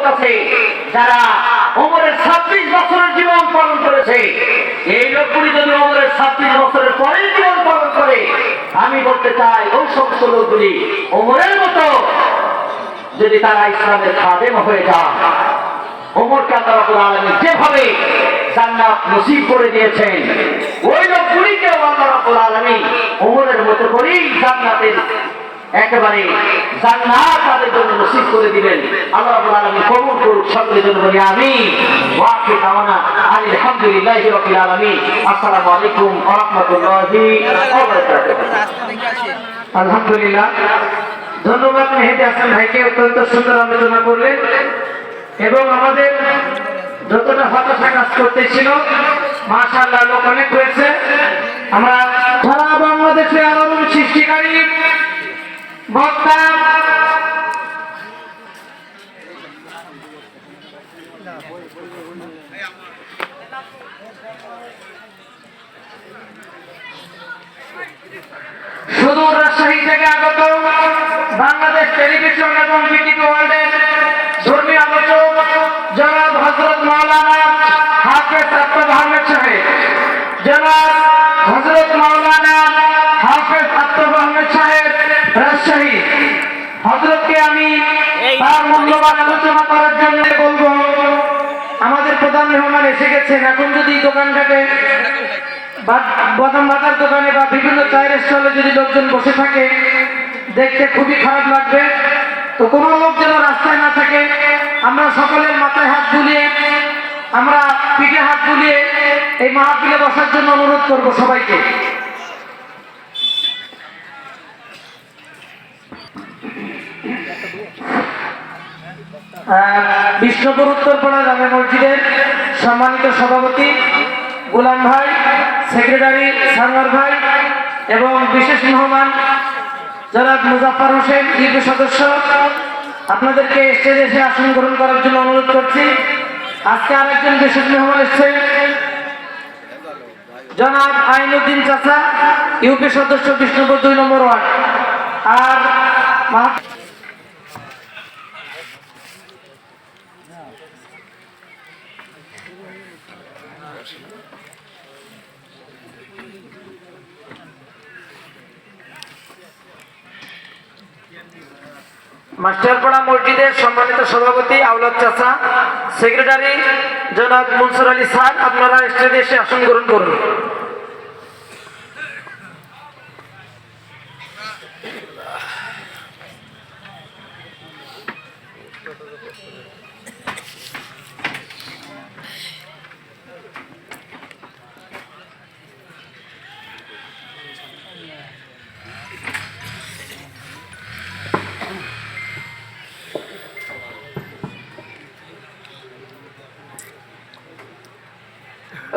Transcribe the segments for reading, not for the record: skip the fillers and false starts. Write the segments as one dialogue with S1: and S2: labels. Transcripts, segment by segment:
S1: বলতেছে যারা ওমরের 26 বছরের জীবন পালন করেছে, এই লোকগুলি যদি ওমরের 26 বছরের পরে জীবন পালন করে, আমি বলতে চাই ওই সমস্ত লোকগুলি ওমরের মতো যদি তারা ইসলামের খাদেম হয়ে যায়, ওমরকে আল্লাহ রাব্বুল আলামিন যেভাবে জান্নাত নসিব করে দিয়েছেন, ওই লোকগুলিকে আল্লাহ রাব্বুল আলামিন ওমরের মতো করেই জান্নাতের একেবারে জান্নাত তাদের জন্য নসিব করে দিবেন। আল্লাহ রাব্বুল আলামিন কবুল করুক, সকলের জন্য বলি আমিন। ওয়া আখিরু দাওয়ানা আলহামদুলিল্লাহি রাব্বিল আলামিন। আসসালামু আলাইকুম ওয়া রাহমাতুল্লাহি ওয়া বারাকাতুহু।
S2: আলহামদুলিল্লাহ, ধন্যবাদ মেহেদী হাসান ভাইকে, অত্যন্ত সুন্দর আলোচনা করলেন এবং আমাদের যতটা হতাশা কাজ করতেছিল মাশাআল্লাহ লোক অনেক হয়েছে। আমরা সারা বাংলাদেশে আলোড়ন সৃষ্টিকারী বক্তা সুদূর রাজশাহী থেকে আগত বাংলাদেশ টেলিভিশন এবং বিটিভি ওয়ার্ল্ডের ধর্মীয় আলোচক জনাব হযরত মাওলানা হাফেজ আত্তাব আহমেদ সাহেব, জনাব হযরত মাওলানা হাফেজ আত্তাব আহমেদ সাহেব রাজশাহী, হযরতকে আমি তার মূল্যবান আলোচনা করার জন্য বলবো। আমাদের প্রধান মেহমান এসে গেছেন। এখন যদি দোকানঘাটে বাদাম বাটার দোকানে বা বিভিন্ন চায়ের স্টলে যদি লোকজন বসে থাকে, দেখতে খুবই খারাপ লাগবে। তো কোনো লোক যেন রাস্তায় না থাকে, আমরা সকলের মাথায় হাত বুলিয়ে, আমরা পিঠে হাত বুলিয়ে এই মাহফিলে বসার জন্য অনুরোধ করব সবাইকে। বিষ্ণুপুর উত্তরপাড়া জামে মসজিদের সম্মানিত সভাপতি গোলাম ভাই, সেক্রেটারি সানোয়ার ভাই এবং বিশেষ মেহমান জনাব মুজাফফর হোসেন ইউপি সদস্য, আপনাদেরকে স্টেজে এসে আসন গ্রহণ করার জন্য অনুরোধ করছি। আজকে আরেকজন বিশেষ মেহমান এসেছেন জনাব আইনুদ্দিন চাচা, ইউপি সদস্য বিষ্ণুপুর 2 নম্বর ওয়ার্ড। আর মাস্টারপাড়া মসজিদের সম্মানিত সভাপতি আওলাদ চাচা, সেক্রেটারি জনাব মনসুর আলী স্যার, আপনারা স্টেজে এসে আসন গ্রহণ করুন।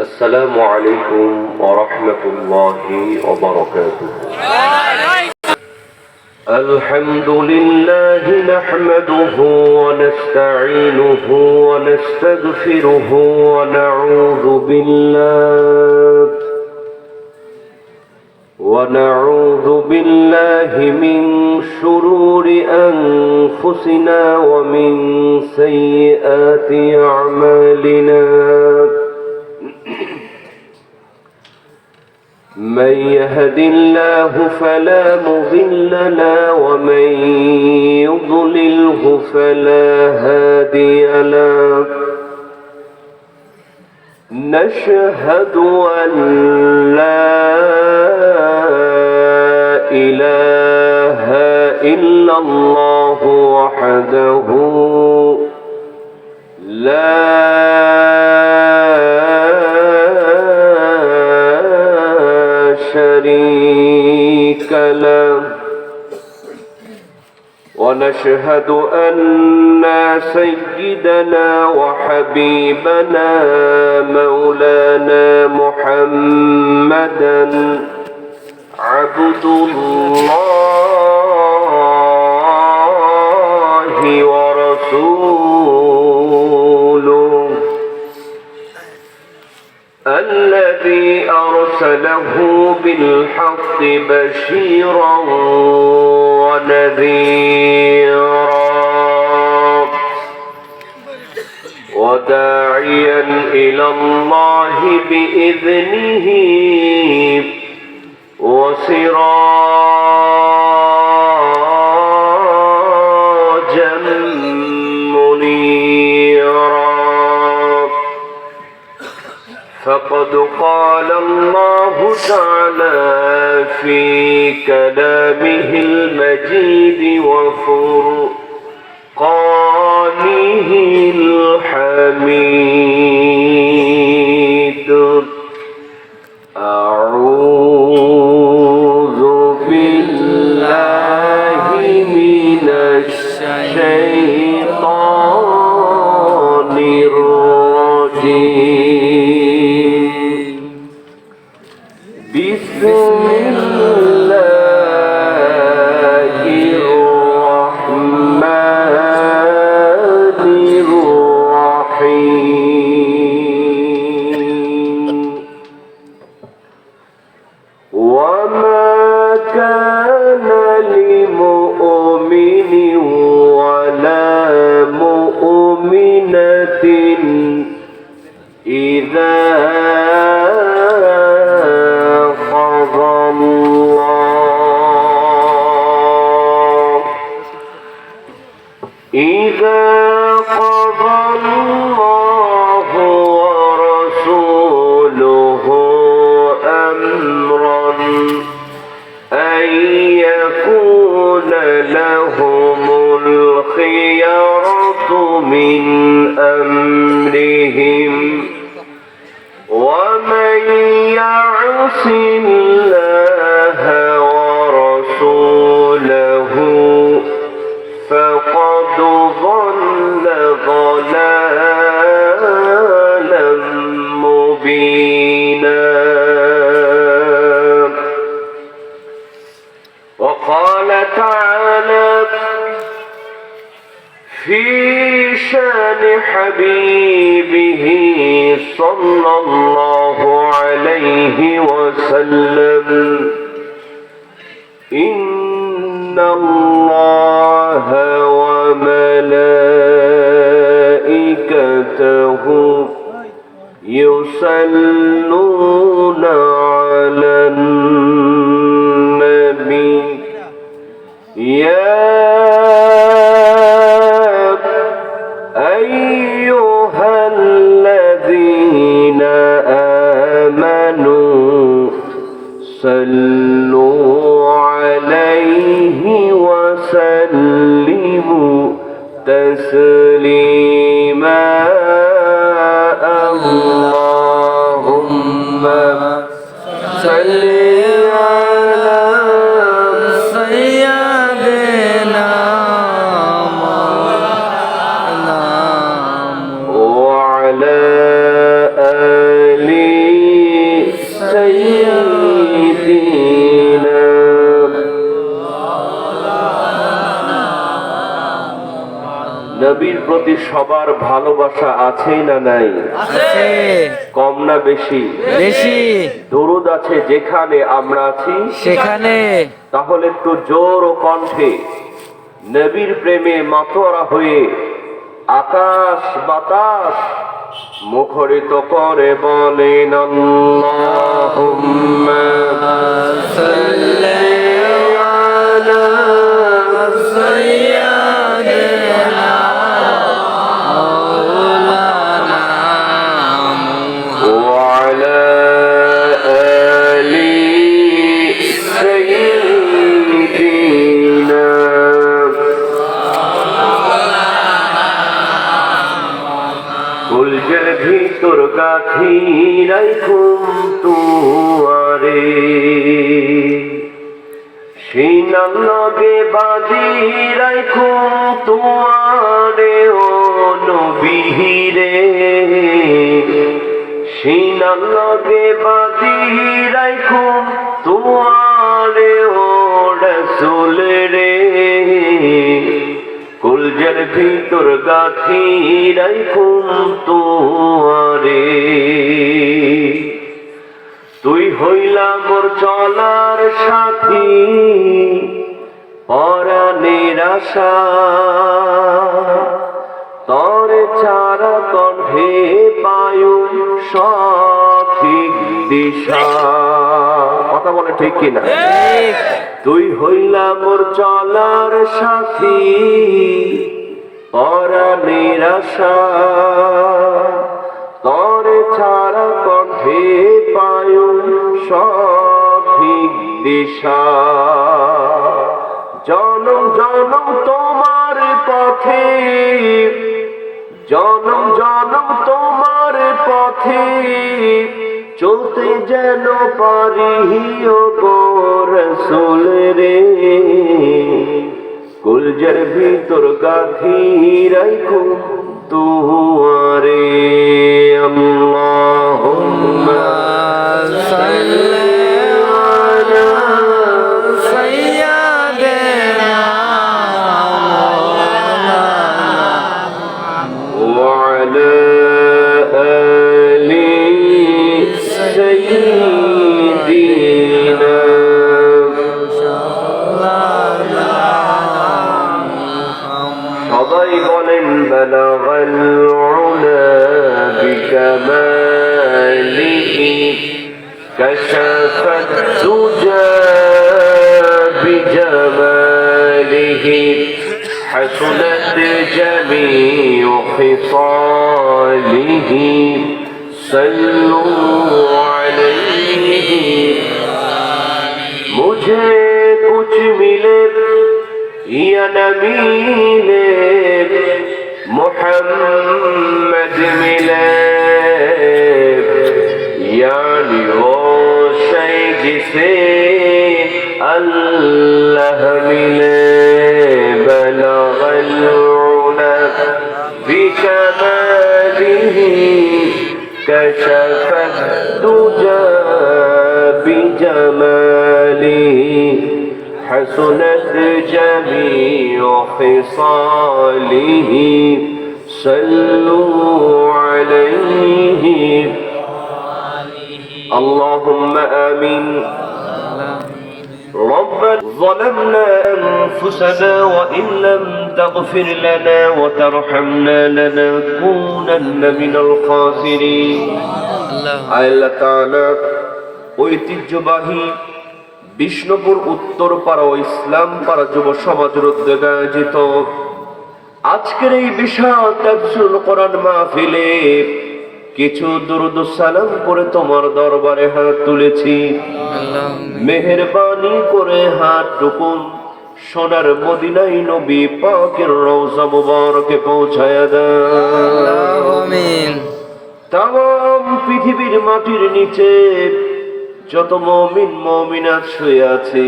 S3: السلام عليكم ورحمة الله وبركاته. الحمد لله نحمده ونستعينه ونستغفره ونعوذ بالله من شرور أنفسنا ومن سيئات أعمالنا. من يهد الله فلا مضل له ومن يضلله فلا هادي له. نشهد أن لا إله إلا الله وحده لا شريك له، ونشهد أن سيدنا وحبيبنا مولانا محمدا عبد الله ورسوله الذي أرسله بالحق بشيرا ونذيرا وداعيا إلى الله بإذنه وسراجا منيرا فقد قال الله تعالى في كلامه المجيد وفرقانه الحميد أعوذ بالله من الشيطان الرجيم بسم الله الرحمن الرحيم وما كان لمؤمن ولا مؤمنة إذا قضى الله ورسوله أمرا أن يكون لهم الخيرة من أمرهم ومن يعص الله ورسوله فقد ضل ضلالا مبينا وقال تعالى في شان حبيبه صلى الله عليه وسلم إن الله وملائكته يصلون على النبي يا أيها الذين آمنوا صلوا عليه وسلموا تسليما اللهم صل على
S2: سيدنا
S3: وعلى آل سيدنا নবীর প্রতি সবার ভালোবাসা আছে না নাই?
S2: আছে,
S3: কম না বেশি?
S2: বেশি।
S3: দরুদ আছে যেখানে আমরা আছি
S2: সেখানে।
S3: তাহলে একটু জোর ও কণ্ঠে নবীর প্রেমে মাতোয়ারা হয়ে আকাশ বাতাস মুখরিত করে বলেন আল্লাহুম্মা সাল্লি আলা সাইয়্যিদিনা মাওলানা ওয়া আলা আলি সাইয়্যিদিনা কলজের ভিতর গাঁথি রাইখুম তুয়ারে সিনার লগে বাঁধি রাইখুম তুয়ারে ও নবীরে সিনার লগে বাঁধি রাইখুম তুয়ারে ও রাসূল রে কলজের ভিতর গাঁথি রাইখুম তুয়ারে তুই হইলা মোর চলার সাথী পরাণের আশা তরে ছাড়া কণ্ঠে পায়ু সঠিক দিশা। কথা বলে ঠিক কিনা? তুই হইলা মোর চলার সাথী, পরাণের আশা, তরে ছাড়া কণ্ঠে পায়ু সঠিক দিশা। জনম জনম তোমার পথে, জনম জনম তোমার পথে, চলতে যেন পারি ও গো রাসূল রে। কলজার ভিতর গাঁথি রাখো তুয়ারে। আল্লাহুম্মা সাল্লি আলা সাইয়্যিদিনা ওয়া আলা আলি সাইয়্যিদিনা। সবাই বলেন বালাগাল উলা বিকামালিহি, কাশাফাত দুজা বিজামালিহি, হাসুনাত জামিউ খিসালিহি, সাল্লু আলাইহি। মুঝে কুছ মিলে या न मिले, मोहम्मद मिले, यानी वो शय जिसे अल्लाह मिले। बलगल उला बिकमालिही, कशफत दुजा बिजमालिही, حسنت جميع خصاله، صلوا عليه اللهم آمين. ربنا ظلمنا أنفسنا وإن لم تغفر لنا وترحمنا لنكونن من الخاسرين. আল্লাহ তাআলা ঐতিহ্যবাহী বিষ্ণুপুর উত্তর পাড়া ও ইসলাম পাড়া যুব সমাজের উদ্যোগে আয়োজিত আজকের এই বিশাল তাফসীরুল কোরআন মাহফিলে কিছু দুরূদ ও সালাম করে তোমার দরবারে হাত তুলেছি। মেহেরবানি করে হাতটুকুন সোনার মদিনায় নবী পাকের রওজা মুবারকে পৌঁছায়া দাও। আমিন। তাম পৃথিবীর মাটির নিচে যত মুমিন মুমিনাত শুয়ে আছে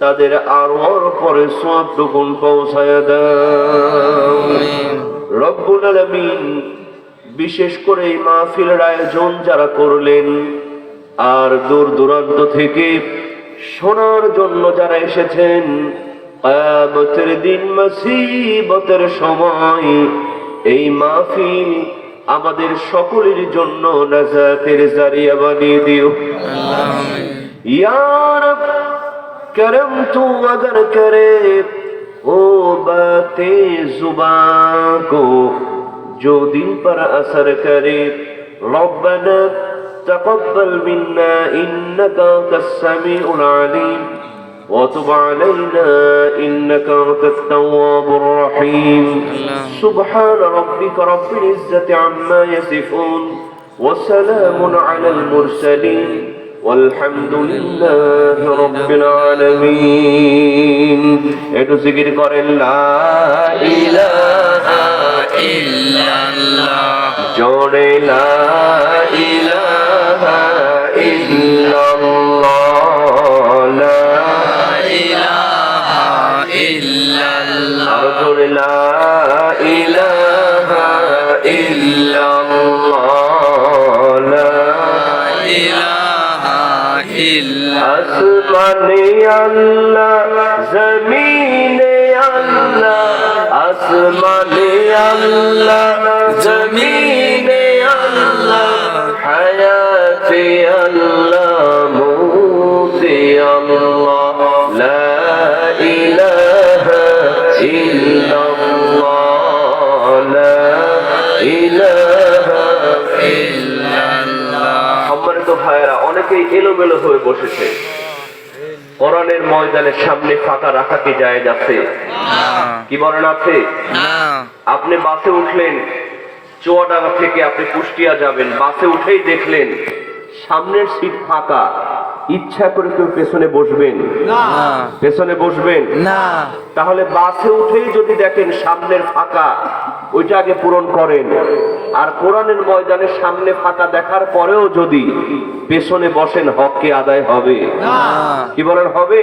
S3: তাদের আরওয়ার পরে সওয়াবটুকুন পৌঁছায়া দাও। রব্বুল আলামিন বিশেষ করে এই মাহফিলের আয়োজন যারা করলেন আর দূর দূরান্ত থেকে শোনার জন্য যারা এসেছেন, কিয়ামতের দিন মুসিবতের সময় এই মাহফিল আমাদের সকলের জন্য নাজাতের জারিয়া বানিয়ে দিও। ইয়া রব করম তু अगर करे ओ बातें जुबान को जो दिल पर असर करे, रब्बना तक़ब्बल मिन्ना इन्नका अंतस-समीउल अलीम وتب علينا إنك أنت التواب الرحيم. سبحان ربك رب العزة عما يصفون وسلام على المرسلين والحمد لله رب العالمين. একটু জিকির করেন লা ইলাহা ইল্লাল্লাহ, জোরে লা ইলাহা ইল্লাল্লাহ, লা ইলাহা ইল্লাল্লাহ, লা ইলাহা ইল্লাল্লাহ। আসমানে আল্লাহ, জমিনে আল্লাহ, আসমানে আল্লাহ, জমিনে আল্লাহ, হায়াতে আল্লাহ, মৌতে আল্লাহ, লা ইলাহা ইল্লাল্লাহ, লা ইলাহা ইল্লাল্লাহ। সম্মানিত ভাইয়েরা, অনেকেই এলোমেলো হয়ে বসেছে। কোরআনের ময়দানের সামনে ফাঁকা রাখা কি জায়েজ আছে? কি বলেন আছে? আপনি বাসে উঠলেন, চুয়াডাঙ্গা থেকে আপনি কুষ্টিয়া যাবেন, বাসে উঠেই দেখলেন সামনের সিট ফাঁকা, ইচ্ছা করে কেউ পেছনে বসবেন? পেছনে বসবেন
S2: না।
S3: তাহলে বাসে উঠেই যদি দেখেন সামনের ফাঁকা, ওইটা আগে পূরণ করেন। আর কোরআনের ময়দানের সামনে ফাঁকা দেখার পরেও যদি পেছনে বসেন, হক কি আদায় হবে? কি বলেন, হবে?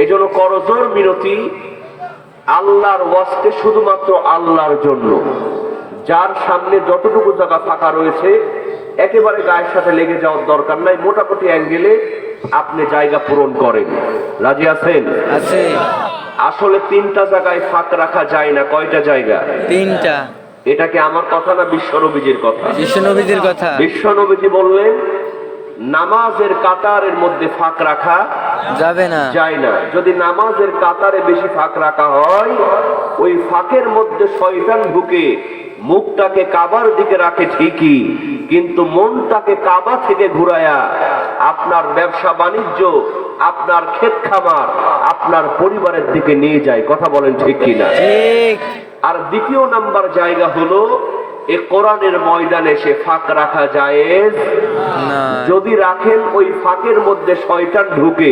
S3: এই জন্য করজোর মিনতি, আল্লাহর ওয়াস্তে, শুধুমাত্র আল্লাহর জন্য। যার সামনে যতটুকু জায়গা ফাঁকা রয়েছে একেবারে গায়ের সাথে লেগে যাওয়ার দরকার নাই, মোটামুটি অ্যাঙ্গেলে আপনি জায়গা পূরণ করেন। রাজি আছেন?
S2: আছে।
S3: আসলে 3টা জায়গায় ফাঁক রাখা যায় না। কয়টা জায়গা?
S2: 3টা।
S3: এটা কি আমার কথা না বিশ্বনবীজির কথা?
S2: বিশ্বনবীদের কথা।
S3: বিশ্বনবীজি বললেন নামাজের কাতারের মধ্যে ফাঁক রাখা
S2: যাবে না,
S3: যায় না। যদি নামাজের কাতারে বেশি ফাঁক রাখা হয়, ওই ফাঁকের মধ্যে শয়তান ঢুকে মুখটাকে কাবার দিকে রাখে ঠিকই, কিন্তু মনটাকে কাবা থেকে ঘুরায়া আপনার ব্যবসা বাণিজ্য, আপনার ক্ষেত খামার, আপনার পরিবারের দিকে নিয়ে যায়। কথা বলেন ঠিক কিনা?
S2: ঠিক।
S3: আর দ্বিতীয় নাম্বার জায়গা হলো এই কোরআনের ময়দানে সে ফাঁক রাখা জায়েজ
S2: না।
S3: যদি রাখেন, ওই ফাঁকের মধ্যে শয়তান ঢুকে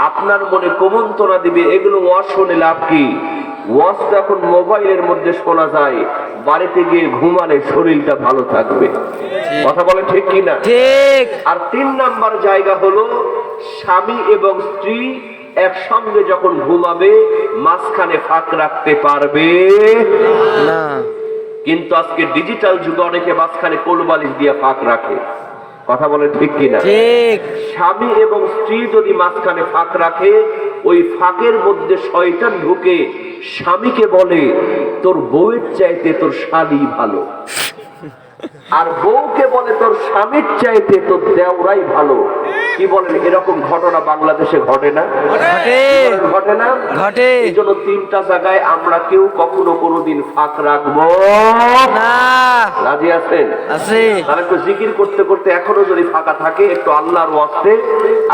S3: আপনার মনে কুমন্ত্রণা দিবে, এগুলো ওয়াজ শুনে লাভ কি? ওয়াজ তো এখন মোবাইলের মধ্যে শোনা যায়, বাড়িতে গিয়ে ঘুমালে শরীরটা ভালো থাকবে। কথা বলেন ঠিক কিনা?
S2: ঠিক।
S3: আর 3 নাম্বার জায়গা হলো স্বামী এবং স্ত্রী একসঙ্গে যখন ঘুমাবে মাঝখানে ফাঁক রাখতে পারবে
S2: না।
S3: কিন্তু আজকে ডিজিটাল যুগে অনেকে মাঝখানে কোলবালিশ দিয়ে ফাঁক রাখে। কথা বলেন ঠিক কিনা?
S2: ঠিক।
S3: স্বামী এবং স্ত্রী যদি মাঝখানে ফাঁক রাখে, ওই ফাঁকের মধ্যে শয়তান ঢুকে স্বামীকে বলে তোর বউয়ের চাইতে তোর শালী ভালো, আর বউকে বলে তোর স্বামীর চাইতে তোর দেওরাই ভালো। কি বলেন, এরকম ঘটনা বাংলাদেশে ঘটে না? ঘটে না?
S2: ঘটে।
S3: এই জন্য 3টা জায়গায় আমরা কেউ কখনো কোনোদিন ফাঁক রাখবো
S2: না।
S3: রাজি আছেন?
S2: আছে।
S3: তাহলে একটু জিকির করতে করতে এখনো যদি ফাঁকা থাকে, একটু আল্লাহর ওয়াস্তে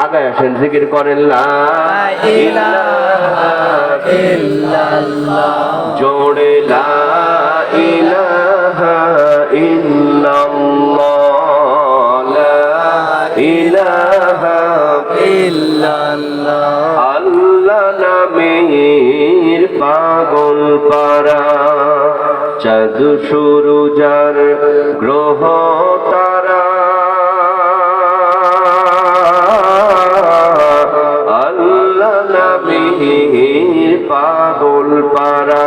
S3: আগায় আসেন, জিকির করেন লা ইলাহা ইল্লাল্লাহ, জোরে লা ইলাহা ইল্লাল্লাহ, লা ইলাহা
S2: ইল্লাল্লাহ।
S3: আল্লাহ নামের পাগল পারা, চাঁদ সূরজার গ্রহ তারা, আল্লাহ নামের পাগল পারা,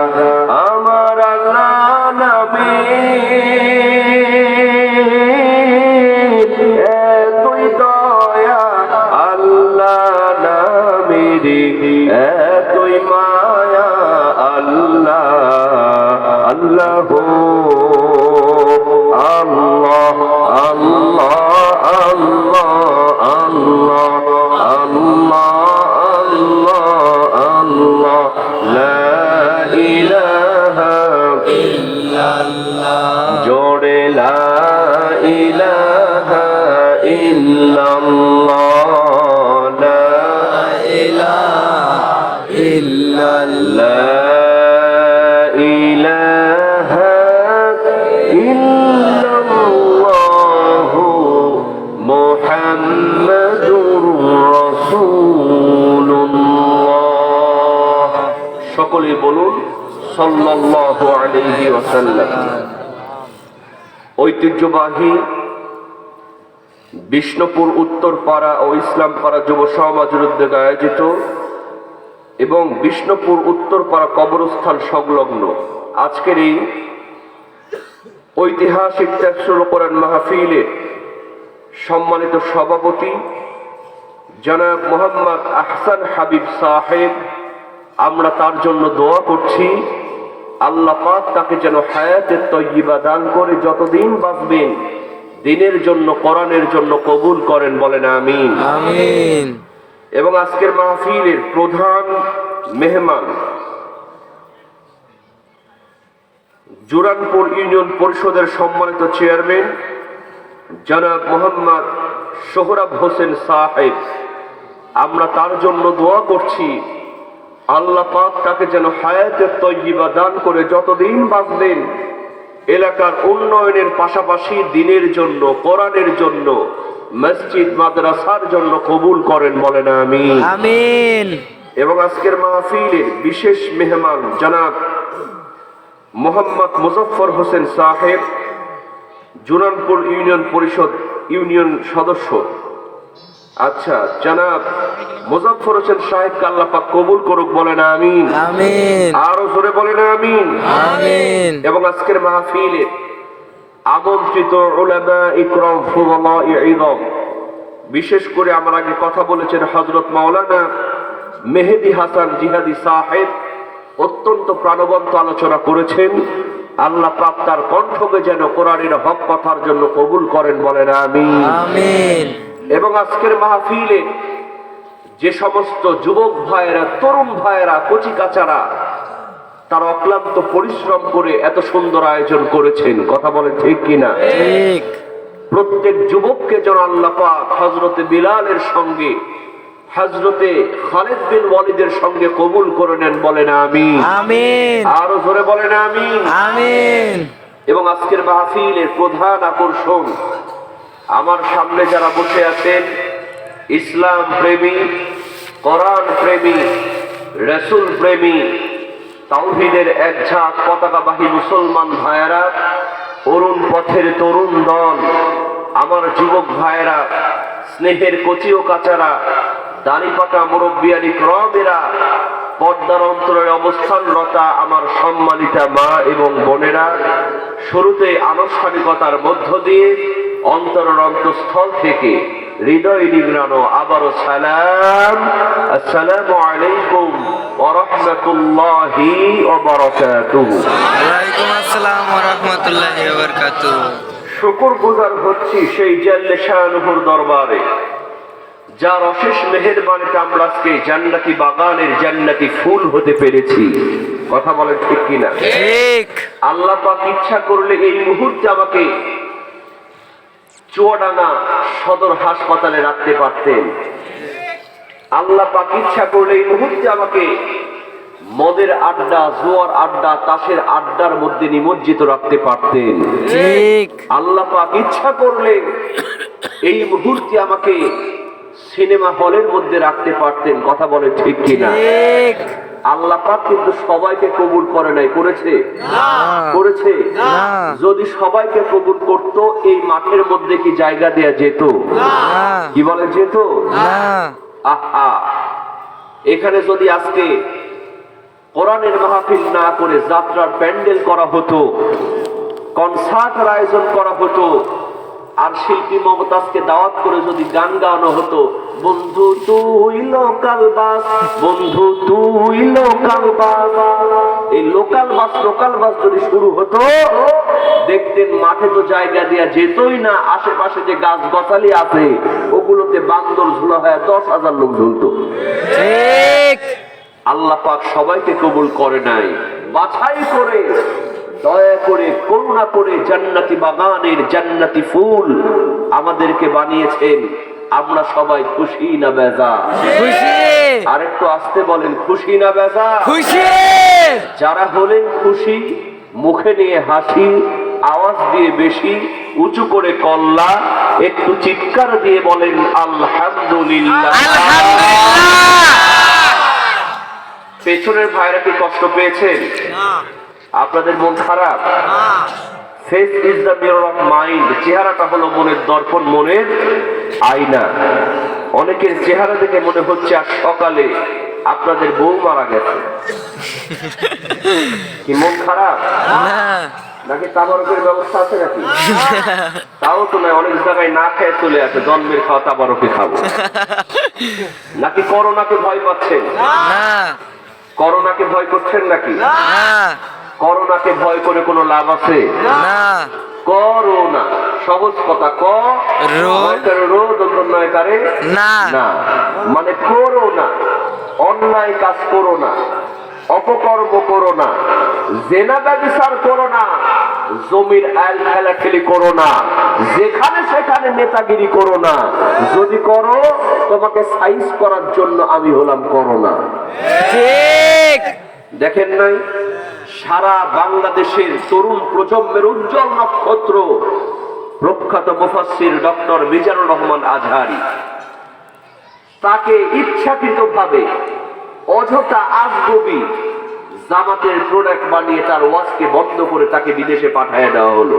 S3: আমার আল্লাহ নামে এতই দয়া, আল্লাহ নামের এতই মায়া, আল্লাহ আল্লাহ আল্লাহ আল্লাহ আল্লাহ আল্লাহ আল্লাহ আল্লাহ, লা ইলাহা ইল্লাল্লাহ, জোরে লা ইলাহা ইল্লাল্লাহ, লা ইলাহা ইল্লাল্লাহ, সকলে বলুন সাল্লাল্লাহু আলাইহি ওয়াসাল্লাম। ঐতিহ্যবাহী বিষ্ণুপুর উত্তরপাড়া ও ইসলামপাড়া যুব সমাজের উদ্যোগে আয়োজিত এবং বিষ্ণুপুর উত্তরপাড়া কবরস্থান সংলগ্ন আজকের এই ঐতিহাসিক তাফসীরুল কোরআন মাহফিলের সম্মানিত সভাপতি জনাব মোহাম্মদ আহসান হাবিব সাহেব, আমরা তার জন্য দোয়া করছি আল্লাহ পাক তাকে যেন হায়াতে তয়্যিবা দান করে যতদিন বাঁচবেন দিনের জন্য, কোরআনের জন্য কবুল করেন, বলেন আমিন।
S2: আমিন।
S3: এবং আজকের মাহফিলের প্রধান মেহমান জুরানপুর ইউনিয়ন পরিষদের সম্মানিত চেয়ারম্যান জনাব মোহাম্মদ সোহরাব হোসেন সাহেব, আমরা তার জন্য দোয়া করছি আল্লাহ পাক তাকে যেন হায়াতের তয়্যিবা দান করে যতদিন বাঁচবেন এলাকার উন্নয়নের পাশাপাশি দিনের জন্য, কোরআনের জন্য, মসজিদ মাদ্রাসার জন্য কবুল করেন, বলেন আমিন।
S2: আমিন।
S3: এবং আজকের মাহফিলের বিশেষ মেহমান জনাব মোহাম্মদ মুজফফর হোসেন সাহেব, জুরানপুর ইউনিয়ন পরিষদ ইউনিয়ন সদস্য। আচ্ছা, জনাব মুজফফর হোসেন সাহেবকে আল্লাহ পাক কবুল করুক, বলেন আমিন।
S2: আমিন।
S3: আরো জোরে বলেন আমিন।
S2: আমিন।
S3: এবং আজকের মাহফিলে আমন্ত্রিত উলামা ইকরাম ফুদালা ইযম, বিশেষ করে আমার আগে কথা বলেছেন হযরত মাওলানা মেহেদী হাসান জিহাদি সাহেব, অত্যন্ত প্রাণবন্ত আলোচনা করেছেন। আল্লাহ পাক তার কণ্ঠকে যেন কোরআনের হক কথার জন্য কবুল করেন, বলেন আমিন।
S2: আমিন।
S3: এবং আজকের মাহফিলে যে সমস্ত যুবক ভাইয়েরা, তরুণ ভাইয়েরা, কচি কাচারা তারা অক্লান্ত পরিশ্রম করে এত সুন্দর আয়োজন করেছেন, কথা বলেন ঠিক কিনা?
S2: ঠিক।
S3: প্রত্যেক যুবককে যেন আল্লাহ পাক হযরতে বিলালের সঙ্গে, হযরতে খালিদ বিন ওয়ালিদের সঙ্গে কবুল করে নেন, বলেন আমিন।
S2: আমিন।
S3: আরো জোরে বলেন আমিন।
S2: আমিন।
S3: এবং আজকের মাহফিলের প্রধান আকর্ষণ, আমার সামনে যারা বসে আছেন ইসলাম প্রেমী, কোরআন প্রেমী, রাসূল প্রেমী, তাওহীদের এক ঝাঁক পতাকাবাহী মুসলমান ভাইয়েরা, অরুণ পথের তরুণ দল, আমার যুবক ভাইয়েরা, স্নেহের কচি ও কাচারা, দাড়িপাকা মুরব্বিয়ানি ক্রমেরা, পর্দার অন্তরের অবস্থানরতা আমার সম্মানিতা মা এবং বোনেরা, শুরুতে আনুষ্ঠানিকতার মধ্য দিয়ে অন্তরের অন্তঃস্থল থেকে হৃদয় নিংড়ানো আবারও সালাম, আসসালামু আলাইকুম ওয়া রাহমাতুল্লাহি ওয়া বারাকাতুহু।
S2: ওয়ালাইকুম আসসালাম ওয়া রাহমাতুল্লাহি ওয়া বারাকাতুহু।
S3: শুকরগুজার হচ্ছি সেই জাল্লে শানুহুর দরবারে, যার অশেষ মেহেরবানিতে আমরা আজকে জান্নাতি বাগানের জান্নাতি ফুল হতে পেরেছি, কথা বলেন ঠিক কিনা?
S2: ঠিক।
S3: আল্লাহ পাক ইচ্ছা করলে এই মুহূর্তে আমাকে চুয়াডাঙ্গা সদর হাসপাতালে রাখতে পারতেন। আল্লাহ পাক ইচ্ছা করলে এই মুহূর্তে আমাকে মদের আড্ডা, জুয়ার আড্ডা, তাসের আড্ডার মধ্যে নিমজ্জিত রাখতে পারতেন।
S2: ঠিক।
S3: আল্লাহ পাক ইচ্ছা করলে এই মুহূর্তে আমাকে সিনেমা হলের মধ্যে রাখতে পারতেন, কথা বলে ঠিক কিনা?
S2: ঠিক।
S3: আল্লাহ পাক কিন্তু সবাইকে কবুল করে নাই, করেছে?
S2: না।
S3: করেছে?
S2: না।
S3: যদি সবাইকে কবুল করত এই মাঠের মধ্যে কি জায়গা দেয়া যেত?
S2: না।
S3: কি বলে যেত?
S2: না।
S3: আহা, এখানে যদি আজকে কোরআনের মাহফিল না করে যাত্রার প্যান্ডেল করা হতো, কনসার্টের আয়োজন করা হতো, আর শিল্পী মমতাজকে দাওয়াত করে যদি গান গাওয়ানো হতো, বন্ধু তুই লোকাল বাস, বন্ধু তুই লোকাল বাস, এই লোকাল বাস যদি শুরু হতো, দেখতেন মাঠে তো জায়গা দেয়া যেতই না, আশেপাশে যে গাছ গছালি আছে ওগুলোতে বান্দর ঝুলা হয় 10,000 লোক ঝুলতো।
S2: ঠিক।
S3: আল্লাহ পাক সবাইকে কবুল করে নাই, বাছাই করে, দয়া করে, করুণা করে জান্নাতি বাগানের জান্নাতি ফুল আমাদেরকে বানিয়েছেন। আমরা সবাই খুশি না বেজা?
S2: খুশি।
S3: আরেকটু আসতে বলেন, খুশি না বেজা?
S2: খুশি।
S3: যারা হলেন খুশি, মুখে নিয়ে হাসি, আওয়াজ দিয়ে বেশি উঁচু করে কল্লা, একটু চিৎকার দিয়ে বলেন আলহামদুলিল্লাহ।
S2: আলহামদুলিল্লাহ।
S3: পেছনের ভাইরা কি কষ্ট পেয়েছেন? আপনাদের মন খারাপ? Face is the mirror of mind, চেহারাটা হলো মনের দর্পণ, মনের আয়না। অনেকের চেহারা দেখে মনে হচ্ছে আজ সকালে আপনাদের বউ মারা গেছে। কি মন খারাপ? নাকি তাবারকের ব্যবস্থা আছে নাকি? তাও তো নয়, অনেক জায়গায় না খেয়ে চলে আসে, জন্মের খাওয়া তাবারকে খাবো। নাকি করোনাকে ভয় পাচ্ছেন?
S2: না।
S3: করোনাকে ভয় করছেন নাকি?
S2: না।
S3: করোনাকে ভয় করে কোনো লাভ আছে?
S2: না।
S3: করোনা সহজ কথা,
S2: না।
S3: না মানে করোনা, অন্যায় কাজ করো না, অপকর্ম করো না, জেনা ব্যভিচার করো না, জমির আইল খেলাখেলি করো না, যেখানে সেখানে নেতাগিরি করো না। যদি করো তোমাকে সাইজ করার জন্য আমি হলাম করো না।
S2: ঠিক।
S3: দেখেন নাই সারা বাংলাদেশের তরুণ প্রজন্মের উজ্জ্বল নক্ষত্র প্রখ্যাত মুফাসসির ডক্টর মিজানুর রহমান আজহারী, তাকে ইচ্ছাকৃতভাবে অযথা আজগবি জামাতের প্রোডাক্ট বানিয়ে তার ওয়াজকে বন্ধ করে তাকে বিদেশে পাঠিয়ে দেওয়া হলো।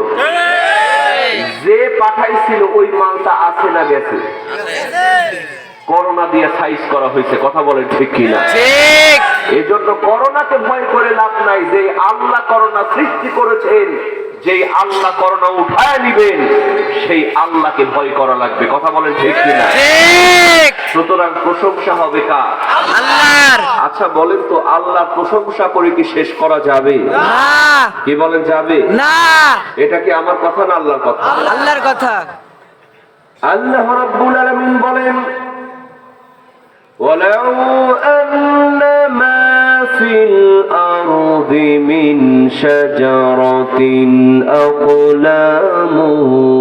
S3: যে পাঠাইছিল ওই মালটা আছে না গেছে? করোনা দিয়ে সাইজ করা হয়েছে। কথা বলেন ঠিক কিনা?
S2: ঠিক।
S3: এই জন্য করোনাকে ভয় করে লাভ নাই। যে আল্লাহ করোনা সৃষ্টি করেছেন, যেই আল্লাহ করোনা উঠায় নিবেন, সেই আল্লাহকে ভয় করা লাগবে। কথা বলেন ঠিক কিনা?
S2: ঠিক।
S3: সুতরাং প্রশংসা হবে কার?
S2: আল্লাহর।
S3: আচ্ছা বলেন তো, আল্লাহর প্রশংসা করে কি শেষ করা যাবে?
S2: না।
S3: কি বলেন যাবে?
S2: না।
S3: এটা কি আমার কথা না আল্লাহর কথা?
S2: আল্লাহর কথা।
S3: আল্লাহ রাব্বুল আলামিন বলেন, ওয়ালাউ আন্না মা ফিল আরদি মিন শাজারাতিন আকলামু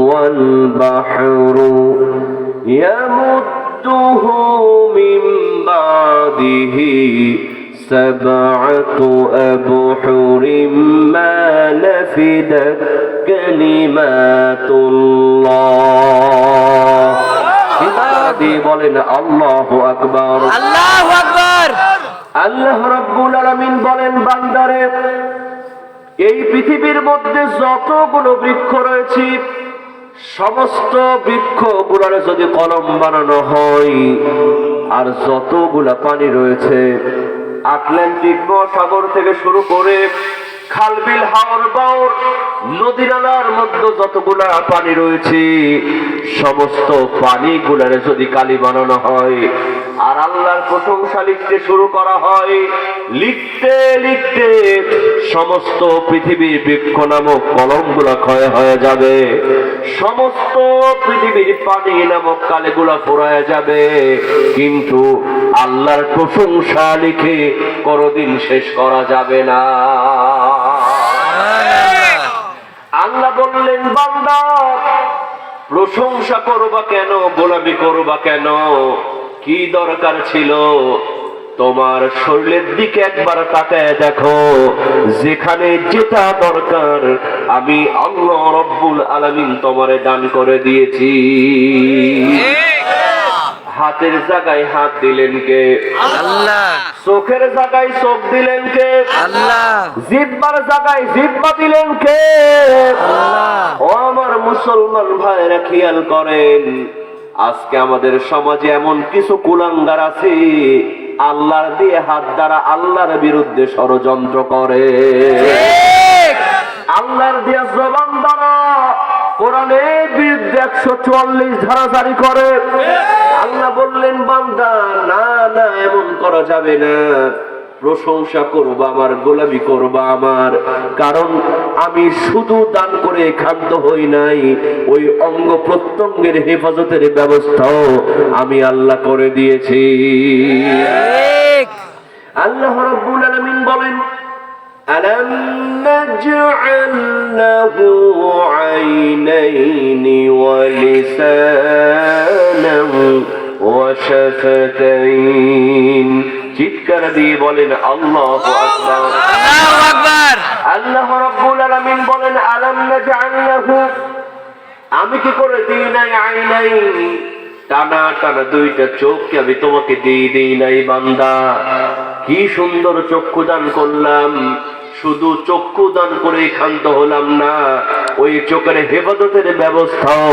S3: ওয়াল বাহরু ইয়ামুদ্দুহু মিন বাদিহি সাবআতু আবহুরিম মা নাফিদাত কালিমাতুল্লাহ। বলেন আল্লাহু আকবার।
S2: আল্লাহু আকবার।
S3: আল্লাহ রাব্বুল আলামিন বলেন, বান্দারে, এই পৃথিবীর মধ্যে যতগুলো বৃক্ষ রয়েছে, সমস্ত বৃক্ষগুলোর যদি কলম বানানো হয়, আর যতগুলা পানি রয়েছে, আটলান্টিক মহাসাগর থেকে শুরু করে খালবিল হাওর বাওর নদী নালার মধ্যে যতগুলা পানি রয়েছে, সমস্ত পানিগুলারে যদি কালি বানানো হয় আর আল্লাহর প্রশংসা লিখতে শুরু করা হয়, লিখতে লিখতে সমস্ত পৃথিবীর বৃক্ষ নামক কলমগুলা ক্ষয় হয়ে যাবে, সমস্ত পৃথিবীর পানি নামক কালিগুলা ফুরায় যাবে, কিন্তু আল্লাহর প্রশংসা লিখে কোনদিন শেষ করা যাবে না। আল্লাহ বললেন, বান্দা, প্রশংসা করবা কেন, গোলামি করবা কেন? কি দরকার ছিল? তোমার শরীরের দিকে একবার তাকায় দেখো, যেখানে যেটা দরকার আমি আল্লাহ রাব্বুল আলামিন তোমারে দান করে দিয়েছি। হাতের জায়গায় হাত দিলেন কে?
S2: আল্লাহ।
S3: চোখের জায়গায় চোখ দিলেন কে?
S2: আল্লাহ।
S3: জিহ্বার জায়গায় জিহ্বা দিলেন কে?
S2: আল্লাহ।
S3: ও আমার মুসলমান ভাইরা, খেয়াল করেন, আজকে আমাদের সমাজে এমন কিছু কুলাঙ্গার আছে, আল্লাহর দিয়ে হাত দ্বারা আল্লাহর বিরুদ্ধে ষড়যন্ত্র করে, আল্লাহর দিয়ে জবান দ্বারা কোরআনের বিরুদ্ধে 144 ধারা জারি করে। আল্লাহ বললেন, বান্দা, না না, এমন করা যাবে না। প্রশংসা করবা আমার, গোলামি করবা আমার, কারণ আমি শুধু দান করে ক্ষান্ত হই নাই, ওই অঙ্গ প্রত্যঙ্গের হেফাজতের ব্যবস্থাও আমি আল্লাহ করে দিয়েছি। আল্লাহ রাব্বুল আলামিন বলেন, আলাম নাজআল লাহু আইনাইনি ওয়া লিসানান ওয়া শাফাতাইন। চিৎকার দিয়ে বলেন আল্লাহু আকবার।
S2: আল্লাহু আকবার।
S3: আল্লাহ রাব্বুল আলামিন বলেন, আলাম নাজআল লাহু, আমি কি করে দিই নাই আইনাইনি, টানা টানা দুইটা চোখকে আমি তোমাকে দিই নাই বান্দা। কি সুন্দর চক্ষু দান করলাম, শুধু চক্ষু দান করে ক্ষান্ত হলাম না, ওই চোখের হেফাজতের ব্যবস্থাও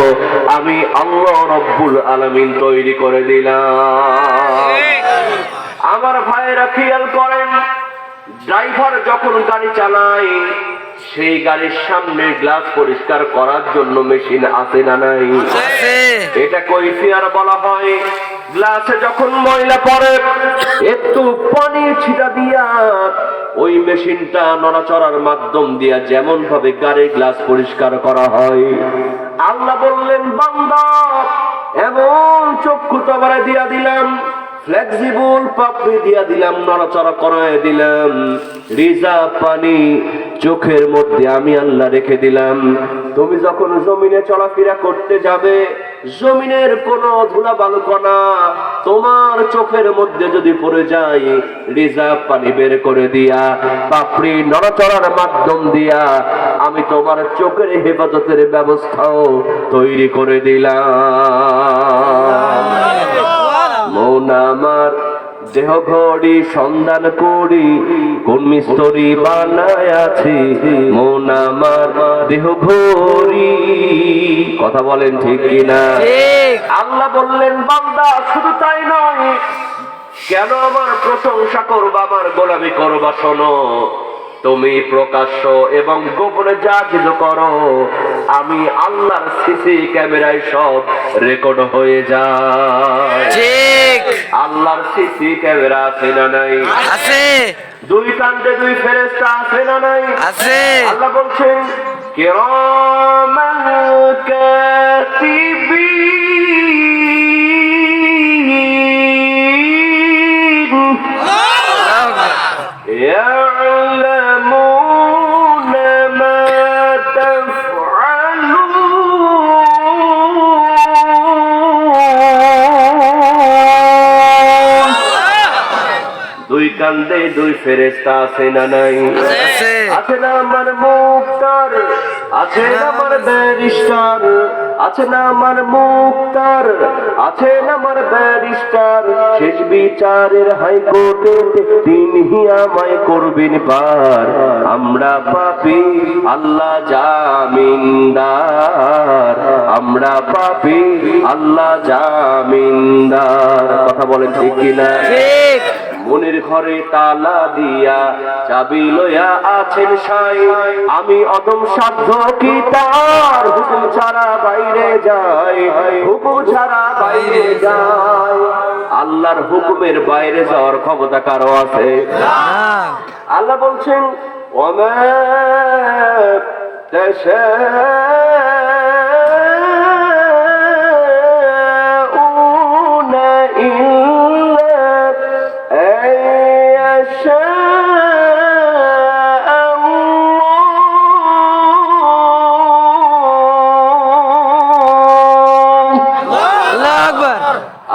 S3: আমি আল্লাহ রাব্বুল আলামিন তৈরি করে দিলাম। আমার ভাইয়েরা খেয়াল করেন, ড্রাইভার যখন গাড়ি চালায়, সেই গাড়ির সামনে গ্লাস পরিষ্কার করার জন্য মেশিন আছে না নাই? এটা কৈফিয়ার বলা হয়। গ্লাসে যখন ময়লা পড়ে, একটু পানি ছিটা দিয়া ওই মেশিনটা নড়াচড়ার মাধ্যম দিয়া যেমন ভাবে গাড়ির গ্লাস পরিষ্কার করা হয়, আল্লাহ বললেন, বান্দা, এমন চক্ষু তোমারে দিয়া দিলাম, ফ্লেক্সিবল পাপড়ি দিয়া দিলাম, নড়াচড়া করায় দিলাম, রিজার্ভ পানি চোখের মধ্যে আমি আল্লাহ রেখে দিলাম। তুমি যখন জমিনে চলাফেরা করতে যাবে, জমিনের কোন ধুলা বালুকণা তোমার চোখের মধ্যে যদি পড়ে যায়, রিজার্ভ পানি বের করে দিয়া, পাপড়ি নড়াচড়ার মাধ্যম দিয়া আমি তোমার চোখের হেফাজতের ব্যবস্থাও তৈরি করে দিলাম। মন আমার দেহ ঘড়ি সন্ধান করি, কোন মিস্ত্রি বানায় আছি মন আমার দেহ ঘড়ি। কথা বলেন ঠিক কিনা? আল্লাহ বললেন, বান্দা শুধু তাই নয়, কেন আমার প্রশংসা করবা, আমার গোলামি করবা? শোনো, তুমি প্রকাশ্য এবং গোপনে যা কিছু করো, আমি আল্লাহর সিসি ক্যামেরায় সব রেকর্ড হয়ে যায়।
S2: ঠিক
S3: আল্লাহর সিসি ক্যামেরা আছে না নাই?
S2: আছে
S3: দুই কান্দে দুই ফেরেশতা আছে না নাই?
S2: আছে
S3: আল্লাহ বলছেন, কিরামান কাতিবিন يعلمون ما تفعلون। দুই কান্দে দুই ফেরেশতা আছে না নাই?
S2: আছে
S3: আছে না আমার মুক্তার, আছে না আমার ব্যারিস্টার, আছে না আমার মুক্তার, আছে না আমার ব্যারিস্টার, শেষ বিচারের হাইকোর্টে তিনি আমায় করবেন পার। আমরা পাপী, আল্লাহ জামিনদার, আমরা পাপী, আল্লাহ জামিনদার। কথা বলেন ঠিক কিনা?
S2: ঠিক
S3: মনের ঘরে তালা দিয়া চাবি লইয়া আছেন সাই, আমি অদম সাধ্য কি তার হুকুম ছাড়া বাইরে যাই, হুকুম ছাড়া বাইরে যাই। আল্লাহর হুকুমের বাইরে যাওয়ার ক্ষমতা কারো আছে? আল্লাহ বলছেন, ওমা তাশাউনা ইল্লা আইয়াশা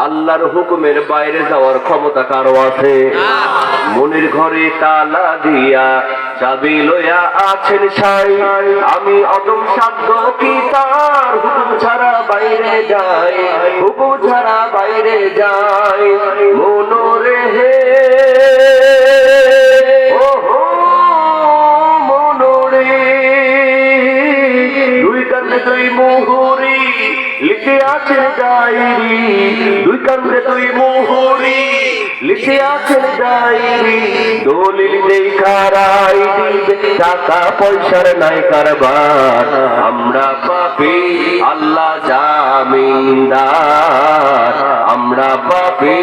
S3: আল্লাহর হুকুমের বাইরে যাওয়ার ক্ষমতা কারো আছে? মনের ঘরে তালা দিয়া চাবি লইয়া আছেন সাই, আমি অদম সাধ্য কি তার হুকুম ছাড়া বাইরে যাই, হুকুম ছাড়া বাইরে যাই। মনোরে হে ও হো মনোরে, দুই কান্দে দুই মুহুরি লিখে আছেন ডায়েরি, দুই কান্দে দুই মুহুরি লিখে আছেন ডায়েরি, দলিল দেখা রায় দিবে, টাকা পয়সার নাই কারবার। আমরা পাপী, আল্লাহ জামিনদার, আমরা পাপী,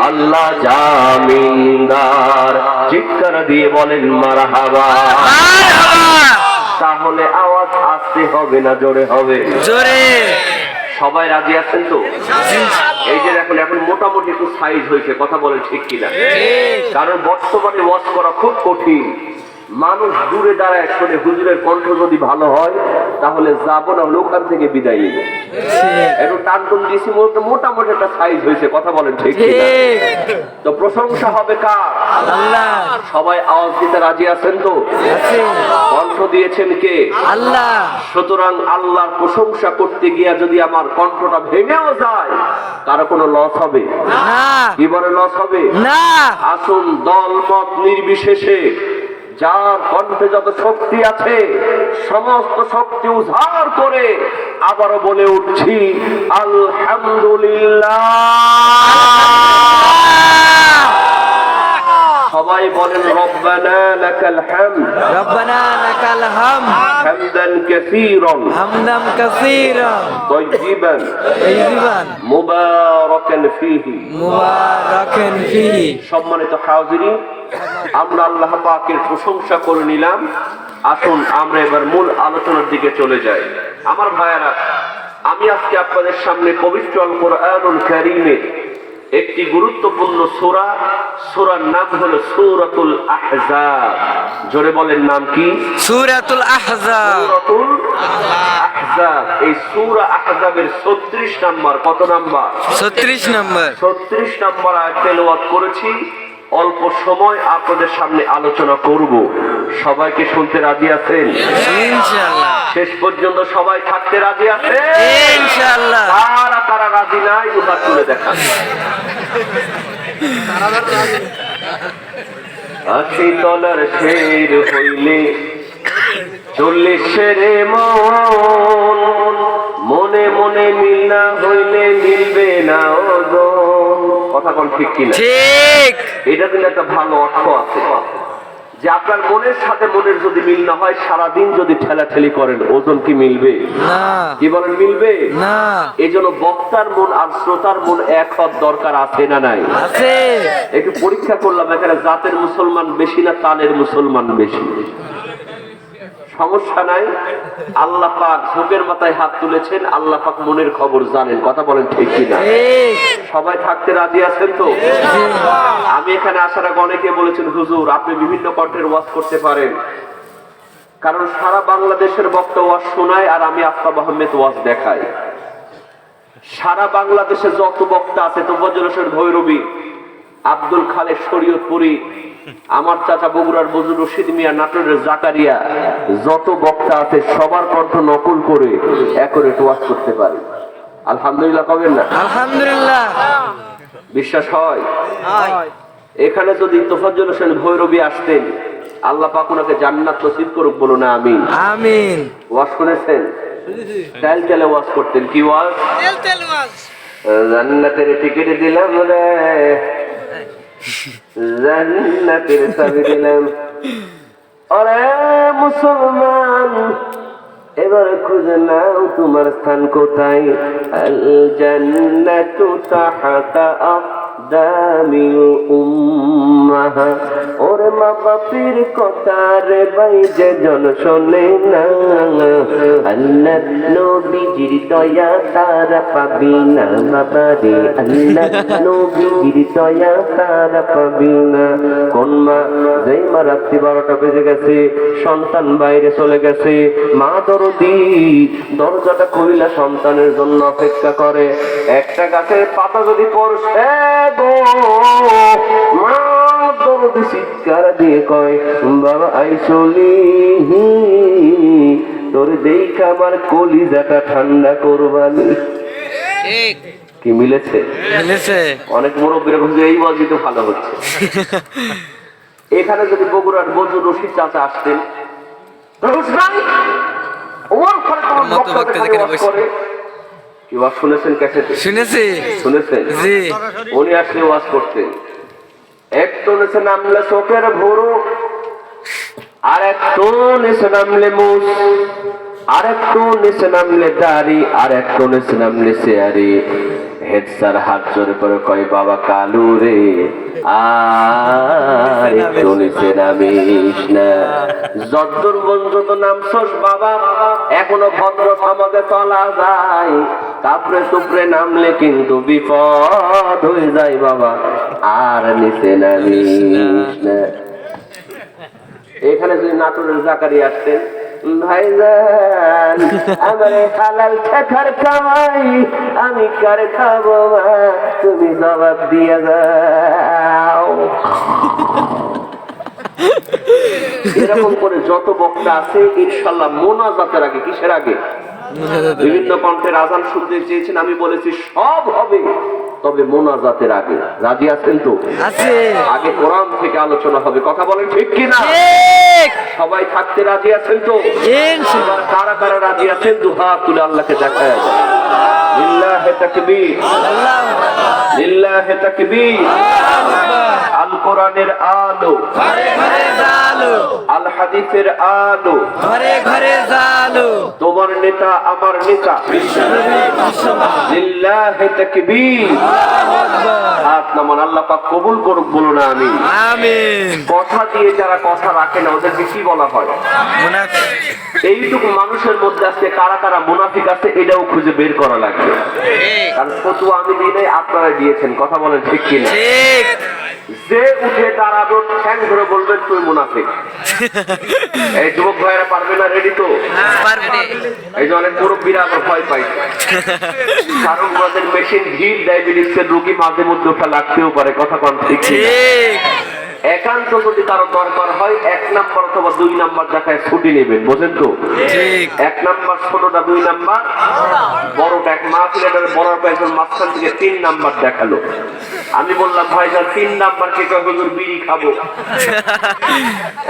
S3: আল্লাহ জামিনদার। চিৎকার দিয়ে বলেন মারহাবা। তাহলে আওয়াজ আসতে হবে না জোরে হবে?
S2: জোরে
S3: সবাই রাজি আছেন তো? এই যে এখন এখন মোটামুটি একটু সাইজ হয়েছে, কথা বলেন ঠিক কিনা? কারণ বর্তমানে ওয়াজ করা খুব কঠিন। মানুষ দূরে দাঁড়ায় শোনে, হুজুরের কণ্ঠ যদি ভালো হয় তাহলে যাবো না, ওখান থেকে বিদায় নিব। একটু টানটুন দিয়েছি, মোটামুটি একটা সাইজ হয়েছে, কথা বলেন ঠিক কিনা? তো প্রশংসা হবে কার?
S2: আল্লাহ
S3: সবাই আওয়াজ দিতে রাজি আছেন তো? কণ্ঠ দিয়েছেন কে?
S2: আল্লাহ।
S3: সুতরাং আল্লাহর প্রশংসা করতে গিয়া যদি আমার কণ্ঠটা ভেঙেও যায়, কারো কোনো লস হবে
S2: না।
S3: কি বলে লস হবে
S2: না।
S3: আসুন দল মত নির্বিশেষে যার কণ্ঠে যত শক্তি আছে সমস্ত শক্তি উজাড় করে আবারও বলে উঠছি আলহামদুলিল্লাহ। সবাই বলেন রব্বানা লাকাল হামদ,
S2: রব্বানা লাকাল হামদ,
S3: হামদান কাসীরান,
S2: হামদান কাসীরান,
S3: তাইয়িবান,
S2: তাইয়িবান,
S3: মুবারাকান ফীহি,
S2: মুবারাকান ফীহি।
S3: সম্মানিত হাজিরিন, আমরা আল্লাহ পাকের প্রশংসা করে নিলাম। আসুন আমরা এবার মূল আলোচনার দিকে চলে যাই। আমার ভাইয়েরা, আমি আজকে আপনাদের সামনে পবিত্র আল কোরআনুল কারীমে একটি গুরুত্বপূর্ণ সূরা, সূরার নাম হলো সূরাতুল আহজাব। জোরে বলেন নাম কি?
S2: সূরাতুল আহজাব।
S3: সূরাতুল আহজাব। এই সূরা আহজাবের 36 নাম্বার, কত নাম্বার?
S2: 36 নম্বর।
S3: 36 নাম্বার আয়াত তেলাওয়াত করেছি। অল্প সময় আপনাদের সামনে আলোচনা করব। সবাইকে শুনতে রাজি আছেন?
S2: ইনশাআল্লাহ।
S3: শেষ পর্যন্ত সবাই থাকতে রাজি আছেন?
S2: ইনশাআল্লাহ।
S3: কারা কারা রাজি নাই দুহাত তুলে দেখান। আশি তলার শের হইলে 40 শেরে মন, মনে মনে মিল না হইলে মিলবে না ওজন। কথা কোন ঠিক কিনা?
S2: ঠিক।
S3: এটা কিন্তু একটা ভালো অর্থ আছে যে আপনার মনের সাথে মনের যদি মিল না হয়, সারাদিন যদি ঠেলাঠেলি করেন, ওজন কি মিলবে?
S2: না।
S3: কি বলেন, মিলবে
S2: না।
S3: এই জন্য বক্তার মন আর শ্রোতার মন এক হওয়ার দরকার আছে না নাই?
S2: আছে।
S3: একটু পরীক্ষা করলাম, এখানে জাতের মুসলমান বেশি না তালের মুসলমান বেশি? সমস্যা নাই, আল্লাহ পাক ঝোঁকের মাথায় হাত তুলেছেন, আল্লাহ পাক মনের খবর জানেন। কথা বলেন ঠিক কিনা? সবাই থাকতে রাজি আছেন তো? আমি এখানে আসার আগে অনেকে বলেছেন, হুজুর আপনি বিভিন্ন কণ্ঠের ওয়াজ করতে পারেন, কারণ সারা বাংলাদেশের বক্তা ওয়াজ শোনায় আর আমি আফতাব আহমেদ ওয়াজ দেখাই। সারা বাংলাদেশে যত বক্তা আছে, তোফাজ্জল হোসেন ভৈরবী, আব্দুল খালেক শরীয়তপুরী, আমার চাচা বগুড়ার বজুর রশিদ মিয়া, নাটোরের জাকারিয়া, যত বক্তা আছে সবার কণ্ঠ নকল করে অ্যাকুরেট ওয়াজ করতে পারি। আলহামদুলিল্লাহ কবেন না?
S2: আলহামদুলিল্লাহ।
S3: বিশ্বাস হয়? এখানে যদি তোফাজ্জল হোসেন ভৈরবী আসতেন, আল্লাহ পাক ওনাকে জান্নাত নসিব করুক, বলো না আমিন।
S2: আমিন।
S3: ওয়াজ শুনেছেন? তেল তেলে ওয়াজ করতেন। কি ওয়াজ? জান্নাতের টিকিট দিলাম রে, জান্নাতের চাবি দিলাম। ওরে মুসলমান, এবার খুঁজে নাও তোমার স্থান কোথায়। আল জান্নাতু তাহতা আকদামিল উম্মাহা। ওরে মা বাপের কথা রে ভাই যে জন শোনে না, আল্লাহ নবীজির দয়া তারা পাবি না বাবা রে, আল্লাহ নবীজির দয়া তারা পাবি না। কোন মা, যেই মা রাত্রি 12টা বেজে গেছে, সন্তান বাইরে চলে গেছে, মা দরদি দরজাটা খুইলা সন্তানের জন্য অপেক্ষা করে। একটা গাছের পাতা যদি পড়ছে গো, মা দরদি চিৎকার দিয়ে কয়, বাবা আইসলি, তোর দেখা আমার কলিজাটা ঠান্ডা করবানি। কি মিলেছে?
S2: মিলেছে।
S3: অনেক মুরব্বীরা বলছে এই ওয়াজই তো ভালো হচ্ছে। এখানে যদি বগুড়ার বজুর রশিদ চাচা আসতেন, কি ওয়াজ শুনেছেন? ক্যাসেটে
S2: শুনেছি।
S3: শুনেছেন?
S2: জি।
S3: উনি আসলে ওয়াজ করতেন। এক তো নিচে নামলে চোখের ভরু, আর এক তো নিচে নামলে মুখ, আর এক তো নিচে নামলে দাড়ি, আর এক তো নিচে নামলে চেয়ারি। হেড স্যার হাত জোরে করে কয়, বাবা কালু রে, আর একটু নিচে নামিস না। যদ্দূর পর্যন্ত নামছস বাবা, এখনো ভদ্র সমাজে চলা যায়, তারপরে সুপ্রে নামলে কিন্তু বিপদ হয়ে যায় বাবা, আর নিচে নামিস না। এখানে যদি নাটোরের জাকারি আসতেন, ভাইজান আমার হালাল টাকার কামাই আমি কার খাবো, তুমি জবাব দিয়ে যাও। এরকম করে যত বক্তা আছে, ইনশাল্লাহ মোনাজাতের আগে, কিসের আগে? বিভিন্ন কণ্ঠের আজান শুনতে চেয়েছেন, আমি বলেছি সব হবে, তবে মোনাজাতের আগে। রাজি আছেন তো?
S2: আছে।
S3: আগে কোরআন থেকে আলোচনা হবে। কথা বলেন ঠিক কিনা? সবাই থাকতে রাজি আছেন তো?
S2: ইনশাআল্লাহ।
S3: কারা কারা রাজি আছেন দুহাত তুলে আল্লাহকে দেখায় যায়। লিল্লাহি তাকবীর, লিল্লাহি তাকবীর। আল কোরআনের আলো,
S2: ঘরে ঘরে জালো,
S3: আল হাদিসের আলো,
S2: ঘরে ঘরে জালো।
S3: তোমার নেতা আমার নেতা লিল্লাহি তাকবীর। হাত নামান, আল্লাহ পাক কবুল করুক, বলো না আমিন। কথা দিয়ে যারা কথা রাখে না ওদেরকে কি বলা হয়? এইটুকু মানুষের মধ্যে আজকে কারা কারা মুনাফিক আছে এটাও খুঁজে বের করা লাগবে। কারণ ফতুয়া আমি দিই নাই, আপনারা দিয়েছেন। কথা বলেন ঠিক কিনা? যে উঠে দাঁড়াবো ঠ্যাং ধরে বলবেন তুই মুনাফিক। এই যুবক ভাইয়েরা পারবে না? রেডি তো? এই যে অনেক মুরব্বীরা আবার ভয় পাইছে, কারণ আমাদের মেশিন ভিড় ডায়াবেটিসের রোগী মাঝে মধ্যে ওটা লাগতেও পারে। কথা কন ঠিক কিনা? একান্ত যদি কারো দরকার হয় 1 নাম্বার অথবা 2 নাম্বার দেখায় ছুটি নেবেন, বোঝেন তো? 1 নাম্বার ছোটটা, 2 নাম্বার বড়টা। এক মাহফিলের বড় একজন মাঝখান থেকে 3 নাম্বার দেখালো। আমি বললাম ভাইজান 3 নাম্বার কে কয়? হুজুর বিড়ি খাবো।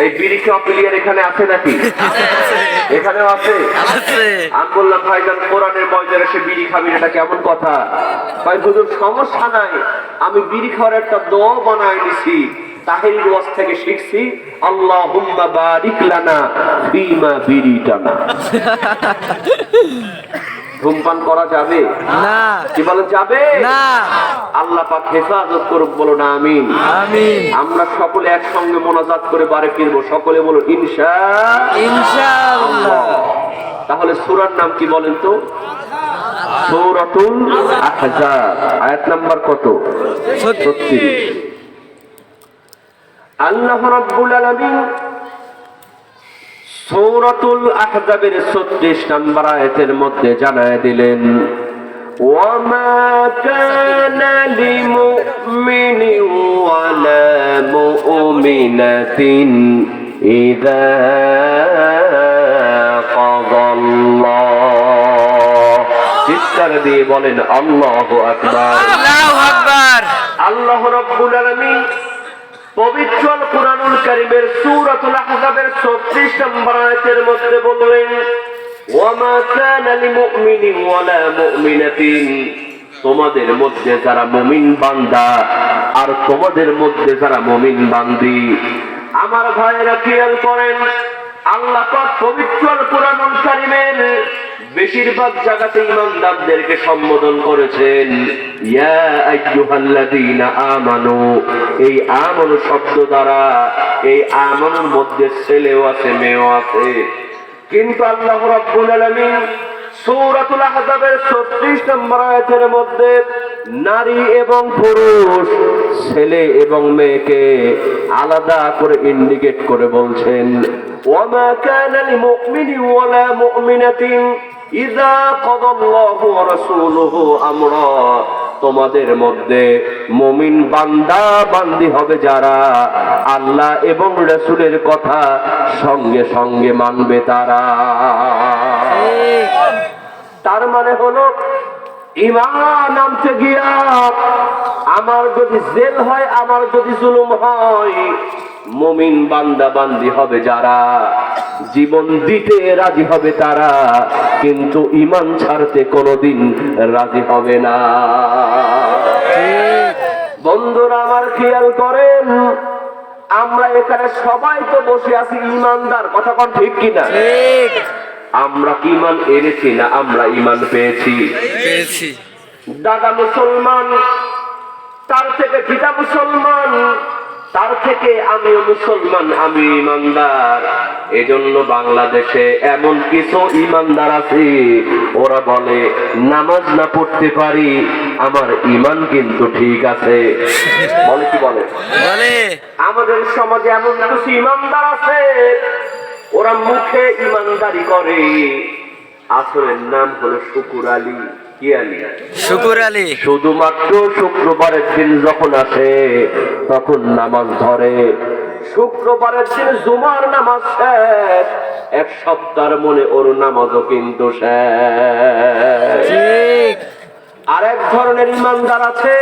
S3: এই বিড়ি খাওয়া প্লেয়ার এখানে আছে নাকি? এখানেও আছে। আমি বললাম ভাইজান কোরআনের ময়দানে সে বিড়ি খাবি, এটা কেমন কথা? ভাই হুজুর সমস্যা নাই, আমি বিড়ি খাওয়ার একটা দোয়া বানায় নিছি, তাহির ওয়াজ থেকে শিখছি, আল্লাহুম্মা বারিক লানা ফিমা বিরিটানা। ধূমপান করা যাবে না? কি বলেন যাবে না? আল্লাহ পাক হেফাজত করুক, বলো না আমিন। আমরা সকলে একসঙ্গে মোনাজাত করে বাড়ি ফিরবো, সকলে বলো ইনশাআল্লাহ। তাহলে সূরার নাম কি বলেন তো? সূরাতুল আহজাব। আয়াত নাম্বার কত? 36। আল্লাহ রাব্বুল আলামিন সূরাতুল আহজাবের 36 নম্বর আয়াতের মধ্যে জানায় দিলেন, ওয়ামা কানা লিমুমিনিন ওয়ালা মুমিনাতিন ইযা কাদাল্লাহ। চিৎকার দিয়ে বলেন আল্লাহু আকবার। আল্লাহু আকবার। আল্লাহ রাব্বুল আলামিন পবিত্র কুরআনুল কারীমের সূরাতুল আহজাবের 36 নম্বর আয়াতের মধ্যে বললেন, ওয়ামা কানা লিমুমিনিন ওয়ালা মুমিনাতিন, তোমাদের মধ্যে যারা মুমিন বান্দা আর তোমাদের মধ্যে যারা মুমিন বান্দি। আমার ভাইরা খেয়াল করেন, আল্লাহ পাক পবিত্র কুরআনুল কারীমের বেশিরভাগ জায়গাতে ঈমানদারদেরকে সম্বোধন করেছেন ইয়া আইয়ুহাল্লাযীনা আমানু। এই আমানু শব্দ দ্বারা এই আমানুর মধ্যে ছেলেও আছে মেয়েও আছে, কিন্তু আল্লাহ রাব্বুল আলামিন সূরাতুল আহজাবের 36 নম্বর আয়াতের মধ্যে নারী এবং পুরুষ, ছেলে এবং মেয়েকে আলাদা করে ইন্ডিকেট করে বলছেন, ওয়ামা কানা লিমুমিনিন ওয়ালা মুমিনাতিন ইযা কাদাল্লাহু ওয়া রাসূলুহু আমরা। তোমাদের মধ্যে মুমিন বান্দা বান্দি হবে যারা আল্লাহ এবং রাসূলের কথা সঙ্গে সঙ্গে মানবে তারা। তার মানে হলো ঈমান আনতে গিয়া আমার যদি জেল হয়, আমার যদি জুলুম হয়, মুমিন বান্দা বান্দি হবে যারা, জীবন দিতে রাজি হবে তারা, কিন্তু ঈমান ছাড়তে কোনোদিন রাজি হবে না। বন্ধুরা আমার খেয়াল করেন, আমরা এখানে সবাই তো বসে আছি ঈমানদার। কথা কোন ঠিক কিনা? আমরা কি ঈমান এনেছি না আমরা ঈমান পেয়েছি? দাদা মুসলমান, তার থেকে পিতা মুসলমান, তার থেকে আমিও মুসলমান, আমি ঈমানদার। এজন্য বাংলাদেশে এমন কিছু ঈমানদার আছে, ওরা বলে নামাজ না পড়তে পারি, আমার ঈমান কিন্তু ঠিক আছে। বলে কি বলে? আমাদের সমাজে এমন কিছু ঈমানদার আছে, ওরা মুখে ঈমানদারি করে, আসলের নাম হলো শুকুর আলী। কি আলী? শুকুর আলী। শুধুমাত্র শুক্রবারের দিন যখন আসে তখন নামাজ ধরে, শুক্রবারের দিন জুমার নামাজ শেষ, এক সপ্তাহের মনে ওর নামাজও কিন্তু শেষ। আরেক ধরনের ঈমানদার আছে,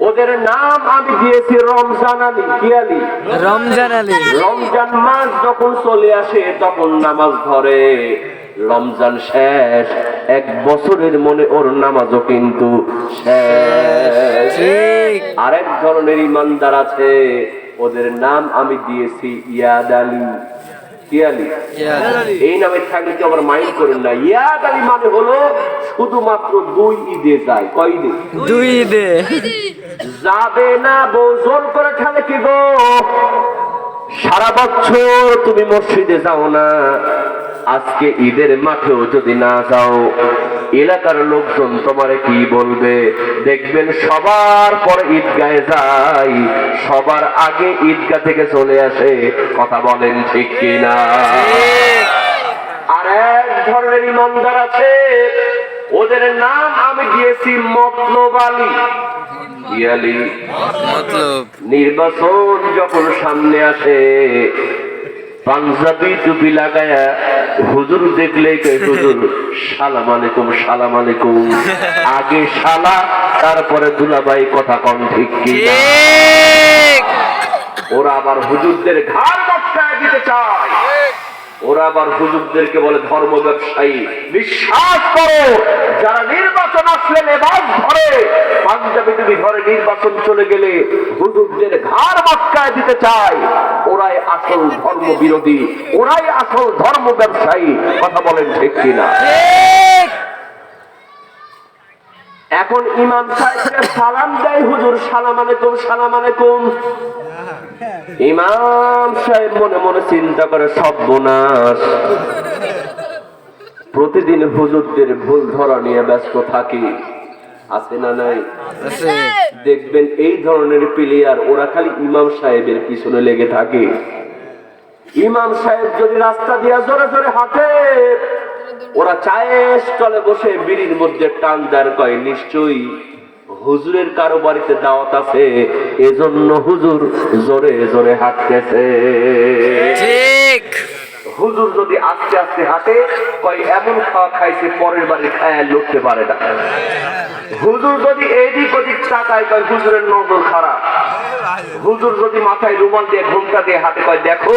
S3: ওদের নাম আমি দিয়েছি রমজান আলী। কি আলী? রমজান আলী। রমজান মাস যখন চলে আসে তখন নামাজ ধরে, রমজান শেষ, এক বছরের মনে ওর নামাজও কিন্তু শেষ। আরেক ধরনের ঈমানদার আছে, ওদের নাম আমি দিয়েছি ইয়াদ আলী। ইয়ালি এই নামে থাকলে কি আবার মাইন্ড করেন না। ইয়াদ আলী মানে হলো শুধুমাত্র 2 ঈদে যায়। কয় ঈদে?
S2: 2 ঈদে
S3: যাবে না বউ জোর করে ঠেলে কি গো, সারা বছর তুমি মসজিদে যাও না, আজকে ঈদের মাঠেও যদি না যাও এলাকার লোকজন তোমারে কি বলবে? দেখবেন সবার পরে ঈদগাহে যায়, সবার আগে ঈদগাহ থেকে চলে আসে। কথা বলেন ঠিক কিনা? আর এক ধরনের ইমানদার আছে, ওদের নাম আমি দিয়েছি মতলব আলী। ইয়ালি
S2: মতলব
S3: নির্বাচন যখন সামনে আসে, পাঞ্জাবি টুপি লাগায়া হুজুর দেখলেই কয় হুজুর সালাম আলাইকুম, সালাম আলাইকুম। আগে শালা তারপরে দুলাভাই। কথা কম ঠিক কি? ওরা আবার হুজুরদের ঘাড় মটকায় দিতে চায়। ওরা আবার হুজুরদেরকে বলে ধর্ম ব্যবসায়ী। বিশ্বাস করো, যারা নির্বাচন আসলে লেবাস ধরে, পাঞ্জাবি টুপি ধরে নির্বাচন চলে গেলে হুজুরদের ঘাড় মটকায় দিতে চায়, ওরাই আসল ধর্ম বিরোধী, ওরাই আসল ধর্ম ব্যবসায়ী। কথা বলেন ঠিক কিনা? এখন ইমাম সাহেবকে সালাম দেয় হুজুর, সালাম আলাইকুম, সালাম আলাইকুম। ইমাম সাহেব মনে মনে চিন্তা করে সর্বনাশ, প্রতিদিন হুজুরদের ভুল ধরা নিয়ে ব্যস্ত থাকি। আছে না নাই? দেখবেন এই ধরনের প্লেয়ার ওরা খালি ইমাম সাহেবের পিছনে লেগে থাকে। ইমাম সাহেব যদি রাস্তা দিয়ে জোরে জোরে হাঁটে, ওরা চায়ের স্টলে বসে বিড়ির মধ্যে টান দাঁড় কয়, নিশ্চয়ই হুজুরের কারো বাড়িতে দাওয়াত আছে, এজন্য হুজুর জোরে জোরে হাঁটতেছে।
S2: ঠিক।
S3: হুজুর যদি আস্তে আস্তে হাঁটে, কয় এমন খাওয়া খাইছে পরের বাড়ি খায় লুটতে পারে না। হুজুর যদি এদিক ওদিক তাকায়, কয় হুজুরের নজর খারাপ। হুজুর যদি মাথায় রুমাল দিয়ে ঘুমটা দিয়ে হাতে, কয় দেখো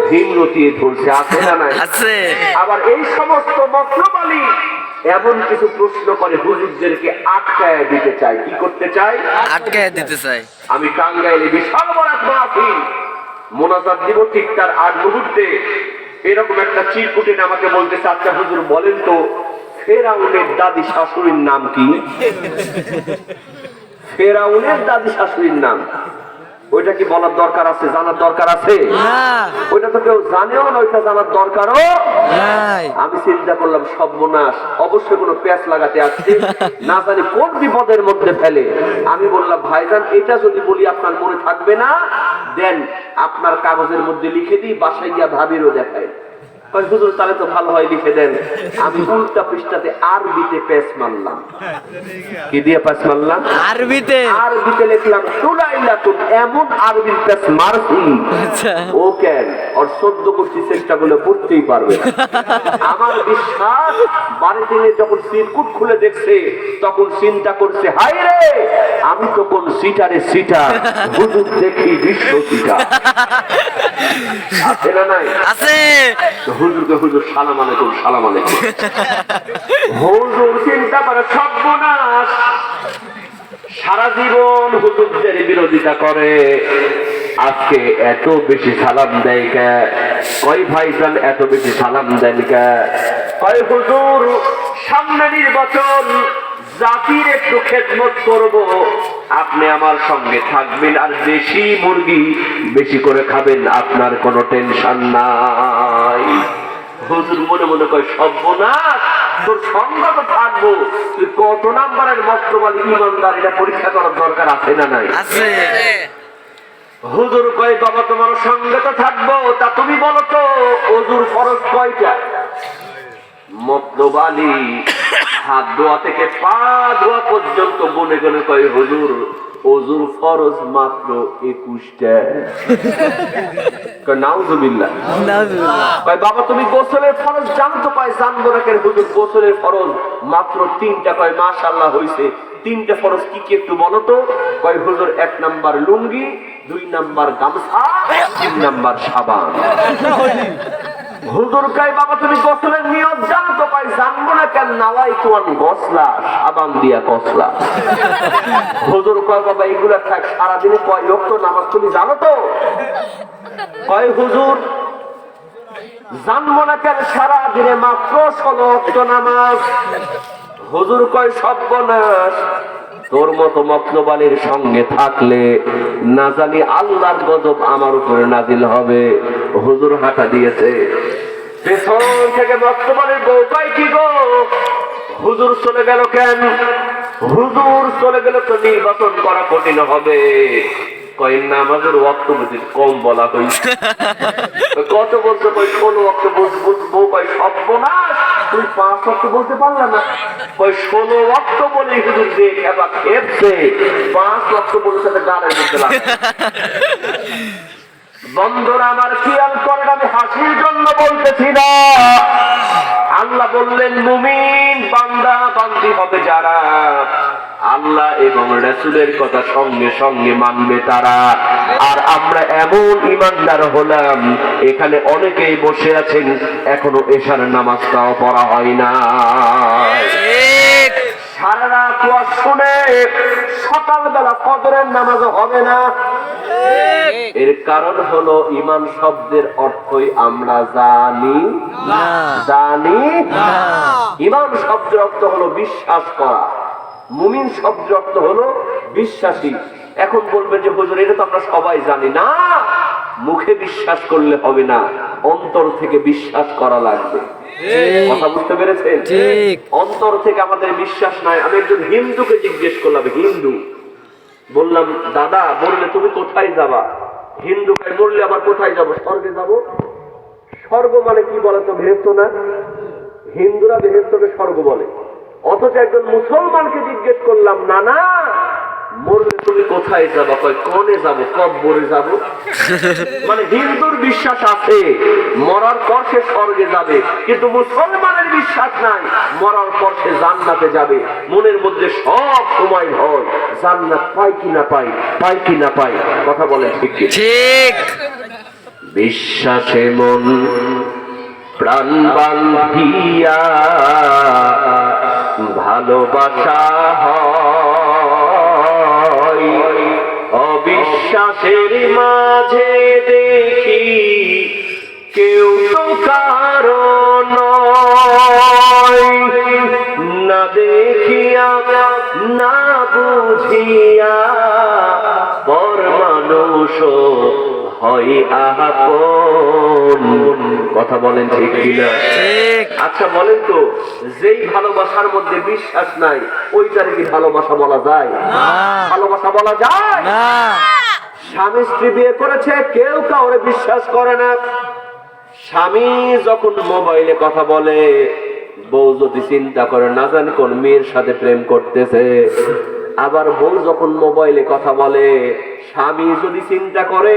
S3: ভীম রটিয়ে ধরছে। আছে না নাই?
S2: আছে।
S3: আবার এই সমস্ত মতলবালী এমন কিছু প্রশ্ন করে হুজুরদেরকে আটকায় দিতে চায়। কি করতে চায়?
S2: আটকায় দিতে চাই।
S3: আমি টাঙ্গাইলে বিশাল বড় এক মাহফিল মোনাজাত দিব, ঠিক তার আগ মুহূর্তে এরকম একটা চিরকুটে আমাকে বলতেছে, আচ্ছা হুজুর বলেন তো ফেরাউনের দাদি শাশুড়ির নাম কি? ফেরাউনের দাদি শাশুড়ির নাম ওইটা কি বলার দরকার আছে? জানার দরকার আছে? ওইটা তো কেউ জানেও না, ওইটা জানার দরকারও নাই। আমি চিন্তা করলাম সর্বনাশ, অবশ্যই কোনো প্যাঁচ লাগাতে আসছে, না জানি কোন বিপদের মধ্যে ফেলে। আমি বললাম ভাইজান এটা যদি বলি আপনার মনে থাকবে না, দেন আপনার কাগজের মধ্যে লিখে দিই, বাসায় গিয়া ভাবিরও দেখায়। হুজুর তাহলে তো ভালো হয়, লিখে দেন। আমি উল্টা পৃষ্ঠাতে আরবিতে পেস মারলাম। কি দিয়ে পেস মারলাম? আরবিতে লিখলাম সুলাইলাতুন। এমন আরবির পেস মারছি, ও কেন ওর 14 কোটি চেষ্টা করলে পড়তেই পারবে না। আমার বিশ্বাস বাড়িতে যখন সিরকুট খুলে দেখছে, তখন চিন্তা করছে হাই রে, আমি তো কোন সিটারে সিটার, হুজুর দেখি বিশ্ব সিটার। আছে না নাই?
S2: আছে।
S3: হুজুরকে হুজুর সালাম আলাইকুম, সালাম আলাইকুম। হুজুর চিন্তা করে সর্বনাশ, সারা জীবন হুজুরদের বিরোধিতা করে, আজকে এত বেশি সালাম দেয় কে? কয় ভাইজান এত বেশি সালাম দেন কে? কয় হুজুর সামনে নির্বাচন, জাতির একটু খেদমত করব, আপনি আমার সঙ্গে থাকবেন আর দেশি মুরগি বেশি করে খাবেন, আপনার কোনো টেনশন নাই। হুজুর মনে মনে কয় সর্বনাশ, তোর সঙ্গে তো থাকবো, তুই কত নাম্বারের মতলবালী ইমানদার, এটা পরীক্ষা করার দরকার আছে না নাই?
S2: আছে।
S3: হুজুর কয় বাবা তোমার সঙ্গে তো থাকবো, তা তুমি বলো তো ওযুর ফরজ কয়টা? মতলবালী হাত দোয়া থেকে পা দোয়া পর্যন্ত গুনে গুনে কয় হুজুর ওযুর ফরজ মাত্র 21টা। নাউজুবিল্লাহ। কয় বাবা তুমি গোসলের ফরজ জানতো? কয় জানবো না কেন হুজুর, গোসলের ফরজ মাত্র 3টা। কয় মাশাআল্লাহ হইছে, 3টা ফরজ কি কি একটু বলো তো? কয় হুজুর 1 নাম্বার লুঙ্গি, 2 নাম্বার গামছা, 3 নাম্বার সাবান। হুজুর কয় বাবা তুমি গোসলের নিয়ত জানো তো? কয় জানবো না কেন, নাওয়াই তোমার গসলা, সাবান দিয়া কসলা। হুজুর কয় বাবা এগুলা থাক, সারাদিনে কয় ওয়াক্ত নামাজ তুমি জানো তো? কয় হুজুর জানবো না কেন সারা দিনে মাত্র 16 ওয়াক্ত নামাজ। হুজুর কয় সর্বনাশ, তোর মতো মতলবালির সঙ্গে থাকলে না জানি আল্লাহর গজব আমার উপরে নাজিল হবে। হুজুর হাঁটা দিয়েছে, পেছন থেকে মতলবালির বউ কয় কি গো, হুজুর চলে গেল কেন? হুজুর চলে গেল তো নির্বাচন করা কঠিন হবে। কয় নামাজের ওয়াক্ত বুঝি কম বলা হয়েছে। কত বলছে? কই 16 ওয়াক্ত বউ কয় সর্বনাশ, তুই 5 ওয়াক্ত বলতে পারলা না? কই 16 ওয়াক্ত বলে হুজুর যে এবার খেপছে, 5 ওয়াক্ত বলে সাথে গানের মধ্যে লাগে। বন্ধুরা আমার খেয়াল করেন, আমি হাসির জন্য বলতেছি না। আল্লাহ বললেন মুমিন বান্দা বান্দি হবে যারা আল্লাহ এবং রাসূলের কথা সঙ্গে সঙ্গে মানবে তারা। আর আমরা এমন ইমানদার হলাম, এখানে অনেকেই বসে আছেন এখনো এশার নামাজটাও পড়া হয় না। সারা রাত ওয়াজ শুনে সকালবেলা ফজরের নামাজও হবে না। এর কারণ হলো ঈমান শব্দের অর্থই আমরা জানি না। ঈমান শব্দের অর্থ হলো বিশ্বাস করা, মুমিন শব্দের অর্থ হলো বিশ্বাসী। এখন বলবেন যে হুজুর এটা তো আমরা সবাই জানি। না, মুখে বিশ্বাস করলে হবে না, অন্তর থেকে বিশ্বাস করা লাগবে। কথা বুঝতে পেরেছেন? অন্তর থেকে আমাদের বিশ্বাস নাই। আমি একজন হিন্দুকে জিজ্ঞেস করলাম, হিন্দু, বললাম দাদা বললে তুমি কোথায় যাবা? হিন্দু কয় বললে আবার কোথায় যাব? স্বর্গে যাব। স্বর্গ মানে কি বলে তো? বেহেশত না? হিন্দুরা বেহেশতকে স্বর্গ বলে। অথচ একজন মুসলমানকে জিজ্ঞেস করলাম, না না মরলে তুমি কোথায় যাবা? কয় কোনে যাবো? কবরে যাবো। মানে হিন্দুর বিশ্বাস আছে মরার পর সে স্বর্গে যাবে, কিন্তু মুসলমানের বিশ্বাস নাই মরার পর সে জান্নাতে যাবে। মনের মধ্যে সব সময় ভয়, জান্নাত পাই কি না পাই, পাই কি না পাই। কথা বলেন ঠিক কি?
S2: ঠিক।
S3: বিশ্বাসে মন প্রাণ বান্ধিয়া ভালোবাসা হয়, অবিশ্বাসের মাঝে দেখি কেউ তো কারণ না দেখিয়া না বুঝিয়া পর মানুষ হয় আপন। কথা বলেন ঠিক কিনা? আচ্ছা বলেন তো, যেই ভালোবাসার মধ্যে বিশ্বাস নাই ওইটারে কি ভালোবাসা বলা যায়? ভালোবাসা বলা যায় না। স্বামী স্ত্রী বিয়ে করেছে, কেউ কাউরে বিশ্বাস করে না। স্বামী যখন মোবাইলে কথা বলে, বউ যদি চিন্তা করে না জানি কোন মেয়ের সাথে প্রেম করতেছে। আবার বউ যখন মোবাইলে কথা বলে, স্বামী যদি চিন্তা করে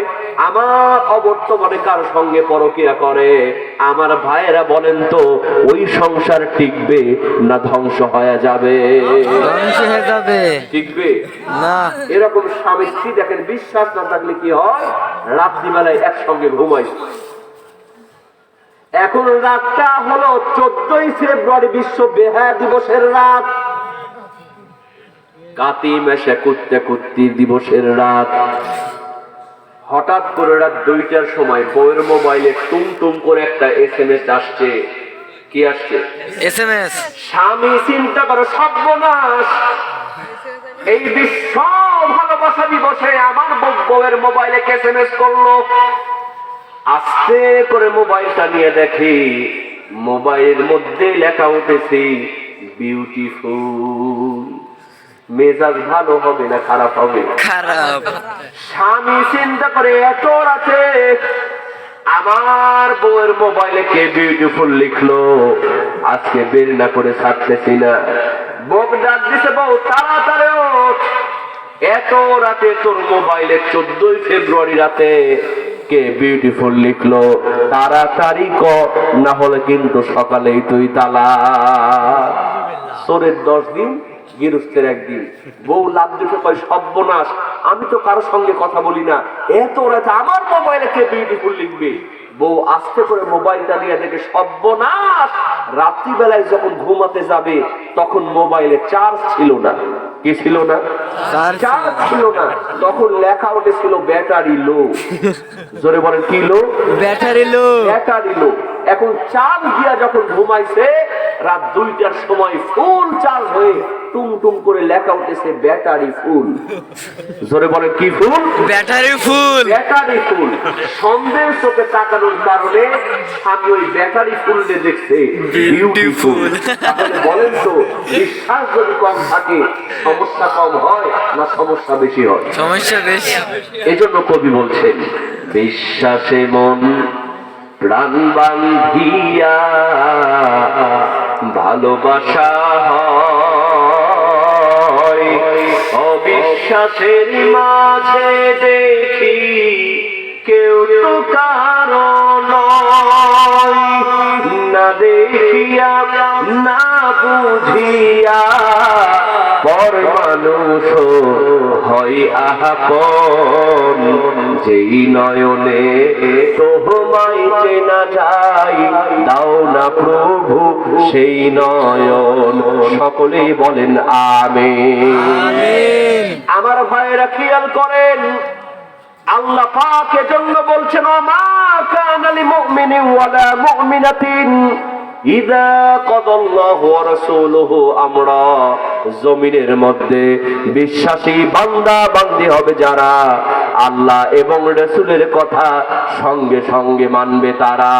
S3: আমার অবর্তমানে কার সঙ্গে পরকীয়া করে। আমার ভাইয়েরা বলেন তো, ওই সংসার টিকবে না ধ্বংস হয়ে যাবে? টিকবে না। এরকম স্বামী স্ত্রী দেখেন, বিশ্বাস না থাকলে কি হয়, রাত্রিবেলায় একসঙ্গে ঘুমায়। এখন রাতটা হলো 14ই ফেব্রুয়ারি, বিশ্ব বেহায়া দিবসের রাত, কাতি মেশে কুত্তে কুত্তি দিবসের রাত। হঠাৎ করে রাত 2টার সময় বউয়ের মোবাইলে টুম টুম করে একটা SMS আসছে। কি আসছে? SMS। স্বামী চিন্তা করে সর্বনাশ, এই বিশ্ব ভালোবাসা দিবসে আমার বউয়ের মোবাইলে SMS করলো। আস্তে করে মোবাইলটা নিয়ে দেখি, মোবাইলের মধ্যে লেখা উঠেছে বিউটিফুল। মেজাজ ভালো হবে না খারাপ হবে? খারাপ। স্বামী চিন্তা করে এত রাতে আমার বউয়ের মোবাইলে কে বিউটিফুল লিখলো, আজকে বের না করে ছাড়তেছি না। বউ ডাক দিছে, বউ তাড়াতাড়ি ওঠ, এত রাতে তোর মোবাইলে 14ই ফেব্রুয়ারি রাতে কে বিউটিফুল লিখলো, তাড়াতাড়ি কর, না হলে কিন্তু সকালেই তুই তালাক। চোরের 10 দিন, গৃহস্থের 1 দিন। বউ লাভ দিতে কয় সর্বনাশ, আমি তো কারোর সঙ্গে কথা বলি না, এত রাতে আমার মোবাইলে কে বিউটিফুল লিখবে। বউ আস্তে করে মোবাইলটা নিয়ে দেখে সর্বনাশ, রাত্রিবেলায় যখন ঘুমাতে যাবে তখন মোবাইলে চার্জ ছিল না। কি ছিল না? চার্জ ছিল না। তখন লেখা উঠেছিল ব্যাটারি লো। জোরে বলেন কি লো? ব্যাটারি লো। ব্যাটারি লো। এখন চার্জ দিয়া যখন ঘুমাইছে রাত 2টার সময় ফুল চার্জ হয়ে টুম করে লেখা উঠেছে ব্যাটারি ফুল। জোরে বলে কি ফুল?
S2: Battery full.
S3: Battery full. সন্দেহের চোখে তাকানোর কারণে আমি ওই ব্যাটারি ফুলকে দেখছে বিউটিফুল। তাহলে বলেন তো, বিশ্বাস যদি কম থাকে সমস্যা কম হয় না সমস্যা বেশি হয়?
S2: সমস্যা বেশি।
S3: এজন্য কবি বলছেন, বিশ্বাসে মন প্রাণ বান্ধিয়া ভালোবাসা হয়, অবিশ্বাসের মাঝে দেখি কেউ তো কারণ না দেখিয়া না বুঝিয়া পর মানুষ হয় আহাপন, যেই নয়নে তোমায় চেনা যায় দাও না প্রভু সেই নয়ন। সকলেই বলেন আমিন। আমার ভাইয়েরা খেয়াল করেন, আল্লাহ পাক এজন্য বলছেন, মা কানা লিমুমিনিন ওয়ালা মুমিনাতিন ইযা কাদাল্লাহু ওয়া রাসূলুহু আমরা। জমিনের মধ্যে বিশ্বাসী বান্দা বান্দি হবে যারা আল্লাহ এবং রাসূলের কথা সঙ্গে সঙ্গে মানবে তারা।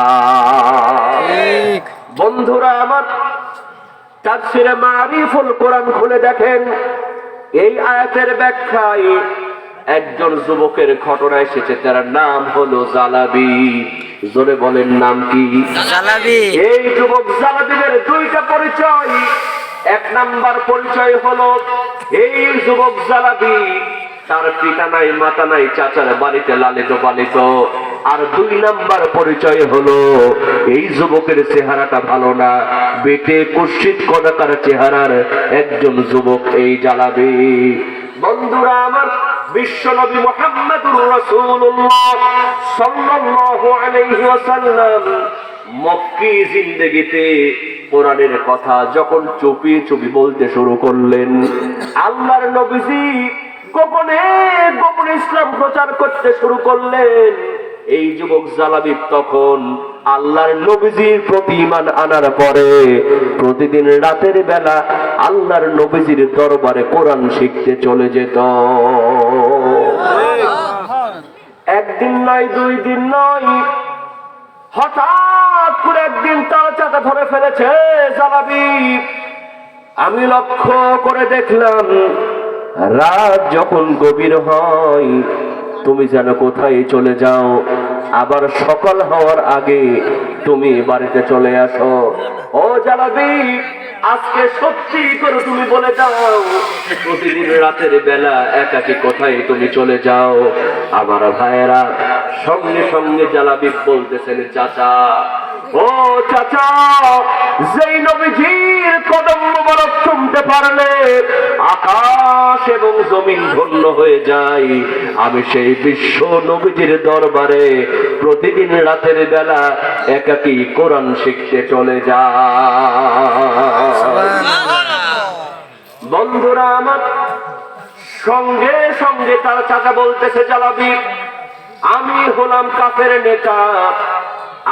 S3: বন্ধুরা আমার, তাফসীরে মারিফুল কোরআন খুলে দেখেন, এই আয়াতের ব্যাখ্যায় একজন যুবকের ঘটনা এসেছে, তার নাম হলো জালাবি। জোরে বলেন নাম কি?
S2: জালাবি।
S3: এই যুবক জালাবিদের দুইটা পরিচয়। এক নাম্বার পরিচয় হলো এই যুবক জালাবি তার পিতা নাই মাতা নাই, চাচার বাড়িতে লালিত পালিত। আর দুই নাম্বার পরিচয় হলো এই যুবকের চেহারাটা ভালো না, বেটে কুৎসিত কদাকার চেহারার একজন যুবক এই জালাবি। বন্ধুরা আমার, বিশ্বনবী মুহাম্মদুর রাসূলুল্লাহ সাল্লাল্লাহু আলাইহি ওয়াসাল্লাম মক্কি জিন্দেগিতে কোরআনের কথা যখন চুপি চুপি বলতে শুরু করলেন, আল্লাহর নবীজি গোপনে গোপনে ইসলাম প্রচার করতে শুরু করলেন। এই যুবক জালাবি তখন আল্লাহর নবীজির প্রতি ঈমান আনার পরে প্রতিদিন রাতের বেলা আল্লাহর নবীজির দরবারে কোরআন শিখতে চলে যেত। একদিন নয়, দুই দিন নয়, হঠাৎ করে একদিন তার চাচা ধরে ফেলেছে জালাবি। আমি লক্ষ্য করে দেখলাম, রাত যখন গভীর হয় তুমি যেন কোথায় চলে যাও, আবার সকাল হওয়ার আগে তুমি বাড়িতে চলে আসো। ও জালাবি, আজকে সত্যি করে তুমি বলে দাও, প্রতিদিন রাতের বেলা একাকী কোথায় তুমি চলে যাও? আমার ভাইয়েরা সঙ্গে সঙ্গে জালাবি বলতেছেন, চাচা, ও চাচা, যেই নবীজির কদম মোবারক শুনতে পারলে আকাশ এবং জমিন ধন্য হয়ে যায়, আমি সেই বিশ্ব নবীজির দরবারে প্রতিদিন রাতের বেলা একাকী কোরআন শিখতে চলে যাই। বন্ধুরা আমার, সঙ্গে সঙ্গে তার চাচা বলতেছে, জালাবি, আমি হলাম কাফের নেতা,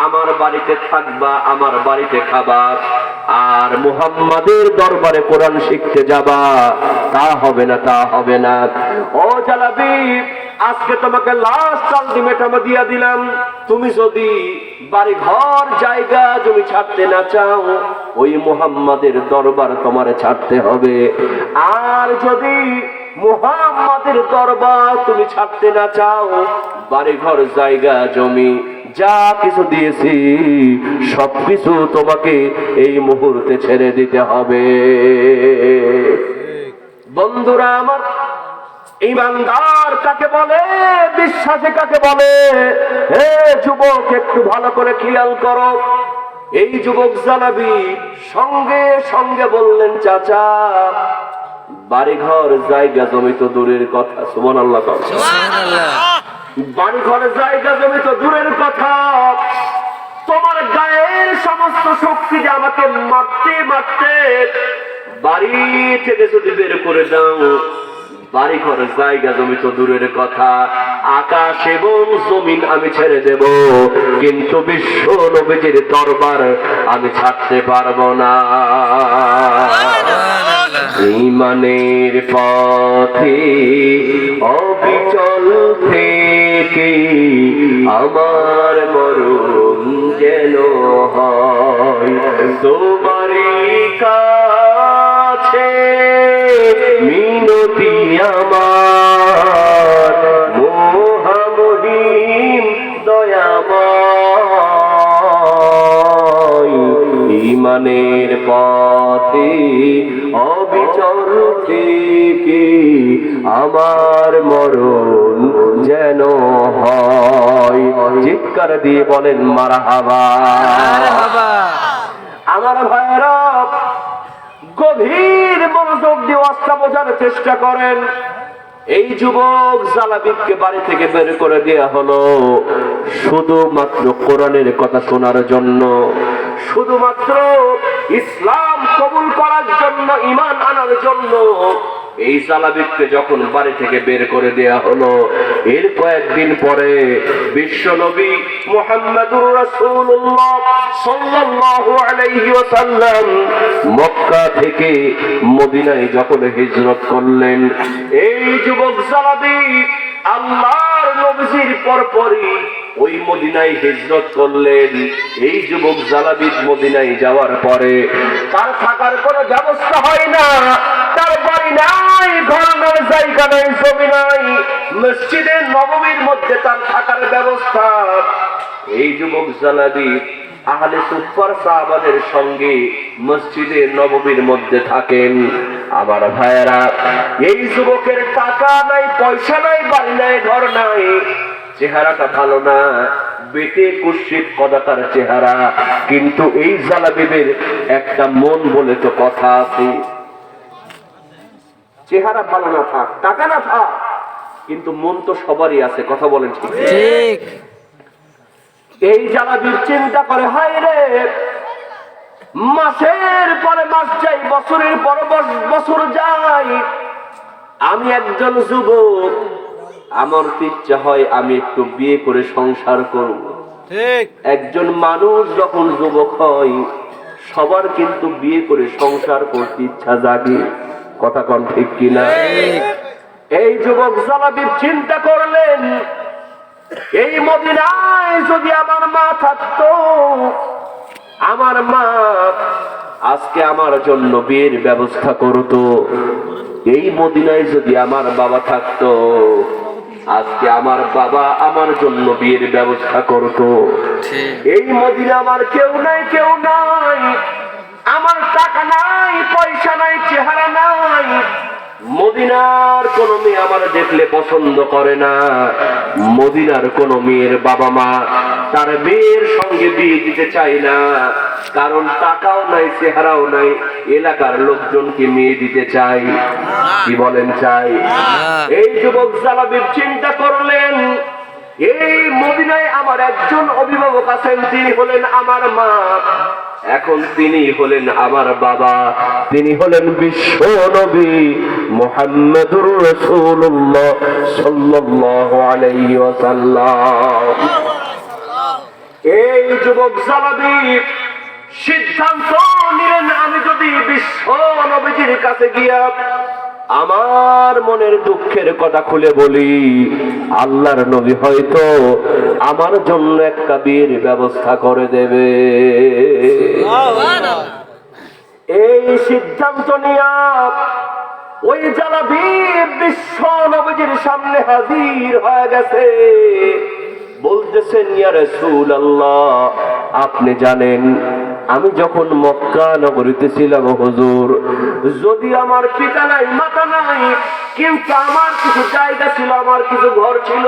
S3: আমার বাড়িতে থাকবা, আমার বাড়িতে খাবা, আর মুহাম্মাদের দরবারে কোরআন শিখতে যাবা, তা হবে না, তা হবে না। ও জালাবি, আজকে তোমাকে লাস্ট আলটিমেটাম দিয়ে দিলাম, তুমি যদি বাড়ি ঘর জায়গা জমি ছাড়তে না চাও, ওই মুহাম্মাদের দরবার তোমারে ছাড়তে হবে। আর যদি মুহাম্মাদের দরবার তুমি ছাড়তে না চাও, বাড়ি ঘর জায়গা জমি যা কিছু দিয়েছি সবকিছু তোমাকে এই মুহূর্তে ছেড়ে দিতে হবে। বন্ধুরা আমার, ঈমানদার কাকে বলে, বিশ্বাসী কাকে বলে? হে যুবক, একটু ভালো করে খেয়াল করো। এই যুবক জালাবি সঙ্গে সঙ্গে বললেন, চাচা, বাড়িঘর জায়গা জমি তো দূরের কথা, সুবহানাল্লাহ, বাড়ি ঘরের জায়গা জমি তো দূরের কথা, তোমার গায়ের সমস্ত শক্তি যে আমাকে মারতে মারতে বাড়ি থেকে যদি বের করে দাও, বাড়ি ঘর জায়গা জমি তো দূরের কথা, আকাশ এবং জমিন আমি ছেড়ে দেব, কিন্তু বিশ্ব নবীজির দরবার আমি ছাড়তে পারবো না। ঈমানের পথে অবিচল থেকে আমার মরণ যেন হয় তোমারই কাছে মিনতি আমার মহামহিম দয়াময়। ঈমানের পথে অবিচল থেকে আমার মরণ যেন হয়। চিৎকার দিয়ে বলেন মারহাবা। আমার ভাইরা গভীর মনোযোগ দিয়ে ওয়াজটা বোঝার চেষ্টা করেন। এই যুবক জালাবিবকে বাড়ি থেকে বের করে দেয়া হলো শুধুমাত্র কোরআনের কথা শোনার জন্য, শুধুমাত্র ইসলাম কবুল করার জন্য, ঈমান আনার জন্য। এই জালাবিবকে যখন বাড়ি থেকে বের করে দেয়া হলো, এর কয়েকদিন পরে বিশ্বনবী মুহাম্মদুর রাসূলুল্লাহ সাল্লাল্লাহু আলাইহি ওয়াসাল্লাম মক্কা থেকে মদিনায় যখন হিজরত করলেন, এই যুবক জালাবিব আল্লাহর নবীর পরপরই ওই মদিনায় হিজরত করলেন। এই যুবক জালাবিব মদিনায় যাওয়ার পরে তার থাকার কোনো ব্যবস্থা হয় না, তার বাড়ি নাই, ঘর নাই, জায়গা নাই, জমি নাই, মসজিদে নববীর মধ্যে তার থাকার ব্যবস্থা। এই যুবক জালাবিব আহলে সুফার সাহাবাদের সঙ্গে মসজিদে নববীর মধ্যে থাকেন। আমার ভাইয়েরা, এই যুবকের টাকা নাই, পয়সা নাই, বাড়ি নাই, ঘর নাই, চেহারাটা ভালো না, বেটে কুৎসিত কদাকার চেহারা, কিন্তু এই জালাবিবের একটা মন বলে তো কথা আছে। চেহারা ভালো না থাক, টাকা না থাক, কিন্তু মন তো সবারই আছে, কথা বলেন ঠিক? এই জালাবিব চিন্তা করে, হায় রে, মাসের পরে মাস যাই, বছরের পর বছর যাই, আমি একজন যুবক, আমার তো ইচ্ছা হয় আমি একটু বিয়ে করে সংসার করব। একজন মানুষ যখন যুবক হয়, সবার কিন্তু বিয়ে করে সংসার করতে ইচ্ছা জাগে, কথা কোন ঠিক কিনা? এই যুবক জালাবিব চিন্তা করলেন, এই মদিনায় যদি আমার মা থাকতো, আমার মা আজকে আমার জন্য বিয়ের ব্যবস্থা করতো। এই মদিনায় যদি আমার বাবা থাকতো, আজকে আমার বাবা আমার জন্য বিয়ের ব্যবস্থা করতো। এই মদিনা আমার কেউ নাই, কেউ নাই, আমার টাকা নাই, পয়সা নাই, চেহারা নাই, মদিনার কোন মেয়ে আমার দেখলে পছন্দ করে না, মদিনার কোন মেয়ের বাবা মা তার মেয়ের সঙ্গে বিয়ে দিতে চায় না, কারণ টাকাও নাই, চেহারাও নাই, এলাকার লোকজনকে মেয়ে দিতে চাই। কি বলেন চাই? এই যুবক জালাবিব চিন্তা করলেন, এই মদিনায় আমার একজন অভিভাবক আছেন, তিনি হলেন আমার মা, এখন তিনি হলেন আমার বাবা, তিনি হলেন বিশ্ব নবী মুহাম্মদুর রাসূলুল্লাহ সাল্লাল্লাহু আলাইহি ওয়াসাল্লাম। এই যুবক জালাবিব সিদ্ধান্ত নিলেন, আমি যদি বিশ্ব নবীজির কাছে গিয়া আমার মনের দুঃখের কথা খুলে বলি, আল্লাহর নবী হয়তো আমার জন্য একটা বিয়ের ব্যবস্থা করে দেবে। এই সিদ্ধান্ত নিয়া ওই জালাবিব বিশ্ব নবীজির সামনে হাজির হয়ে গেছে। বলতেছেন, ইয়া রাসূলুল্লাহ, আপনি জানেন আমি যখন মক্কা নগরীতে ছিলাম হুজুর, যদি আমার পিতা নাই, মাতা নাই, কিন্তু আমার কিছু জায়গা ছিল, আমার কিছু ঘর ছিল,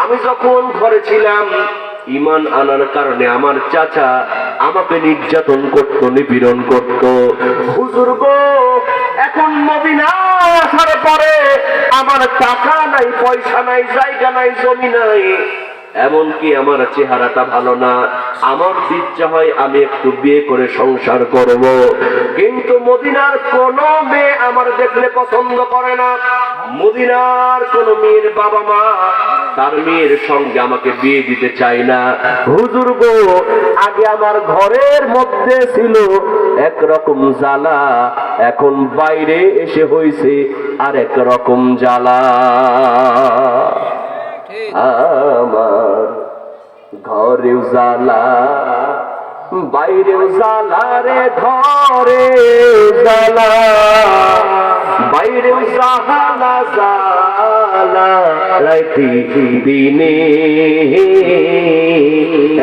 S3: আমি যখন ঘরে ছিলাম, ঈমান আনার কারণে আমার চাচা আমাকে নির্যাতন করত, নিপীড়ন করত। হুজুর গো, এখন মদিনা আসার পরে আমার টাকা নাই, পয়সা নাই, জায়গা নাই, জমি নাই, এমনকি আমার চেহারাটা ভালো না, আমার ইচ্ছা হয় আমি একটু বিয়ে করে সংসার করব, কিন্তু মদিনার কোন মেয়ে আমার দেখলে পছন্দ করে না। মদিনার কোন মেয়ের বাবা মা তার মেয়ের সঙ্গে আমাকে বিয়ে দিতে চায় না। হুজুর গো, আগে আমার ঘরের মধ্যে ছিল একরকম জ্বালা, এখন বাইরে এসে হইছে আর এক রকম জ্বালা। আমার ঘরেও জ্বালা, বাইরেও জ্বালা রে, ঘরে জ্বালা, বাইরেও জ্বালা জ্বালা, রাইতে দিনে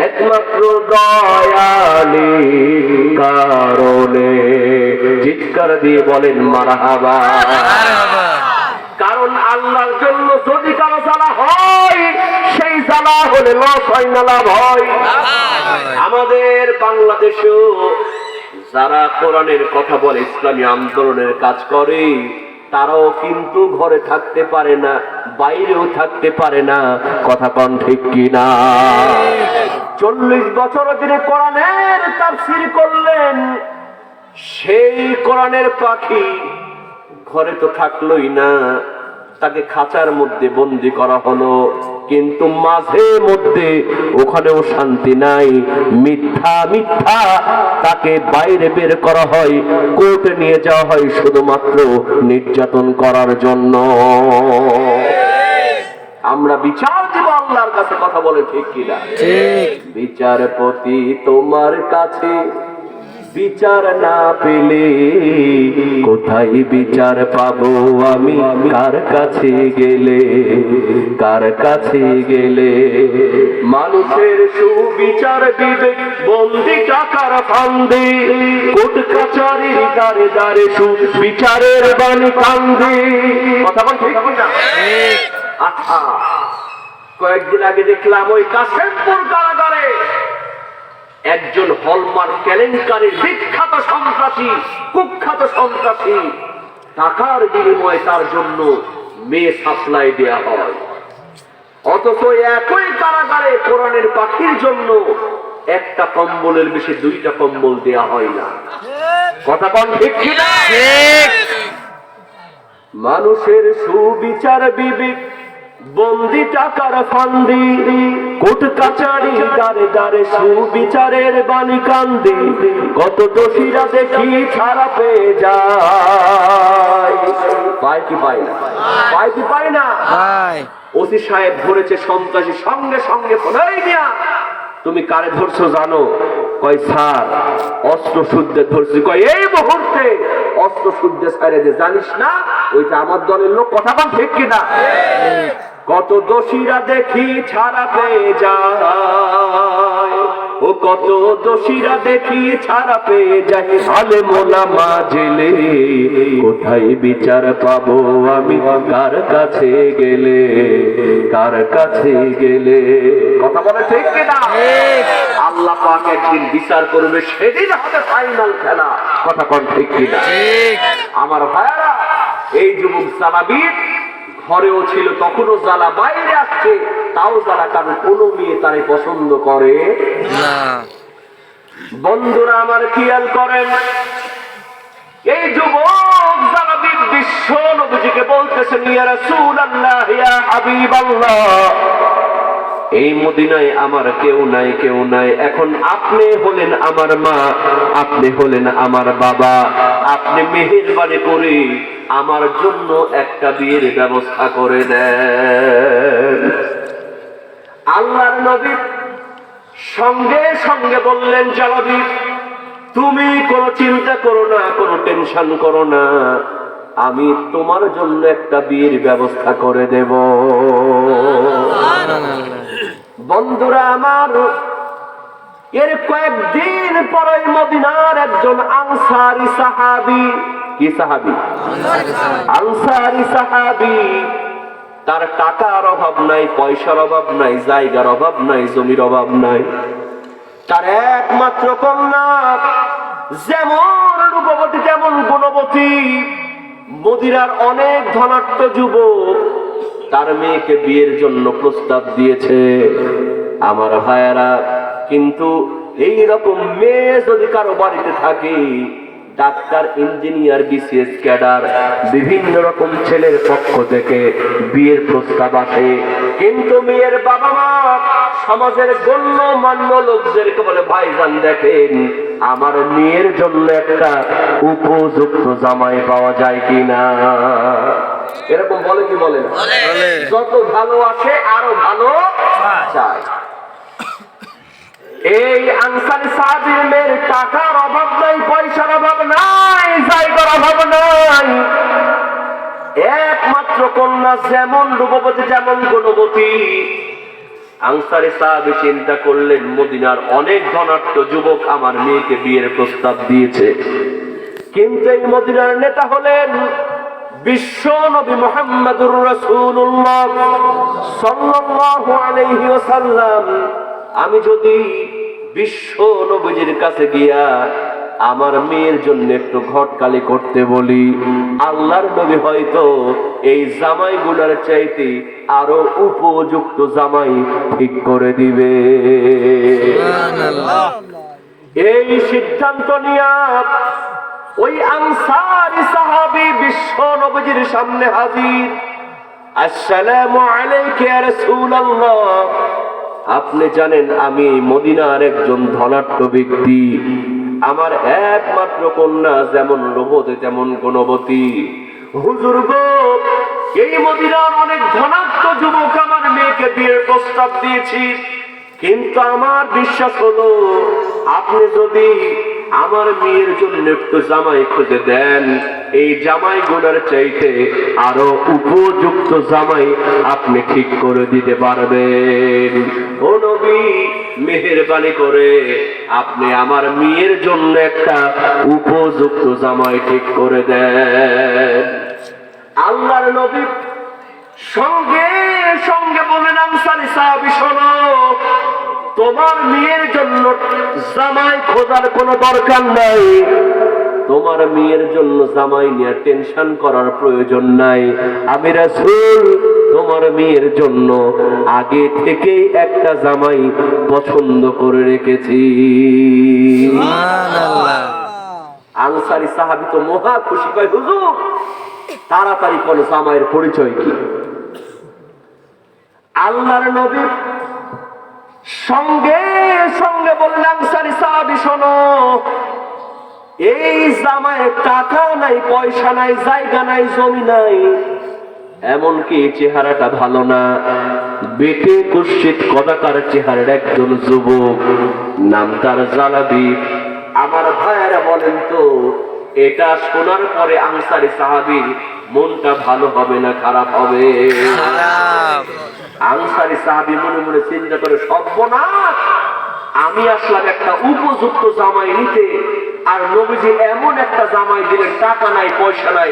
S3: একমাত্র দয়ালে কারণে। চিৎকার দিয়ে বলেন মারহাবা। কারণ আল্লাহর জন্য যদি কারো জ্বালা হয়, সেই জ্বালা হলে লস হয় না লাভ হয়। আমাদের বাংলাদেশেও যারা কোরআনের কথা বলে, ইসলামী আন্দোলনের কাজ করে, তারাও কিন্তু ঘরে থাকতে পারে না, বাইরেও থাকতে পারে না। কথা কোন ঠিক কিনা? 40 বছর তিনি কোরআনের তাফসীর করলেন, সেই কোরআনের পাখি ঘরে তো থাকলোই না, তাকে খাঁচার মধ্যে বন্দি করা হলো। কিন্তু মাঝে মধ্যে ওখানেও শান্তি নাই, মিথ্যা মিথ্যা তাকে বাইরে বের করা হয়, কোর্টে নিয়ে যাওয়া হয় শুধুমাত্র নির্যাতন করার জন্য। আমরা বিচার দিব আল্লাহর কাছে, কথা বলে ঠিক কিনা? বিচারপতি তোমার কাছে বিচার না পেলে কোথায় বিচার পাবো আমি? কার কাছে গেলে, কার কাছে গেলে? মানুষের সুবিচার বিবেক বন্দি টাকার ফান্দে, কোর্ট কাছারির দ্বারে দ্বারে সুবিচারের বাণী কান্দে। কথা বল ঠিক না? আচ্ছা, কয়েকদিন আগে দেখলাম ওই কাশিমপুর কারাগারে একজন হলমার্ক কেলেঙ্কারির বিখ্যাত সন্ত্রাসী, কুখ্যাত সন্ত্রাসী, টাকার বিনিময়ে তার জন্য মেয়ে সাপ্লাই দেয়া হয়। অথচ একই কারাগারে কোরআনের পাখির জন্য একটা কম্বলের বেশি 2টা কম্বল দেয়া হয় না। কথা কোন ঠিক কিনা? মানুষের সুবিচার বিবেক বন্দি টাকার ফান্দি, কোর্ট কাচারি দ্বারে দ্বারে সুবিচারের বাণী কান্দি। কত দোষীরা দেখি ছাড়া পেয়ে যায়, পায় কি পায় না? পায় কি পায় না? ওসি সাহেব ধরেছে সন্ত্রাসী, সঙ্গে সঙ্গে ফোনাই দিয়া, তুমি কারে ধরছো জানো? কয় স্যার অস্ত্র শুদ্ধে ধরছি। কয় এই মুহূর্তে অস্ত্র শুদ্ধে ছাড়ে দে, জানিস না ওইটা আমার দলের লোক। কথা বল ঠিক কিনা? কত দোষীরা দেখি ছাড়া পেয়ে যায়, ও কত দোষীরা দেখি ছাড়া পেয়ে যায়। আলেম ওলামা জেলে কোথায় বিচার পাবো আমি? কার কাছে গেলে, কার কাছে গেলে? কথা বলে ঠিক কিনা? আল্লাহ পাক একদিন বিচার করবে, সেদিন হবে ফাইনাল খেলা। কথা কোন ঠিক কিনা? আমার ভাইরা, এই যুবক জালাবিদ ঘরেও ছিল, তখনও জ্বালা, বাইরে আসছে তাও জ্বালা। কারণ কোনো মেয়ে তারে পছন্দ করে না। বন্ধুরা আমার খেয়াল করেন, এই যুবক জালাবিদ বিশ্ব নবীজিকে বলতেছেন, ইয়া রাসূলুল্লাহ, ইয়া হাবিবাল্লাহ, এই মদিনায় আমার কেউ নাই, কেউ নাই। এখন আপনি হলেন আমার মা, আপনি হলেন আমার বাবা, আপনি মেহেরবানি করে আমার জন্য একটা বিয়ের ব্যবস্থা করে দেন। আল্লাহর নবী সঙ্গে সঙ্গে বললেন, জালাবিদ তুমি কোনো চিন্তা করো না, কোনো টেনশন করো না, আমি তোমার জন্য একটা বিয়ের ব্যবস্থা করে দেব। বন্ধুরা আমার, এর কয়েকদিন পরে মদিনার একজন আনসারী সাহাবী, কি সাহাবী? আনসারী সাহাবী, তার টাকার অভাব নাই, পয়সার অভাব নাই, জায়গার অভাব নাই, জমির অভাব নাই। তার একমাত্র কন্যা যেমন রূপবতী তেমন গুণবতী। মদিনার অনেক ধনাঢ্য যুবক তার মেয়েকে বিয়ের জন্য প্রস্তাব দিয়েছে। আমার ভাইয়েরা, কিন্তু এই রকম মেয়ে যদি কারো বাড়িতে থাকে, ডাক্তার, ইঞ্জিনিয়ার, বিসিএস ক্যাডার, বিভিন্ন রকম ছেলের পক্ষ থেকে বিয়ের প্রস্তাব আসে, কিন্তু মেয়ের বাবা মা সমাজের গণ্যমান্য লোকদেরকে বলে, ভাইজান দেখেন আমার মেয়ের জন্য একটা উপযুক্ত জামাই পাওয়া যায় কিনা। এরকম বলে কি বলে না? যত ভালো আসে আরো ভালো চায়। এই আনসারী সাহাবীর মেয়ের টাকার অভাব নাই, পয়সার অভাব নাই, জায়গার অভাব নাই। একমাত্র কন্যা, যেমন রূপবতী যেমন গুণবতী। আনসারী সাহাবী চিন্তা করলেন, মদিনার অনেক ধনাঢ্য যুবক আমার মেয়েকে বিয়ের প্রস্তাব দিয়েছে, কিন্তু এই মদিনার নেতা হলেন বিশ্ব নবী মুহাম্মদুর রাসূলুল্লাহ সাল্লাল্লাহু আলাইহি ওয়াসাল্লাম। আমি যদি বিশ্ব নবীজির কাছে গিয়া আমার মেয়ের জন্য একটু ঘটকালি করতে বলি, আল্লাহর নবী হয়তো এই জামাইগুলোর চাইতে আরো উপযুক্ত জামাই ঠিক করে দিবে। এই সিদ্ধান্ত নিয়া ওই আনসারী সাহাবী বিশ্ব নবীজির সামনে হাজির। আসসালামু আলাইকা ইয়া রাসূলুল্লাহ, আপনি জানেন আমি মদিনার একজন ধনাঢ্য ব্যক্তি, আমার একমাত্র কন্যা যেমন রূপবতী তেমন গুণবতী। হুজুর গো, এই মদিনার অনেক ধনাঢ্য যুবক আমার মেয়েকে বিয়ের প্রস্তাব দিয়েছি, কিন্তু আমার বিশ্বাস হলো আপনি যদি আমার মেয়ের জন্য একটু জামাই খুঁজে দেন, এই জামাই গুনার চাইতে আরো উপযুক্ত জামাই আপনি ঠিক করে দিতে পারবেন। ও নবী, মেহেরবানি করে আপনি আমার মেয়ের জন্য একটা উপযুক্ত জামাই ঠিক করে দেন। আল্লাহর নবী সঙ্গে সঙ্গে বলেন, আনসারী সাহাবী শোনো, তোমার মেয়ের জন্য জামাই খোঁজার কোনো দরকার নাই, তোমার মেয়ের জন্য জামাই নিয়ে টেনশন করার প্রয়োজন নাই। আমি রাসূল তোমার মেয়ের জন্য আগে থেকেই একটা জামাই পছন্দ করে রেখেছি। সুবহানাল্লাহ। আনসারী সাহাবী তো মহা খুশি, কয় হুজুর তাড়াতাড়ি কোন জামাইয়ের পরিচয় কি? আল্লাহর নবী সঙ্গে সঙ্গে বললেন, আনসারী সাহাবী শোনো, এই জামাইয়ের টাকা নাই, পয়সা নাই, জায়গা নাই, জমি নাই, এমনকি চেহারাটা ভালো না, বেটে কুৎসিত কদাকার চেহারার একজন যুবক, নাম তার জালাবি। আমার ভাইয়েরা বলেন তো, এটা শোনার পরে আনসারী সাহাবীর মনটা ভালো হবে না খারাপ হবে? আনসারী সাহাবী মনে মনে চিন্তা করে, সর্বনাশ, আমি আসলাম একটা উপযুক্ত জামাই নিতে, আর নবীজি এমন একটা জামাই দিলেন, টাকা নাই, পয়সা নাই,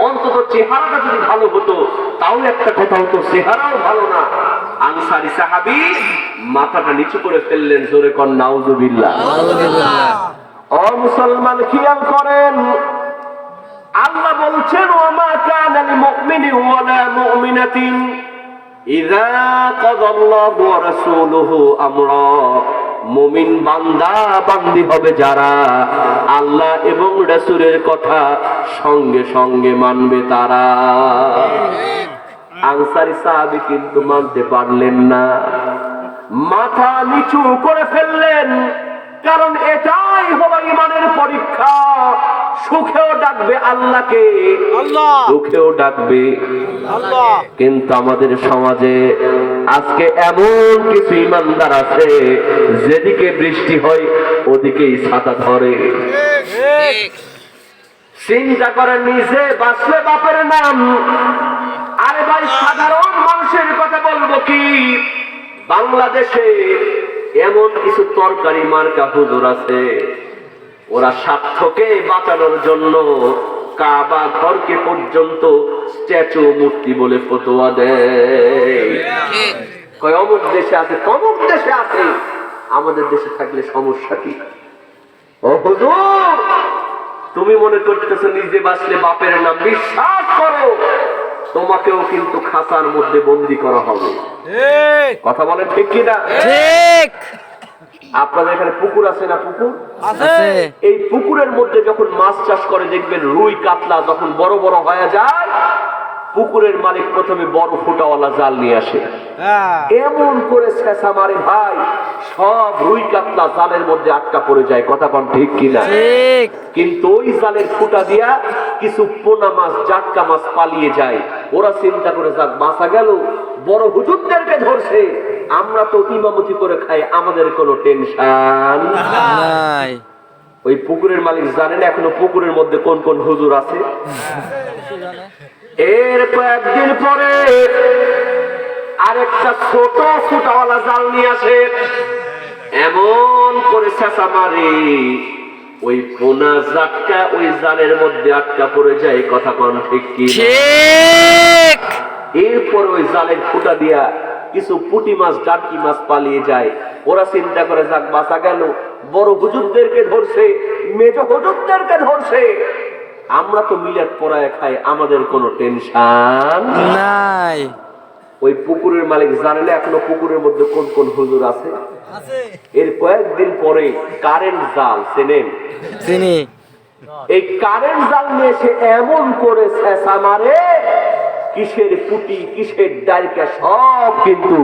S3: অন্তত চেহারাটা যদি ভালো হতো তাও একটা কথা হতো, চেহারাও ভালো না। আনসারী সাহাবী মাথাটা নিচু করে ফেললেন, জোরে কর নাউজুবিল্লাহ। ও মুসলমান, খেয়াল করেন, আল্লাহ বলছেন, ওয়ামা কানা লিল মুমিনি ওয়ালা মুমিনাতিন ইযা কাদাল্লাহু ওয়া রাসূলুহু আমরা, মুমিন বান্দা বান্দি হবে যারা আল্লাহ এবং রাসূলের কথা সঙ্গে সঙ্গে মানবে তারা। আনসারী সাহাবী কিন্তু মানতে পারলেন না, মাথা নিচু করে ফেললেন, কারণ এটাই হলো ঈমানের পরীক্ষা। সুখেও ডাকবে আল্লাহকে, দুঃখেও ডাকবে আল্লাহ। কিন্তু আমাদের সমাজে আজকে এমন কিছু ঈমানদার আছে, যেদিকে বৃষ্টি হয় ওদিকেই ছাতা ধরে। চিন্তা করে, নিজে বাঁচলে বাপের নাম। আরে ভাই, সাধারণ মানুষের কথা বলবো কি, বাংলাদেশে এমন কিছু তরকারি মার্কা হুজুর আছে, ওরা স্বার্থকে বাঁচানোর জন্য কাবা ঘরকে পর্যন্ত স্ট্যাচু মূর্তি বলে ফতোয়া দেয়। কয় অমুক দেশে আছে, তমুক দেশে আছে, আমাদের দেশে থাকলে সমস্যা কি? ও হুজুর, তুমি মনে করতেছো নিজে বাঁচলে বাপের নাম, বিশ্বাস করো তোমাকেও কিন্তু খাঁচার মধ্যে বন্দি করা হবে। কথা বলেন ঠিক কিনা?
S2: ঠিক
S3: আপনাদের এখানে পুকুর আছে না? পুকুর
S2: আছে।
S3: এই পুকুরের মধ্যে যখন মাছ চাষ করে দেখবেন রুই কাতলা যখন বড় বড় হয়ে যায়, পুকুরের মালিক প্রথমে বড় ফুটাওয়ালা জাল নিয়ে আসে, এমন করে ছেঁচা মারে ভাই, সব রুই কাতলা জালের মধ্যে আটকা পড়ে যায়। কথা কোন ঠিক কিনা?
S2: ঠিক
S3: কিন্তু ওই জালের ফুটা দিয়া কিছু পোনা মাছ জাটকা মাছ পালিয়ে যায়। ওরা চিন্তা করে, যাক বাঁচা গেল, বড় হুজুরদেরকে ধরছে, আমরা তো ইমামতি করে খাই, আমাদের কোনো টেনশন
S2: নাই।
S3: ওই পুকুরের মালিক জানেন এখনো পুকুরের মধ্যে কোন কোন হুজুর আছে। এর কয়েকদিন পরে আরেকটা ছোট ফুটাওয়ালা জাল নিয়ে আসে, এমন করে ছেঁচা মারে, ওই পোনা জাটকা ওই জালের মধ্যে আটকা পড়ে যায়। কথা কোন ঠিক কি?
S2: ঠিক
S3: এরপর ওই জালের ফুটা দিয়া কিছু পুঁটি মাছ ডাটকি মাছ পালিয়ে যায়। ওরা চিন্তা করে, যাক বাঁচা গেল, বড় হুজুরদেরকে ধরছে, মেজ হুজুরদেরকে ধরছে, আমরা তো মিলাদ পড়ায় খাই, আমাদের কোনো টেনশন
S2: নাই।
S3: ওই পুকুরের মালিক জানে না এখনো পুকুরের মধ্যে কোন কোন হুজুর আছে। এর কয়েকদিন পরে কারেন্ট জাল, চেনেন?
S2: চিনি।
S3: এই কারেন্ট জাল নিয়ে এসে এমন করে ছেঁচা মারে, কিসের পুটি কিসের ডালকা সব কিন্তু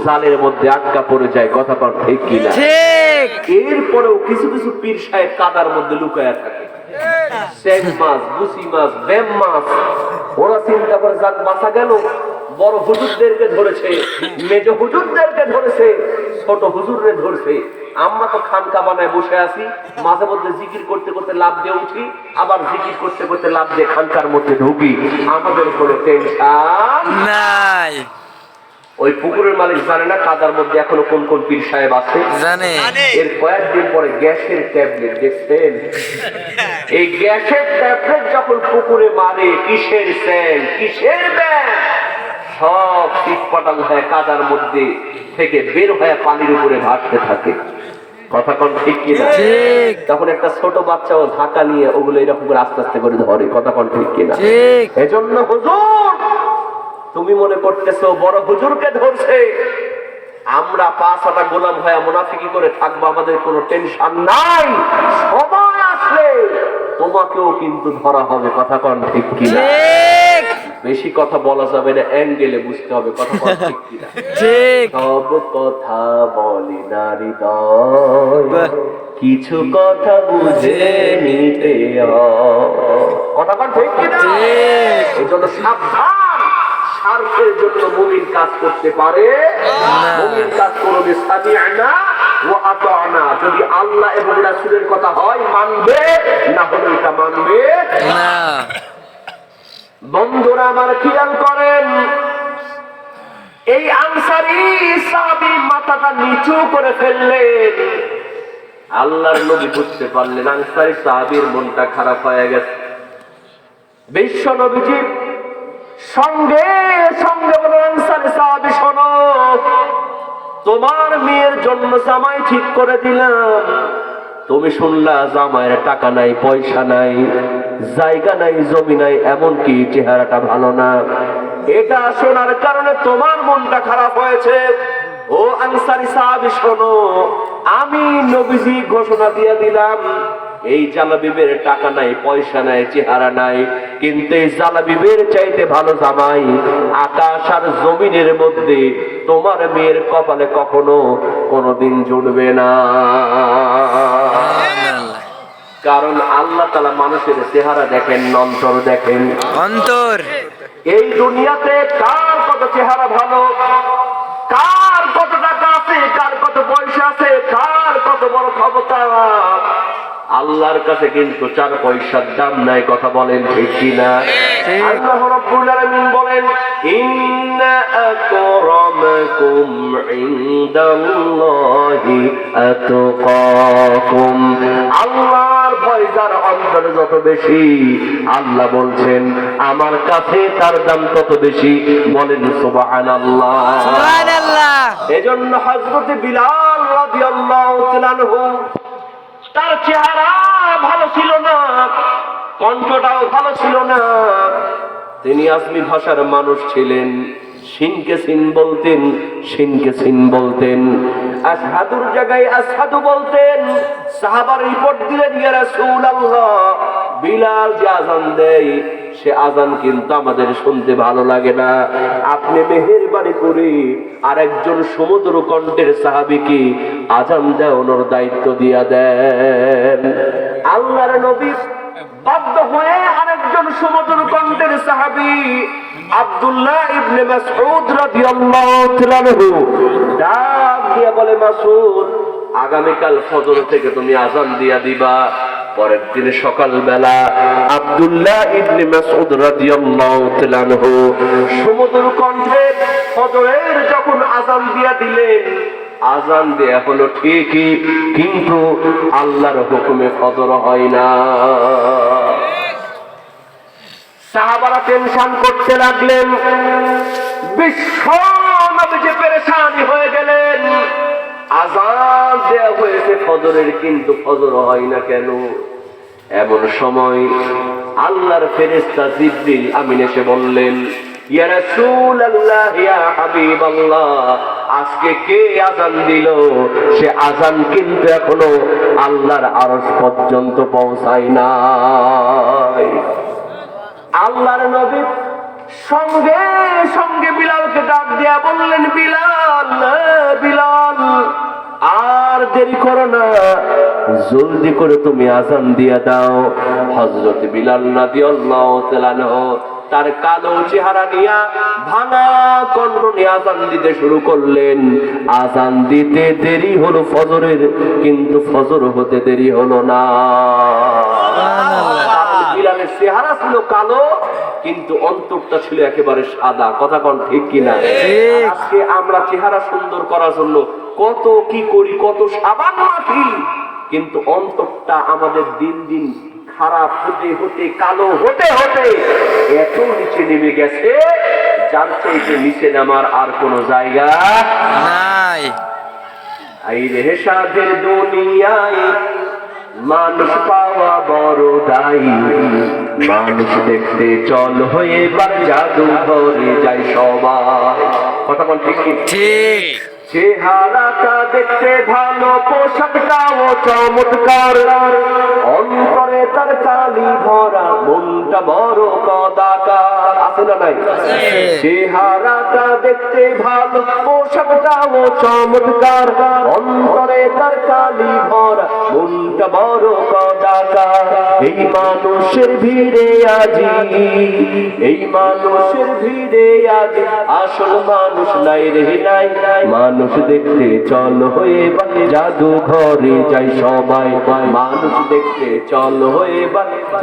S3: জালের মধ্যে আটকা পড়ে যায়। কথা কোন ঠিক কিনা?
S2: ঠিক
S3: এরপরেও কিছু কিছু পীর সাহেব কাদার মধ্যে লুকায়া থাকে, শ্যাম মাছ, গুছি মাছ, ব্যাম মাছ। ওরা চিন্তা করে, যাক বাঁচা গেল, বড় হুজুরদেরকে ধরেছে, মেজ হুজুরদেরকে ধরেছে, ছোট হুজুররে ধরছে, আমরা তো খানকা বানায় বসে আছি, মাঝে মধ্যে জিকির করতে করতে লাভ দিয়ে উঠি, আবার জিকির করতে করতে লাভ দিয়ে খানকার মধ্যে ঢুকি, আমাদের কোনো টেনশন
S2: নাই।
S3: ওই পুকুরের মালিক জানে না কাদার মধ্যে এখনো কোন কোন পীর সাহেব আছে।
S2: জানে।
S3: এর কয়েকদিন পরে গ্যাসের ট্যাবলেট, দেখছেন? এই গ্যাসের ট্যাবলেট যখন পুকুরে মারে, কিসের সেল কিসের ব্যাগ, সব চিটপাটাল হয়ে কাদার মধ্যে থেকে বের হয়ে পানির উপরে ভাসতে থাকে। কথা কোন ঠিক কিনা?
S2: ঠিক
S3: তখন একটা ছোট বাচ্চা ও ধাক্কা নিয়ে ওগুলো এরকম করে আস্তে আস্তে করে ধরে। কথা কোন ঠিক কিনা?
S2: ঠিক
S3: এজন্য হুজুর, তুমি মনে করতেছো বড় হুজুরকে ধরছে, আমরা 5-6টা গোলাম হয়ে মুনাফিকি করে থাকবো, আমাদের কোনো টেনশন নাই, সময় আসলে তোমাকেও কিন্তু ধরা হবে। কথা কোন ঠিক কিনা?
S2: ঠিক
S3: বেশি কথা বলা যাবে না, অ্যাঙ্গেলে বুঝতে হবে। কথা কোন ঠিক কিনা?
S2: ঠিক
S3: সব কথা বলে না হৃদয়, কিছু কথা বুঝে নিতে হয়। কথা কোন ঠিক কিনা?
S2: ঠিক
S3: এই জন্য সাবধান, স্বার্থের জন্য মুমিন কাজ করতে পারে, মুমিন কাজ করবে সামি'না ওয়া আতা'না, যদি আল্লাহ এবং রাসূলের কথা হয় মানবে, না হলে এটা মানবে
S2: না।
S3: বন্ধুরা আমার খেয়াল করেন, এই আনসারী সাহাবী মাথাটা নিচু করে ফেললেন। আল্লাহর নবী বুঝতে পারলেন আনসারী সাহাবীর মনটা খারাপ হয়ে গেছে। বিশ্ব নবীজি সঙ্গে সঙ্গে বলেন, আনসারী সাহাবী শোনো, তোমার মেয়ের জন্য জামাই ঠিক করে দিলাম। তুমি শুনলা জামাইয়ের টাকা নাই, পয়সা নাই, জায়গা নাই, জমি নাই, এমনকি চেহারাটা ভালো না। এটা শোনার কারণে তোমার মনটা খারাপ হয়েছে। ও আনসারী সাহাবী শোনো, আমি নবীজি ঘোষণা দিয়ে দিলাম, এই জালাবিবের টাকা নাই, পয়সা নাই, চেহারা নাই, কিন্তু এই জালাবিবের চাইতে ভালো জামাই আকাশ আর জমিনের মধ্যে তোমার মেয়ের কপালে কখনো কোনোদিন জুড়বে না। কারণ আল্লাহ তাআলা মানুষের চেহারা দেখেন, অন্তর দেখেন।
S2: অন্তর
S3: এই দুনিয়াতে কার কত চেহারা ভালো, কার কত টাকা আছে, কার কত পয়সা আছে, কার কত বড় ক্ষমতা, আল্লাহর কাছে কিন্তু 4 পয়সার দাম নাই। কথা বলেন ঠিক কিনা? আল্লাহ রাব্বুল আলামিন বলেন, ইন্না আকরামাকুম ইনদাল্লাহি আতকাকুম। আল্লাহর ভয় যার অন্তরে যত বেশি, আল্লাহ বলছেন আমার কাছে তার দাম তত বেশি। বলেন সুবহানাল্লাহ।
S2: সুবহানাল্লাহ।
S3: এজন্য হযরত বিলাল রাদিয়াল্লাহু তাআলা আনহু, তার চেহারা ভালো ছিল না, কণ্ঠটাও ভালো ছিল না, তিনি আজমি ভাষার মানুষ ছিলেন। সিনকে সিন বলতেন, সিনকে সিন বলতেন। আশহাদুর জায়গায় আশহাদু বলতেন। সাহাবার রিপোর্ট দিলেন, ইয়া রাসূলুল্লাহ, বিলাল যে আযান দেয় সে আযান কিন্তু আমাদের শুনতে ভালো লাগে না, আপনি মেহেরবানি করে আরেকজন সমুদ্র কণ্ঠের সাহাবীকে আযান দেওয়ানোর দায়িত্ব দিয়া দেন। আল্লাহর নবী বাধ্য হয়ে আরেকজন সমুদ্র কণ্ঠের সাহাবী আব্দুল্লাহ ইবনে মাসউদ রাদিয়াল্লাহু তাআলা ডাক দিয়া বলে, মাসউদ, আগামীকাল ফজর থেকে তুমি আযান দিয়া দিবা। পরের দিন সকালবেলা আব্দুল্লাহ ইবনে মাসউদ রাদিয়াল্লাহু তাআলা সমুদ্র কণ্ঠে ফজরের যখন আযান দিয়া দিলেন, আযান দেয়া হলো ঠিকই, কিন্তু আল্লাহর হুকুমে ফজর হয় না। সাহাবারা টেনশন করতে লাগলেন, বিশ্ব নবী পেরেশানি হয়ে গেলেন। আযান দেয়া হয়েছে ফজরের, কিন্তু ফজর হয় না কেন? এমন সময় আল্লাহর ফেরেশতা জিবরিল আমিন এসে বললেন, ইয়া রাসূলুল্লাহ, ইয়া হাবিবাল্লাহ, আজকে কে আযান দিল? সে আযান কিন্তু এখনো আল্লাহর আরশ পর্যন্ত পৌঁছায় নাই। আল্লাহর নবী সঙ্গে সঙ্গে বিলালকে ডাক দিয়া বললেন, বিলাল, বিলাল, আর দেরি করো না, জলদি করে তুমি আযান দিয়া দাও। হযরত বিলাল রাদিয়াল্লাহু তাআলা তার কালো চেহারা নিয়া ভাঙা কণ্ঠ নিয়ে আযান দিতে শুরু করলেন। আযান দিতে দেরি হলো ফজরের, কিন্তু ফজর হতে দেরি হলো না। বিলালের চেহারা ছিল কালো, কিন্তু অন্তরটা ছিল একেবারে সাদা। কথা কোন ঠিক কিনা? আজকে আমরা চেহারা সুন্দর করার জন্য কত কি করি, কত সাবান মাখি, কিন্তু অন্তরটা আমাদের দিন দিন খারাপ হতে হতে, কালো হতে হতে এত নিচে নেমে গেছে, যার চাইতে নিচে নামার আর কোন জায়গা নাই। এই রে সাধের দুনিয়ায় মানুষ পাওয়া বড় দায়ী, মানুষ দেখতে চল হয়ে বার জাদু ঘরে যায় সবাই। কথা বল ঠিক ঠিক। চেহারাটা দেখতে ভালো, পোশাকটাও চমৎকার, অন্তরে তার কালি ভরা, মনটা বড় কদাকার। আছে না নাই? চেহারাটা দেখতে ভালো, পোশাকটাও চমৎকার, অন্তরে তার কালি ভরা, মনটা বড় কদাকার। এই মানুষের ভিড়ে আজি, এই মানুষের ভিড়ে আজি, আসল মানুষ নাই রে নাই। মানুষ দেখতে চল হয়ে জাদু ঘরে যাই সবাই, মানুষ দেখতে চল হয়ে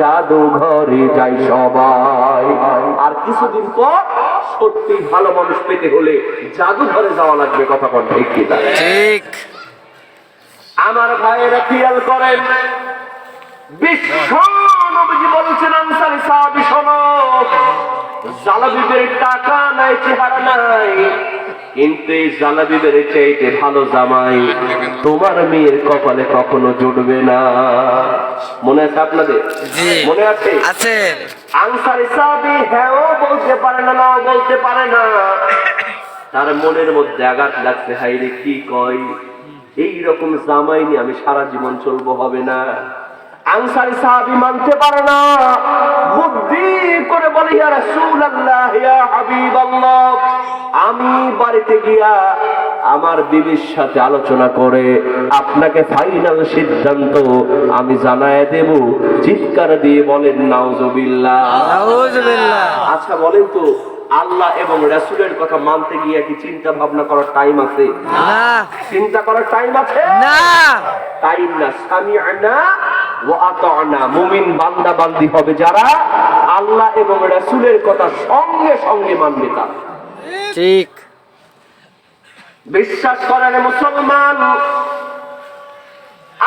S3: জাদু ঘরে যাই সবাই। আর কিছুদিন পর সত্যি ভালো মানুষ পেতে হলে জাদু ঘরে যাওয়া লাগবে। কথা কোন ঠিক কিনা? ঠিক। আমার ভাইয়েরা খেয়াল করেন, বিশ্ব নবীজি বলেছেন, আনসারী সাহাবী শোনো, জালাবিবের টাকা নাই, চেহারা নাই, কিন্তু এই জালাবিবের চাইতে ভালো জামাই তোমার মেয়ের কপালে কখনো জুটবে না। মনে আছে আপনাদের? মনে আছে? আছে। আনসারী সাহাবী হ্যাঁ বলতে পারে না, নাও বলতে পারে না, তার মনের মধ্যে আঘাত লাগছে, হাই রে কি কয়, এইরকম জামাই নিয়ে আমি সারা জীবন চলবো, হবে না। আনসারী সাহাবী মানতে পারে না, বুদ্ধি করে বলে, ইয়া রাসূলুল্লাহ, ইয়া হাবিবাল্লাহ, আমি বাড়িতে গিয়া আমার বিবির সাথে আলোচনা করে আপনাকে ফাইনাল সিদ্ধান্ত আমি জানায় দেব। চিৎকার দিয়ে বলেন নাউজুবিল্লাহ, নাউজুবিল্লাহ। আচ্ছা বলেন তো, আল্লাহ এবং রাসূলের কথা মানতে গিয়ে কি চিন্তা ভাবনা করার টাইম আছে? না। চিন্তা করার টাইম আছে? না, টাইম না। সামি'না ওয়া আতা'না, মুমিন বান্দা বান্দি হবে যারা আল্লাহ এবং রাসূলের কথা সঙ্গে সঙ্গে মানবে তারা। ঠিক। বিশ্বাস করেন মুসলমান,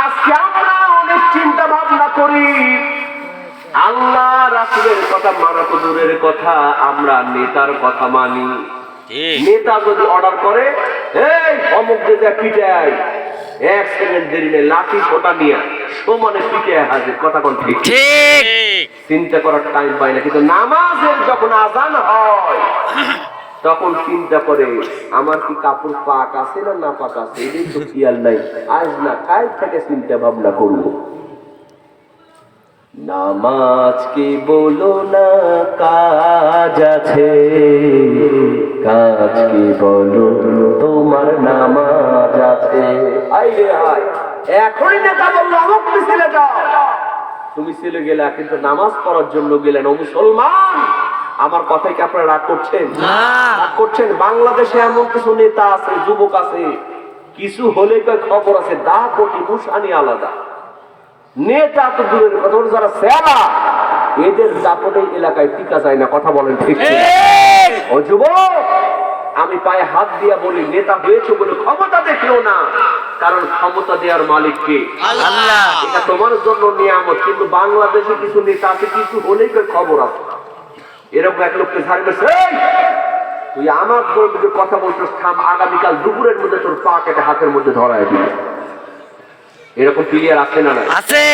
S3: আজকে আমরা অনেক চিন্তা ভাবনা করি, আল্লাহ রাসূলের কথা মানা তো দূরের কথা, আমরা নেতার কথা মানি। নেতা যদি অর্ডার করে, এই অমুক জায়গায় পিটাই, এক সেকেন্ড দেরি নেই, লাঠি সোটা নিয়ে সমানে পিঠে হাজির, কথা কোন ঠিক?
S2: ঠিক।
S3: চিন্তা করার টাইম পাই না, কিন্তু নামাজের যখন আজান হয় তখন চিন্তা করে আমার কি কাপড় পাক আছে না না পাক আছে, এটাই তো খেয়াল নাই। আজ না কাল থেকে চিন্তা ভাবনা করবো। নামাজ কি বলো না কাজ আছে, কাজ কি বলো তোমার নামাজ আছে। আই রে হায়, এখনই নেতা বললো অমুক মিছিলে যাও, তুমি ছিলে গেলে কিন্তু নামাজ পড়ার জন্য গেলেন। ও মুসলমান, আমার কথাই কি আপনারা রাগ করছেন? রাগ করছেন? বাংলাদেশে এমন কিছু নেতা আছে, যুবক আছে, কিছু হলে খবর আছে, দা কোটি মুশানি আলাদা। নেতা তো দূরের কথা, যারা সেলা এদের দাপটে এলাকায় টিকা যায় না, কথা বলেন ঠিক? ও যুবক, আমি পায়ে হাত দিয়া বলি, নেতা হয়েছে বলে ক্ষমতা দেখলো না, কারণ ক্ষমতা দেওয়ার মালিক কে?
S2: আল্লাহ।
S3: এটা তোমার জন্য নিয়ামত। কিন্তু বাংলাদেশে কিছু নেতা আছে, কিছু হলেই খবর আছে। এরকম এক লোককে ছাড়বে, তুই আমার বিরুদ্ধে কথা বলছিস, থাম, আগামীকাল দুপুরের মধ্যে তোর পা কেটে হাতের মধ্যে ধরায় দিবে। এরকম প্লেয়ার আছে না?
S2: আছে।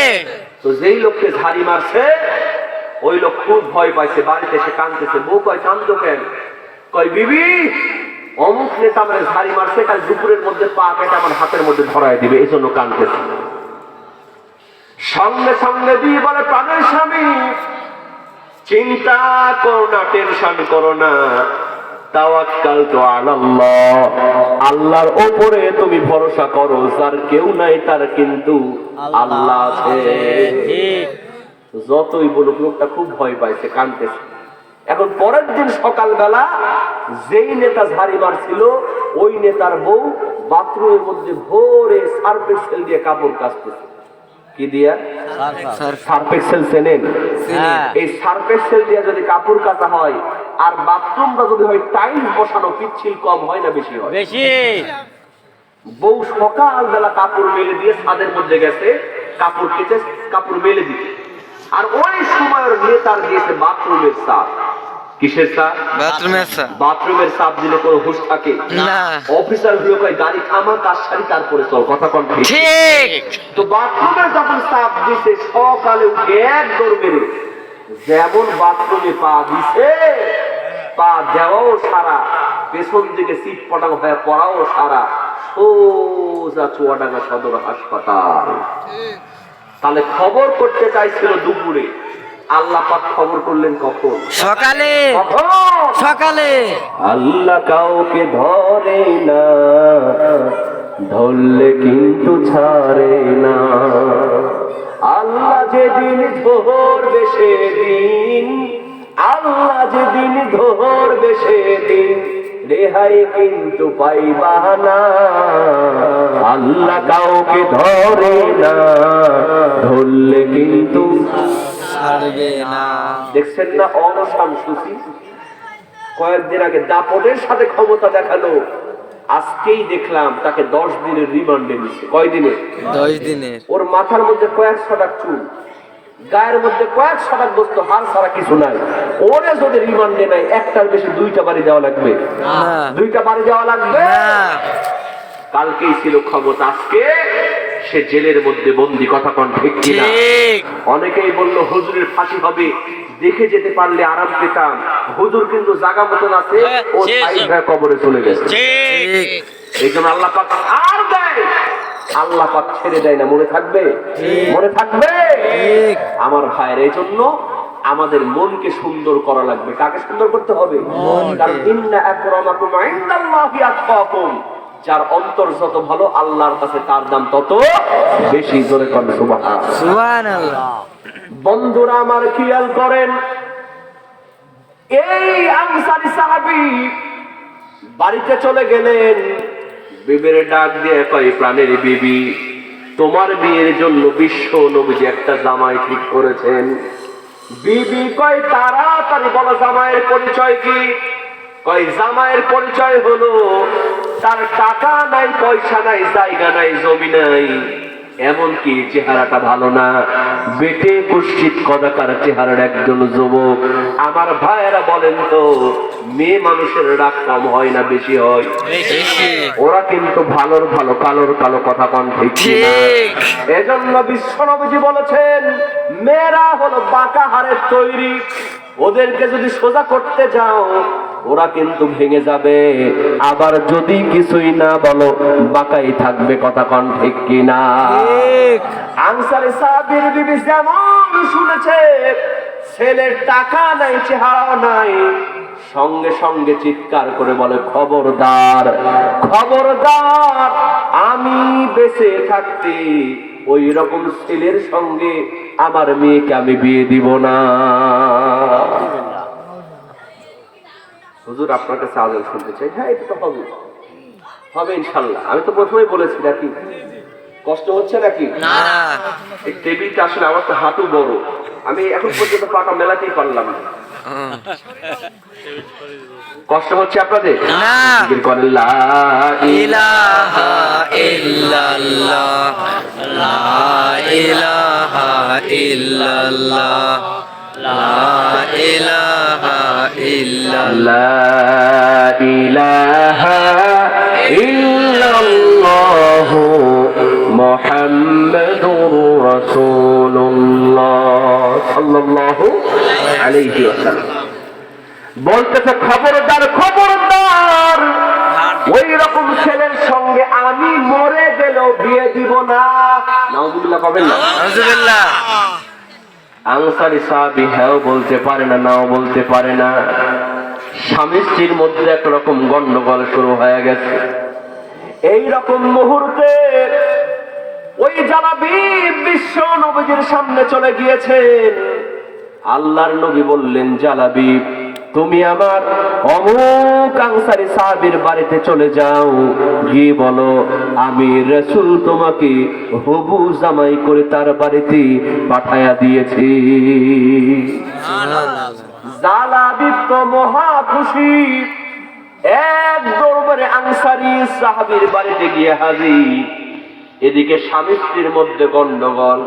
S3: তো যেই লোককে ঝাড়ি মারছে ওই লোক খুব ভয় পাইছে, বাড়িতে এসে কাঁদতেছে। বউ কয়, কান্দো কেন? কয়, বিবি অমুক নেতা আমার ঝাড়ি মারছে, কাল দুপুরের মধ্যে পা কেটে আমার হাতের মধ্যে ধরায় দিবে, এই জন্য কাঁদতেছে। সঙ্গে সঙ্গে বিয়ে বলে, প্রাণের স্বামী চিন্তা করো না, টেনশন করো না, তাওয়াক্কালতু আলাল্লাহ, আল্লাহর উপরে তুমি ভরসা করো, যার কেউ নাই তার কিন্তু আল্লাহ আছে। যতই বলুক, লোকটা খুব ভয় পাইছে, কাঁদতেছে। এখন পরের দিন সকালবেলা যেই নেতা ঝাড়ি মারছিল ওই নেতার বউ বাথরুমের মধ্যে ভোরে সার্ফ এক্সেল দিয়ে কাপড় কাচতেছে। কি দিয়া? সার্ফ এক্সেল চেনেন? এই সার্ফ এক্সেল দিয়ে যদি কাপড় কাচা হয় আর বাথরুমটা যদি হয় টাইলস বসানো, পিচ্ছিল কম হয় না বেশি হয়?
S2: বেশি।
S3: বউ সকালবেলা কাপড় মেলে দিয়ে ছাদের মধ্যে গেছে কাপড় কেচে কাপড় মেলে দিতে, আর ওই সময় ওর নেতার দিয়েছে বাথরুমের সাপ। কিসের সাপ?
S2: বাথরুমের সাপ।
S3: বাথরুমের সাপ দিলে কোনো হুঁশ থাকে
S2: না।
S3: অফিসার গুলো কয়, গাড়ি থামা, কাজ সারি, তারপরে চল, কথা কোন ঠিক?
S2: ঠিক।
S3: তো বাথরুমের যখন সাপ দিছে, সকালে উঠে এক দৌড় মেরে যেমন বাথরুমে পা দিছে, পা দেওয়াও সারা, পেছন দিকে সিট পটানো হয়ে পড়াও সারা, সোজা চুয়াডাঙ্গা সদর হাসপাতাল। তাহলে খবর করতে চাইছিল দুপুরে, আল্লাহ পাক খবর করলেন কখন?
S2: সকালে।
S3: কখন?
S2: সকালে।
S3: আল্লাহ কাউকে ধরে না, ধরলে কিন্তু ছাড়ে না। আল্লাহ যেদিন ধরবে সেদিন, আল্লাহ যেদিন ধরবে সেদিন রেহাই কিন্তু পাইবা না। আল্লাহ কাউকে ধরে না, ধরলে কিন্তু
S2: ছাড়বে না।
S3: দেখছেন না অনশন সূচি? কয়েকদিন আগে দাপটের সাথে ক্ষমতা দেখালো, আজকেই দেখলাম তাকে 10 দিনের রিমান্ডে নিচ্ছে। কয় দিনে?
S2: 10 দিনের।
S3: ওর মাথার মধ্যে কয়েক শতাক চুল, গায়ের মধ্যে কয়েক শতাক বস্ত, হার ছাড়া কিছু নাই। ওরে যদি রিমান্ডে নাই, একটার বেশি 2টা বাড়ি যাওয়া লাগবে।
S2: না।
S3: 2টা বাড়ি যাওয়া লাগবে। কালকেই ছিল ক্ষমতা, আজকে সে জেলের মধ্যে বন্দি, কথা কোন ঠিক কিনা?
S2: ঠিক।
S3: অনেকেই বললো হুজুরের ফাঁসি হবে, দেখে যেতে পারলে আরাম পেতাম। হুজুর কিন্তু জায়গা মতন আছে, ও সাইড হয়ে কবরে চলে গেছে।
S2: ঠিক।
S3: এই জন্য আল্লাহ পাক আর দেয়, আল্লাহ পাক ছেড়ে দেয় না। মনে থাকবে? মনে থাকবে?
S2: ঠিক।
S3: আমার ভাইয়ের, এই জন্য আমাদের মনকে সুন্দর করা লাগবে। কাকে সুন্দর করতে হবে? কারণ ইন্না আকরামাকুম ইনদাল্লাহি আতকাকুম, যার অন্তর যত ভালো আল্লাহর কাছে তার দাম তত বেশি। জোরে কোন সুবহানাল্লাহ।
S2: সুবহানাল্লাহ।
S3: বন্ধুরা আমার খেয়াল করেন, এই আনসারী সাহাবী বাড়িতে চলে গেলেন, বিবির ডাক দিয়ে কয়, প্রাণের বিবি, তোমার বিয়ের জন্য বিশ্ব নবীজি একটা জামাই ঠিক করেছেন। বিবি কয়, তাড়াতাড়ি বলো জামাইয়ের পরিচয় কি? কয়, জামাইয়ের পরিচয় হলো তার টাকা নাই, পয়সা নাই, জায়গা নাই, জমি নাই, এমনকি চেহারাটা ভালো না, বেটে কুষ্ঠিত কদাকার চেহারার একজন যুবক। আমার ভাইয়েরা বলেন তো, মেয়ে মানুষের রাগ কম হয় না বেশি হয়? ওরা কিন্তু ভালোর ভালো, কালোর কালো কথা কন, ঠিক কিনা? এজন্য বিশ্বনবীজি বলেছেন, মেয়েরা হলো বাঁকা হাড়ের তৈরি, ওদেরকে যদি সোজা করতে যাও ওরা কিন্তু ভেঙে যাবে, আবার যদি কিছুই না বলো বাঁকাই থাকবে, কথা কন ঠিক কিনা? আনসারী সাহাবীর বিবি যেমন শুনেছে ছেলের টাকা নাই, চেহারা নাই, সঙ্গে সঙ্গে চিৎকার করে বলে, খবরদার খবরদার, আমি বেঁচে থাকতে ওই রকম ছেলের সঙ্গে আমার মেয়েকে আমি বিয়ে দিব না। হুজুর আপনার কাছে আজান শুনতে চাই। হ্যাঁ, এটা তো হবে, হবে ইনশাল্লাহ। আমি তো প্রথমেই বলেছি নাকি, কষ্ট হচ্ছে নাকি? এই টেবিলটা আসলে আমার তো হাঁটু বড়, আমি এখন পর্যন্ত পাটা মেলাতেই পারলাম না। কষ্ট হচ্ছে আপনাদের? জিকির করেন, লা
S2: ইলাহা ইল্লাল্লাহ, লা ইলাহা ইল্লাল্লাহ, লা ইলাহা ইল্লাল্লাহ,
S3: লা ইলাহা ইল্লাল্লাহ মুহাম্মাদুর রাসূলুল্লাহ সাল্লাল্লাহু আলাইহি ওয়াসাল্লাম বলতেছে, খবরদার খবরদার, ওই রকম ছেলের সঙ্গে আমি মরে গেলেও বিয়ে দিব না। নাউজুবিল্লাহ কবেন না?
S2: নাউজুবিল্লাহ।
S3: আনসারী সাহাবী হ্যাঁ বলতে পারে না, নাও বলতে পারে না। স্বামী স্ত্রীর মধ্যে একরকম গন্ডগোল শুরু হয়ে গেছে। এই রকম মুহূর্তে ওই জানাবি বিশ্ব নবীর সামনে চলে গিয়েছেন। আল্লাহর নবী বললেন, জালাবি তুমি আমার অমুক আনসারী সাহাবীর বাড়িতে চলে যাও, গিয়ে বলো আমি রাসূল তোমাকে হবু জামাই করে তার বাড়িতে পাঠায়া দিয়েছি। জালাবি তো মহা খুশি, এক দরবারে আনসারী সাহাবীর বাড়িতে গিয়ে হাজির। এদিকে স্বামী স্ত্রীর মধ্যে গন্ডগোল।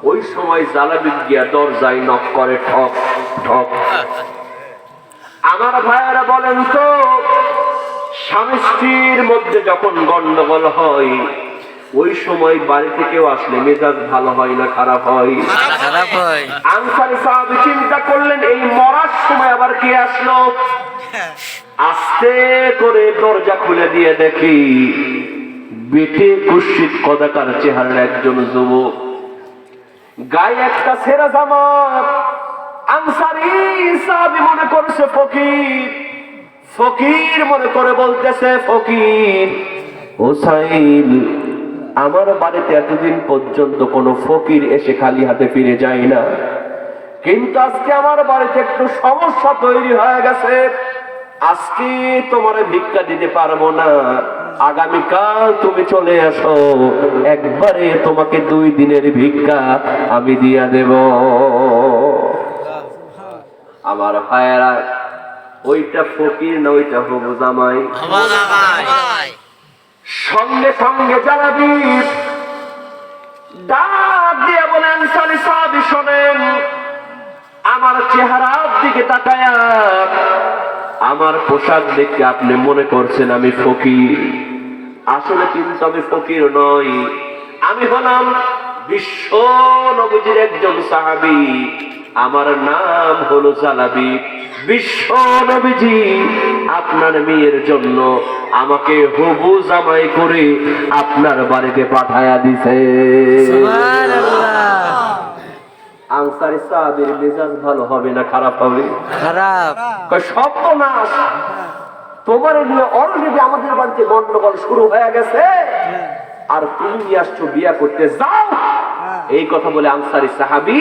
S3: ওই সময় জালাবি গিয়া দরজায় নক করে, ঠক ঠক। আমার ভাইয়েরা বলেন তো, স্বামী স্ত্রীর মধ্যে যখন গন্ডগোল হয় ওই সময় বাড়িতে কেউ আসলে মেজাজ ভালো হয় না খারাপ হয়?
S2: খারাপ হয়।
S3: আনসারী সাহাবী চিন্তা করলেন, এই মরার সময় আবার কে আসলো? আস্তে করে দরজা খুলে দিয়ে দেখি বেটে কুৎসিত কদাকার চেহারার একজন যুবক, গায়ে একটা ছেঁড়া জামা। আনসারী সাহাবী মনে করছে ফকির, ফকির মনে করে বলতেছে, ফকির হোসাইন, আমার বাড়িতে এতদিন পর্যন্ত কোনো ফকির এসে খালি হাতে ফিরে যায় না, কিন্তু আজকে আমার বাড়িতে একটু সমস্যা তৈরি হয়ে গেছে, আজকে তোমার ভিক্ষা দিতে পারবো না, আগামীকাল তুমি চলে আসো, একবারে তোমাকে 2 দিনের ভিক্ষা আমি দিয়া দেব। আমার ভাইয়েরা, ওইটা ফকির না ওইটা হবু জামাই? সঙ্গে সঙ্গে জানাবি ডাক দিয়ে বলে, আনসারী সাহাবী শোনেন, আমার চেহারার দিকে তাকায়া আমার পোশাক দেখে আপনি মনে করছেন আমি ফকির, আসলে কিন্তু আমি ফকির নই, আমি হলাম বিশ্ব নবীর একজন সাহাবী, আমার নাম হলো জালাবি। বিশ্ব নবীজি আপনার মেয়ের জন্য আমাকে হবু জামাই করে আপনার বাড়িতে পাঠায়া দিছে। আনসারী সাহাবীর মেজাজ ভালো হবে না খারাপ হবে? খারাপ। সর্বনাশ, তোমার নিয়ে অলরেডি আমাদের বাড়িতে গন্ডগোল শুরু হয়ে গেছে, আর তুমি নিয়ে আসছো বিয়া করতে, যাও। এই কথা বলে আনসারী সাহাবী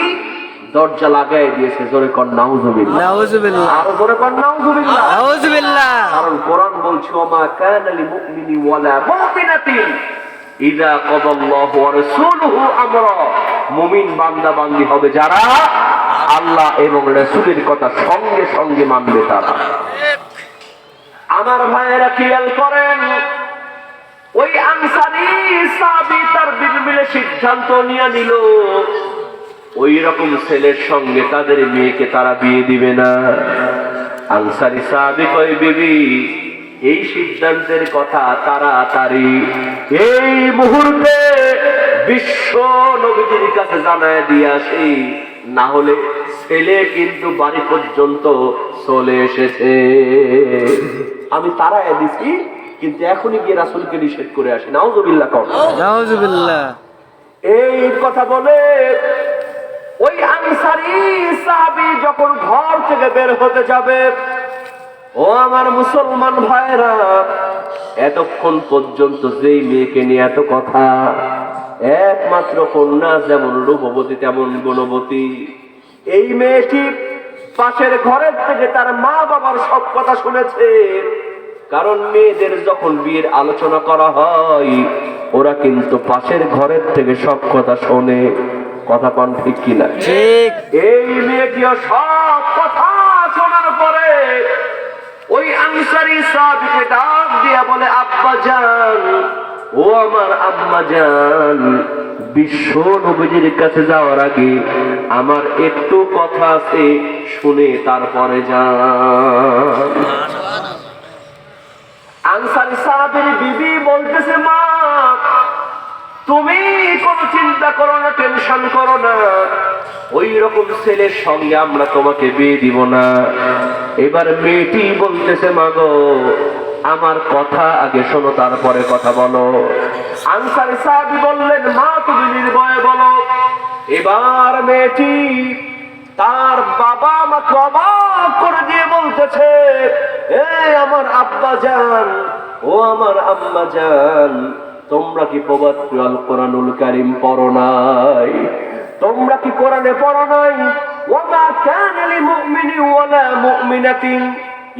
S3: দরজা লাগাই দিয়েছে। জোরে কর নাউজুবিল্লাহ। নাউজুবিল্লাহ। আরো জোরে কর নাউজুবিল্লাহ। নাউজুবিল্লাহ। কারণ কোরআন বলছে, ওমা কানা লিল মুমিনি ওয়ালা মুমিনাতিন ইযা কাদাল্লাহু ওয়া রাসূলুহু আমরা, মুমিন বান্দা বান্দি হবে যারা আল্লাহ এবং রাসূলের কথা সঙ্গে সঙ্গে মানবে তারা। আমার ভাইয়েরা খেয়াল করেন, ওই আনসারী সাহাবী তার বিবি মিলে সিদ্ধান্ত নিয়ে নিল ওই রকম ছেলের সঙ্গে তাদের মেয়েকে তারা বিয়ে দিবে না। আনসারী সাহাবী কয়, বিবি এই সিদ্ধান্তের কথা তাড়াতাড়ি এই মুহূর্তে বিশ্ব নবীজির কাছে জানায় দিয়ে আসি, না হলে ছেলে কিন্তু বাড়ি পর্যন্ত চলে এসেছে। আমি তাড়ায় দিছি, কিন্তু এখনই গিয়ে রাসূলকে নিষেধ করে আসি। নাউযুবিল্লাহ কও।
S2: নাউযুবিল্লাহ।
S3: এই কথা বলে ওই আনসারী সাহাবী যখন ঘর থেকে বের হতে যাবে, ও আমার মুসলমান ভাইরা, এতক্ষণ পর্যন্ত যেই মেয়েকে নিয়ে এত কথা, একমাত্র কন্যা যেমন রূপবতী তেমন গুণবতী, এই মেয়েটি পাশের ঘরের থেকে তার মা বাবার সব কথা শুনেছে। কারণ মেয়েদের যখন বিয়ের আলোচনা করা হয়, ওরা কিন্তু পাশের ঘরের থেকে সব কথা শোনে। কথা পান ঠিক কিনা?
S2: ঠিক।
S3: এই মেয়েটিও সব কথা শোনার পরে ওই আনসারী সাহাবীকে ডাক দিয়া বলে, আব্বা জান, ও আমার আম্মা জান, বিশ্ব নবীজির কাছে যাওয়ার আগে আমার একটু কথা আছে, শুনে তারপরে যান। আনসারী সাহাবীর বিবি বলতেছে, মা তুমি কোনো চিন্তা করো না, টেনশন করো না, ওই রকম ছেলের সঙ্গে আমরা তোমাকে বিয়ে দিব না। এবার মেয়েটি বলতেছে, মা গো আমার কথা আগে শোনো, তারপরে কথা বলো। আনসারী সাহাবী বললেন, মা তুমি নির্ভয়ে বলো। এবার মেয়েটি তার বাবা মাকে অবাক করে দিয়ে বলতেছে, এই আমার আব্বা জান, ও আমার আম্মা জান, তোমরা কি পবিত্র আল কোরআনুল কারীম পড়ো নাই? তোমরা কি কোরআনে পড়ো নাই? ওয়ামা কানা লিমুমিনিন ওয়ালা মুমিনাতিন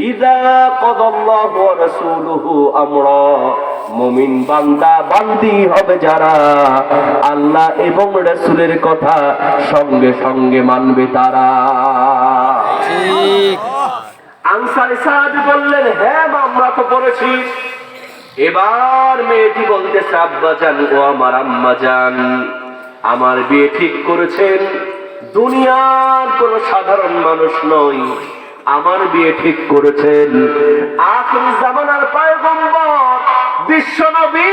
S3: ইযা কাদাল্লাহু ওয়া রাসূলুহু আমরা, মুমিন বান্দা বান্দি হবে যারা আল্লাহ এবং রাসূলের কথা সঙ্গে সঙ্গে মানবে তারা।
S2: ঠিক।
S3: আনসারী সাহাবী বললেন, হ্যাঁ আমরা তো পড়েছি। এবার মেয়েটি বলতেছে, আব্বা জান, ও আমার আম্মা জান, আমার বিয়ে ঠিক করেছেন দুনিয়ার কোন সাধারণ মানুষ নয়, আমার বিয়ে ঠিক করেছেন আখির জামানার পয়গম্বর বিশ্বনবী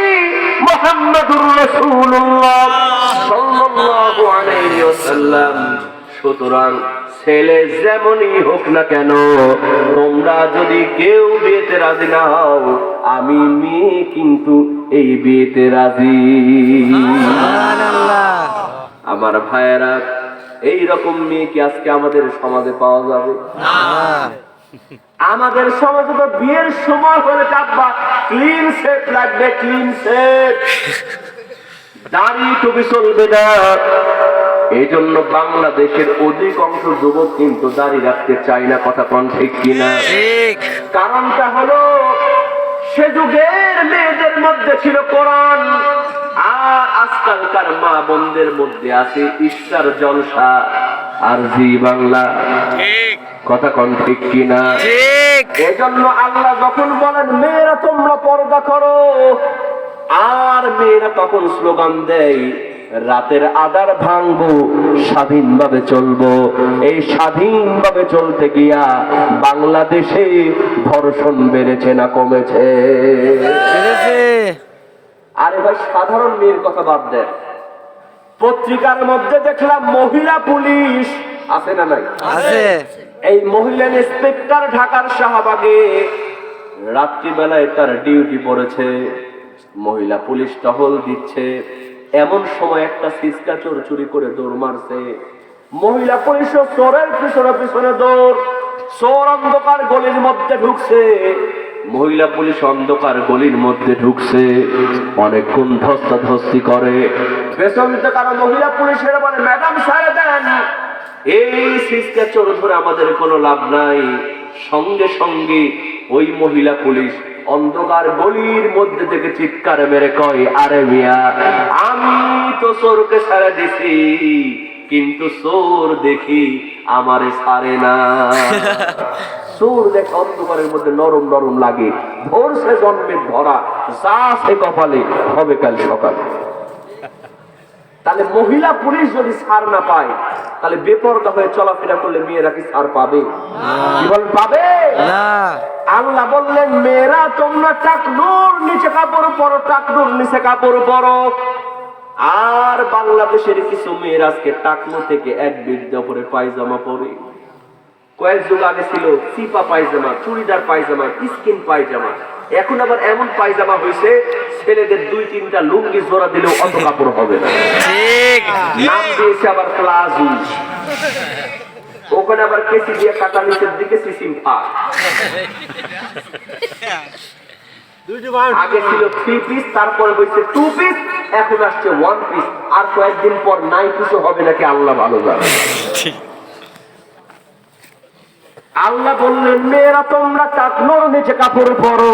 S3: মুহাম্মদুর রাসূলুল্লাহ সাল্লাল্লাহু আলাইহি ওয়াসাল্লাম। সুতরাং ছেলে যেমনই হোক না কেন, তোমরা যদি কেউ বিয়েতে রাজি না হও, আমি মেয়ে কিন্তু এই বিয়েতে রাজি।
S2: সুবহানাল্লাহ।
S3: আমার ভাইয়েরা, এই রকম মেয়ে কি আজকে আমাদের সমাজে পাওয়া যাবে? আমাদের সমাজে তো বিয়ের সময় হলে কাব্বা ক্লিন সেট লাগবে, ক্লিন সেট, দাড়ি টুপি চলবে না। এই জন্য বাংলাদেশের অধিকাংশ যুবক কিন্তু দাড়ি রাখতে চায় না। কথা কোন ঠিক কিনা?
S2: ঠিক।
S3: কারণটা হলো সে যুগের মেয়েদের মধ্যে ছিল কোরআন, আর আজকালকার মা বোনদের মধ্যে আছে ইস্টার জলসা আর জি বাংলা।
S2: ঠিক।
S3: কথা কোন ঠিক কিনা?
S2: ঠিক।
S3: এজন্য আল্লাহ যখন বলেন মেয়েরা তোমরা পর্দা করো, আর মেয়েরা তখন স্লোগান দেয় রাতের আধার ভাঙবো, স্বাধীনভাবে চলবো। এই স্বাধীনভাবে চলতে গিয়া বাংলাদেশে ধর্ষণ বেড়েছে না কমেছে?
S2: বেড়েছে।
S3: আরে ভাই, সাধারণ মেয়ের কথা বাদ দেন, পত্রিকার মধ্যে দেখলাম মহিলা পুলিশ আছে না নাই?
S2: আছে।
S3: এই মহিলা ইন্সপেক্টর ঢাকার শাহবাগে রাত্রিবেলায় তার ডিউটি পড়েছে, মহিলা পুলিশ টহল দিচ্ছে, এমন সময় একটা সিসকা চোর চুরি করে দৌড় মারছে। মহিলা পুলিশ চোরের পিছনে পিছনে দৌড়, চোর অন্ধকার গলির মধ্যে ঢুকছে, মহিলা পুলিশ অন্ধকার গলির মধ্যে ঢুকছে, অনেকক্ষণ ধস্তাধস্তি করে। পেছন থেকে কারো মহিলা পুলিশের বলে, ম্যাডাম ছেড়ে দেন, এই সিসকা চোর ধরে আমাদের কোনো লাভ নাই। সঙ্গে সঙ্গে ওই মহিলা পুলিশ অন্ধকার গলির মধ্যে থেকে চিৎকার মেরে কয়, আরে মিয়া, আমি তো চোরকে ছেড়ে দিছি, কিন্তু চোর দেখি আমারে ছাড়ে না। সুর দেখে অন্ধকারের মধ্যে নরম নরম লাগে, ধরছে জন্মের ধরা, যা সে কপালে হবে কাল সকালে। তাহলে মহিলা পুলিশ যদি ছাড় না পায়, তাহলে বেপরদা হয়ে চলাফেরা করলে মেয়েরা কি ছাড় পাবে? জীবন পাবে না। আল্লাহ বললেন, মেয়েরা তোমরা টাকনুর নিচে কাপড় পরো, টাকনুর নিচে কাপড় পরো। আর বাংলাদেশের কিছু মেয়েরা আজকে টাকনু থেকে এক বিদ্যা পরে পায়জামা পরে। কয়েক যুগ আগে ছিল চিপা পায়জামা, চুড়িদার পায়জামা, স্কিন পায়জামা। এখন আবার এমন পায়জামা হয়েছে ছেলেদের 2-3টা লুঙ্গি জোড়া দিলেও অত কাপড় হবে না। ঠিক নাম দিয়েছে আবার প্লাজো। ওখানে আবার কেসি দিয়ে কাটা, নিচের দিকে সিসিম পা। আগে ছিল 3 পিস, তারপরে হয়েছে 2 পিস, এখন আসছে 1 পিস। আর কয়েকদিন পর নাই কিছু হবে নাকি আল্লাহ ভালো জানে। আল্লাহ বললেন, মেয়েরা তোমরা টাকনুর নিচে কাপড় পরো।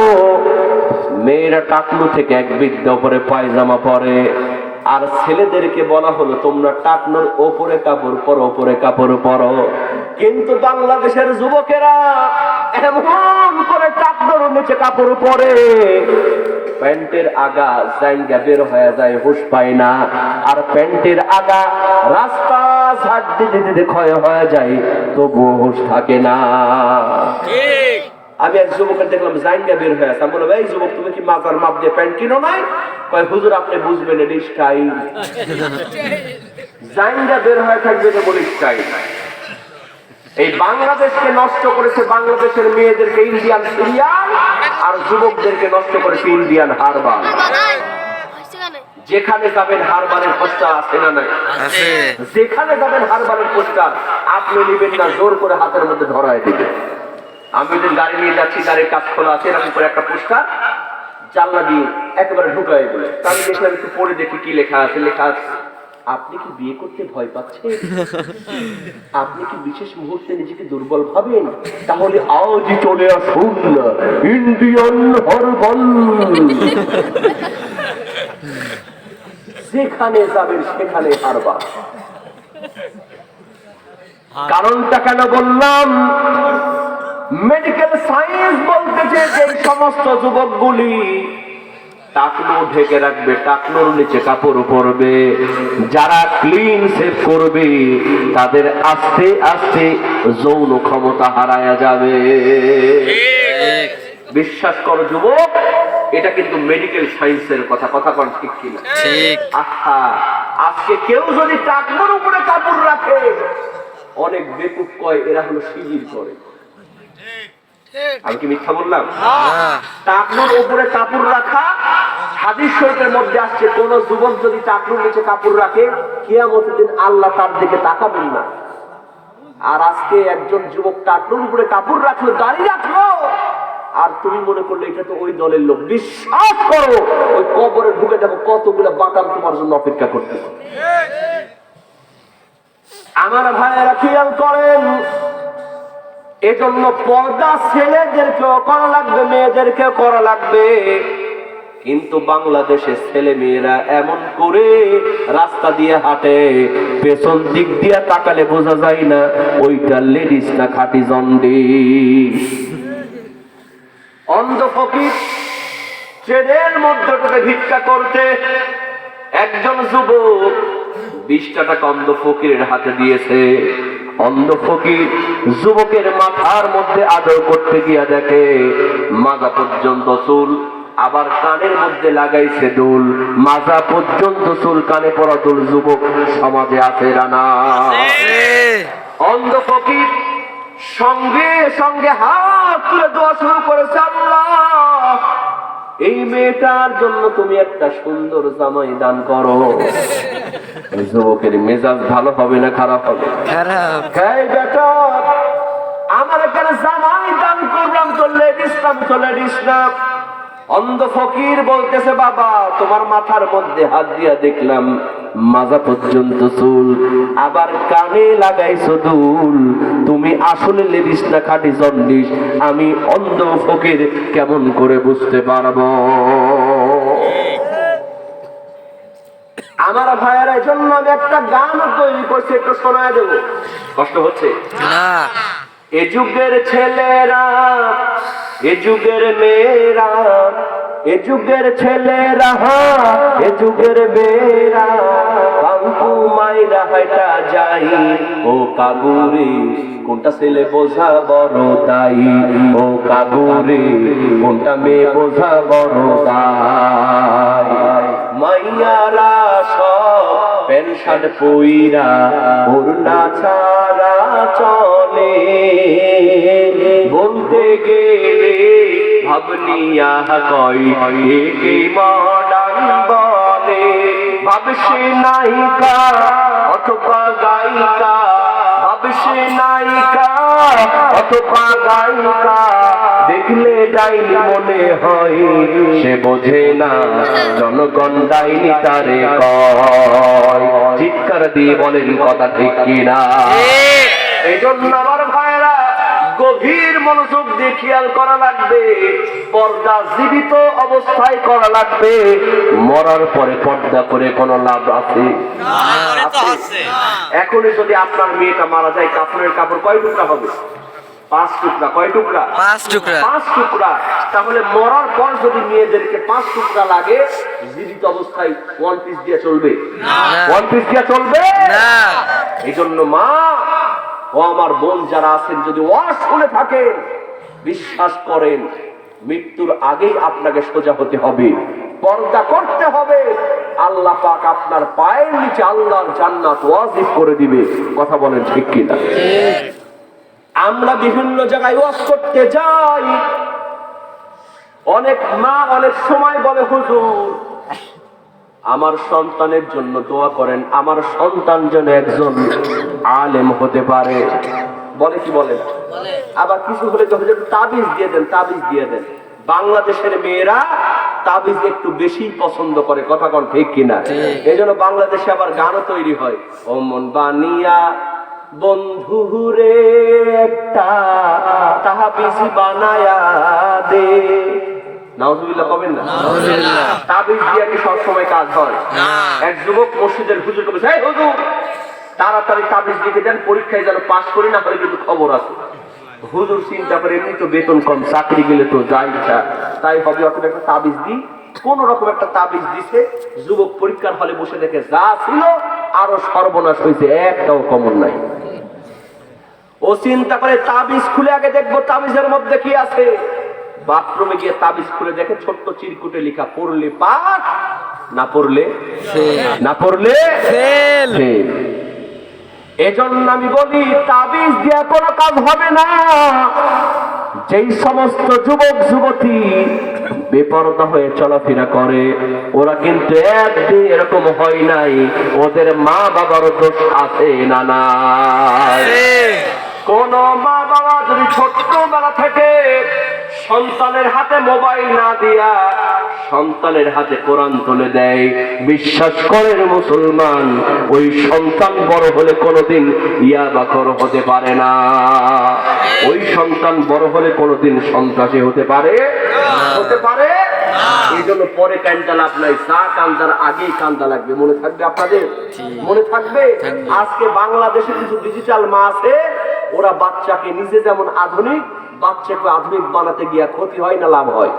S3: মেয়েরা টাকনু থেকে এক বিদ্যা উপরে পায়জামা পরে। আর ছেলেদেরকে বলা হলো, তোমরা টাকনুর ওপরে কাপড় পরো, ওপরে কাপড় পরো। কিন্তু বাংলাদেশের যুবকেরা এমন করে টাকনুর নিচে কাপড় পরে, প্যান্টের আগা জায়গা বের হয়ে যায়, হুঁশ পায় না। আর প্যান্টের আগা রাস্তা ঝাড় দিতে দিতে ক্ষয় হয়ে যায়, তবুও হুঁশ থাকে না। আমি এক যুবকের দেখলাম জায়গা বের হয়ে আছে। আমি বললাম, এই যুবক, তুমি কি মাজার মাপ দিয়ে প্যান্ট কিনো নাই? কয়, হুজুর আপনি বুঝবেন, এটা স্টাইল। জায়গা বের হয়ে থাকবে, এটা বলে স্টাইল। এই বাংলাদেশকে নষ্ট করেছে বাংলাদেশের মেয়েদেরকে ইন্ডিয়ান সিরিয়াল, আর যুবকদেরকে নষ্ট করেছে ইন্ডিয়ান হারবাল। যেখানে যাবেন হারবালের পোস্টার আছে না নাই? যেখানে যাবেন হারবালের পোস্টার আপনি নিবেন না, জোর করে হাতের মধ্যে ধরায় দিবেন। আমি ওদের গাড়ি নিয়ে যাচ্ছি, গাড়ির কাজ খোলা আছে, এরকম করে একটা পোস্টার জানলা দিয়ে একেবারে ঢুকায় বলে। আমি দেখলাম, একটু পড়ে দেখি কি লেখা আছে। লেখা আছে, আপনি কি বিয়ে করতে ভয় পাচ্ছেন? আপনি কি বিশেষ মুহূর্তে নিজেকে দুর্বল ভাবেন? তাহলে আজই চলে আসুন ইন্ডিয়ান হারবাল। যেখানে যাবেন সেখানে হারবাল। কারণটা কেন বললাম? মেডিকেল সায়েন্স বলতেছে যে সমস্ত যুবকগুলি টাকনু ঢেকে রাখবে, টাকনুর নিচে কাপড় পরবে, যারা ক্লিন শেভ করবে তাদের আস্তে আস্তে যৌন ক্ষমতা হারায়া যাবে। বিশ্বাস করো যুবক, এটা কিন্তু মেডিকেল সায়েন্সের কথা। কথা কোন ঠিক কিনা? আহা, আজকে কেউ যদি টাকনুর উপরে কাপড় রাখে, অনেক বেকুব কয় এরা হলো শিবির করে। আমি কি মিথ্যা বললাম? টাকনুর উপরে কাপড় রাখা হাদিস শরীফের মধ্যে আসছে, কোন যুবক যদি টাকনুর নিচে কাপড় রাখে, কিয়ামতের দিন আল্লাহ তার দিকে তাকাবেন না। আর আজকে একজন যুবক টাকনুর উপরে কাপড় রাখলো, দাঁড়িয়ে রাখলো, আর তুমি মনে করলে এটা তো ওই দলের লোক। বিশ্বাস করো, ওই কবরে ঢুকে দেখো কতগুলো বাটাম তোমার জন্য অপেক্ষা করতেছে। আমার ভাইয়েরা খেয়াল করেন, এজন্য পর্দা ছেলেদেরকেও করা লাগবে, মেয়েদেরকেও করা লাগবে। কিন্তু বাংলাদেশে ছেলে মেয়েরা এমন করে রাস্তা দিয়ে হাঁটে, পেছন দিক দিয়ে তাকালে বোঝা যায় না ওইটা লেডিস না খাঁটি জন্ডিস। অন্ধ ফকির ট্রেনের মধ্যে ভিক্ষা করতে একজন যুবক 20টা টাকা অন্ধ ফকিরের হাতে দিয়েছে। অন্ধ ফকির যুবকের মাথার মধ্যে আদর করতে গিয়া দেখে মাজা পর্যন্ত চুল, আবার কানের মধ্যে লাগাইছে দুল। মাজা পর্যন্ত চুল, কানে পরা দুল। যুবক সমাজে আছে রানা। অন্ধ ফকির সঙ্গে সঙ্গে হাত তুলে দোয়া শুরু করেছে, আল্লাহ এই মেয়েটার জন্য তুমি একটা সুন্দর জামাই দান করো। যুবকের মেজাজ ভালো হবে না খারাপ হবে? খারাপ। বেটা, আমার এখানে জামাই দান করলাম তো লেডিস নাম, তো লেডিস নাম। অন্ধ ফকির বলতেছে, বাবা তোমার মাথার মধ্যে হাত দিয়া দেখলাম মাজা পর্যন্ত চুল, আবার কানে লাগাইছো দুল। তুমি আসলে লেডিস না খাঁটি জন্ডিস? আমি অন্ধ ফকির কেমন করে বুঝতে পারবো? আমার ভাইয়ের জন্য আমি একটা গান তৈরি করছি, একটু শোনায় দেবো। কষ্ট হচ্ছে? এ যুগের ছেলেরা, এ যুগের মেয়েরা, এ যুগের ছেলেরা, এ যুগের মেয়েরা, কাকু মাইরা হাইটা যাই, ও কাগুরে কোনটা ছেলে বোঝা বড় তাই, ও কাগুরে কোনটা মেয়ে বোঝা বড় তাই। মাইয়ারা সব প্যান্ট শার্ট পইরা ওড়না ছাড়া চলে, বলতে গেলে ভাবনিয়া কয় একে মডার্ন বলে। ভাবসে নায়িকা অথবা গায়িকা, ভাবসে নায়িকা অথবা গায়িকা, দেখলে ডাইনি মনে হয়, সে বোঝে না জনগণ ডাইনি তারে কয়। চিৎকার দিয়ে বলেন কথা ঠিক কিনা? এই জন্য আমার ভাইরা গভীর মনোযোগ দিয়ে খেয়াল করা লাগবে, পর্দা জীবিত অবস্থায় করা লাগবে, মরার পরে পর্দা করে কোনো লাভ আছে? এখনই যদি আপনার মেয়েটা মারা যায়, কাপড়ের কাপড় কয় টুকরা হবে? 5 টুকরা। কয় টুকরা?
S2: 5 টুকরা।
S3: 5 টুকরা। তাহলে মরার পর যদি মেয়েদেরকে 5 টুকরা লাগে, জীবিত অবস্থায় 1 পিস দিয়ে চলবে? 1 পিস দিয়ে চলবে না। এই জন্য মা ও আমার বোন যারা আছেন, যদি ওয়াজ শুনে থাকেন, বিশ্বাস করেন মৃত্যুর আগেই আপনাকে সোজা হতে হবে, পর্দা করতে হবে। আল্লাহ পাক আপনার পায়ের নিচে আল্লাহর জান্নাত ওয়াজিব করে দিবে। কথা বলেন ঠিক কিনা? আমরা বিভিন্ন জায়গায় ওয়াজ করতে যাই, অনেক মা অনেক সময় বলে হুজুর আমার সন্তানের জন্য দোয়া করেন, আমার সন্তান যেন একজন আলেম হতে পারে। বলে কি বলে না? আবার কিছু হলে যখন তাবিজ দিয়ে দেন, তাবিজ দিয়ে দেন। বাংলাদেশের মেয়েরা তাবিজ একটু বেশি পছন্দ করে। কথা কোন ঠিক কিনা? এই জন্য বাংলাদেশে আবার গানও তৈরি হয়, ও মন বানিয়া বন্ধুরে একটা তাবিজ বানায়া দে। নাউজুবিল্লাহ কবেন না? তাবিজ দিয়ে কি সবসময় কাজ হয়? এক যুবক মসজিদের হুজুরকে বলছে, এই হুজুর তাড়াতাড়ি তাবিজ দিতে দেন, পরীক্ষায় যেন পাস করি, না হলে কিন্তু খবর আছে। হুজুর চিন্তা করে, এমনি তো বেতন কম, চাকরি গেলে তো যা ইচ্ছা তাই হবে, অথবা একটা তাবিজ দিই। কোন রকম একটা তাবিজ দিছে, যুবক পরীক্ষার হলে বসে দেখে যা ছিল আরো সর্বনাশ হয়েছে, একটাও কমন নাই। ও চিন্তা করে তাবিজ খুলে আগে দেখবো তাবিজের মধ্যে কি আছে। বাথরুমে গিয়ে তাবিজ খুলে দেখে ছোট্ট চিরকুটে লেখা, পড়লে পাস, না পড়লে না পড়লে ফেল। এজন্য আমি বলি তাবিজ দিয়ে কোনো কাজ হবে না। যেই সমস্ত যুবক যুবতী বেপরদা হয়ে চলাফেরা করে, ওরা কিন্তু একদিন এরকম হয় নাই, ওদের মা বাবারও দোষ আছে না নাই? কোন মা বাবা যদি ছোট্টবেলা থেকে সন্তানের হাতে মোবাইল না দিয়া সন্তানের হাতে কোরআন তুলে দেয়, বিশ্বাস করেন মুসলমান, ওই সন্তান বড় হলে কোনোদিন ইয়াবাখর হতে পারে না। ওই সন্তান বড় হলে কোনোদিন সন্ত্রাসী হতে পারে এই জন্য পরে কান্দা লাভ নাই, যা কান্দার আগেই কান্দা লাগবে। মনে থাকবে আপনাদের? মনে থাকবে? আজকে বাংলাদেশে কিছু ডিজিটাল মা আছে, ওরা বাচ্চাকে নিজে যেমন আধুনিক, বাচ্চাকে আধুনিক বানাতে গিয়া ক্ষতি হয় না লাভ হয়?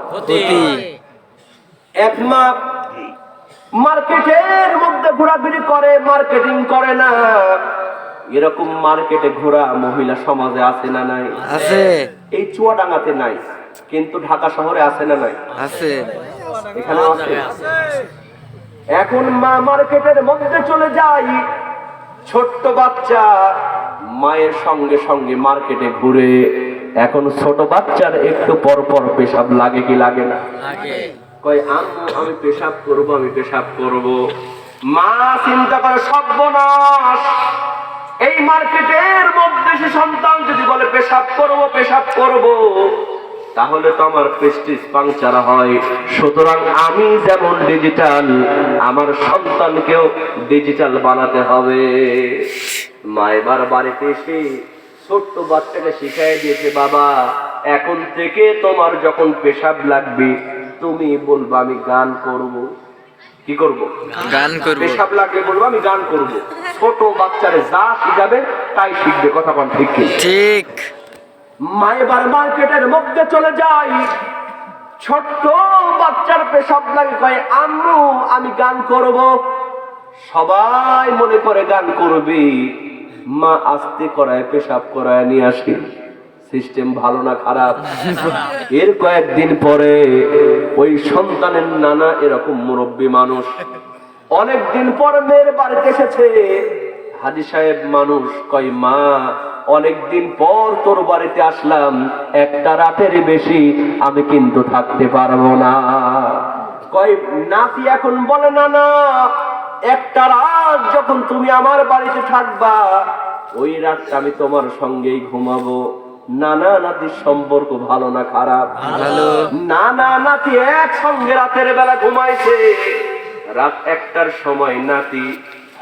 S3: এক মা মার্কেটের মধ্যে ঘোরাঘুরি করে, মার্কেটিং করে না। এরকম মার্কেটে ঘোরা মহিলা সমাজে আছে না নাই? আছে। এই চুয়াডাঙ্গাতে নাই, কিন্তু ঢাকা শহরে আছে না নাই? আছে। এখানে আছে। এখন মা মার্কেটের মধ্যে চলে যায়, ছোট্ট বাচ্চা মায়ের সঙ্গে সঙ্গে মার্কেটে ঘুরে। এখন ছোট বাচ্চার একটু পর পর পেশাব লাগে কি লাগে না? কয় আম্মু আমি পেশাব করব, আমি পেশাব করব। মা চিন্তা করে সর্বনাশ, এই মার্কেটের মধ্যে সে সন্তান যদি বলে পেশাব করব পেশাব করব, তাহলে তো আমার প্রেস্টিজ পাংচার হয়। সুতরাং আমি যেমন ডিজিটাল, আমার সন্তানকেও ডিজিটাল বানাতে হবে। মা এবার বাড়িতে এসে ছোট্ট বাচ্চাকে শিখাই দিয়েছে, বাবা এখন থেকে তোমার যখন পেশাব লাগবে তুমি বলবা আমি গান করব। কি করব? গান করব। পেশাব লাগবে বলবো আমি গান করব। ছোট বাচ্চারে যা শিখাবে তাই শিখবে। কথা কোন ঠিক? ঠিক। মা এবার মার্কেটের মধ্যে চলে যায়, ছোট্ট বাচ্চার পেশাব লাগে, কয় আম্মু আমি গান করব। সবাই মনে করে গান করবি, মা আস্তে করায় পেশাব করায় নিয়ে আসে। সিস্টেম ভালো না খারাপ? এর কয়েকদিন পরে ওই সন্তানের নানা এরকম মুরব্বী মানুষ অনেকদিন পর মেয়ের বাড়িতে এসেছে। হাজী সাহেব মানুষ, কয় মা অনেকদিন পর তোর বাড়িতে আসলাম, একটা রাতের বেশি আমি কিন্তু থাকতে পারবো না। কয় নাতি এখন বলে না না, একটা রাত যখন তুমি আমার বাড়িতে থাকবা ওই রাতটা আমি তোমার সঙ্গেই ঘুমাবো। নানা নাতির সম্পর্ক ভালো না খারাপ? নানা নাতি একসঙ্গে রাতের বেলা ঘুমাইছে। রাত 1টার সময় নাতি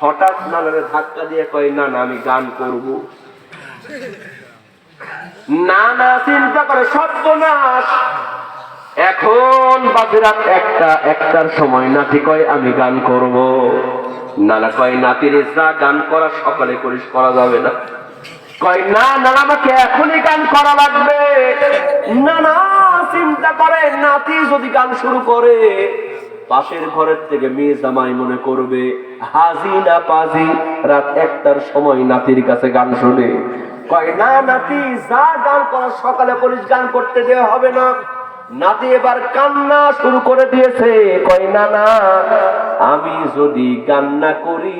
S3: হঠাৎ নানারে ধাক্কা দিয়ে কয় নানা আমি গান করব। নানা চিন্তা করে সর্বনাশ, এখন বাজে রাত 1টার সময় নাতি কয় আমি গান করব। নানা কয় নাতিরে যা গান করা সকালে করিস, করা যাবে না। কয় না না আমাকে এখনই গান করা লাগবে। নানা চিন্তা করে নাতি যদি গান শুরু করে পাশের ঘরের থেকে মেয়ে জামাই মনে করবে হাজি না পাজি। রাত 1টার সময় নাতির কাছে গান শুনে কয় না নাতি যা গান করা সকালে করিস, গান করতে দেওয়া হবে না। নাতি এবার কান্না শুরু করে দিয়েছে, কয় না না আমি যদি গান না করি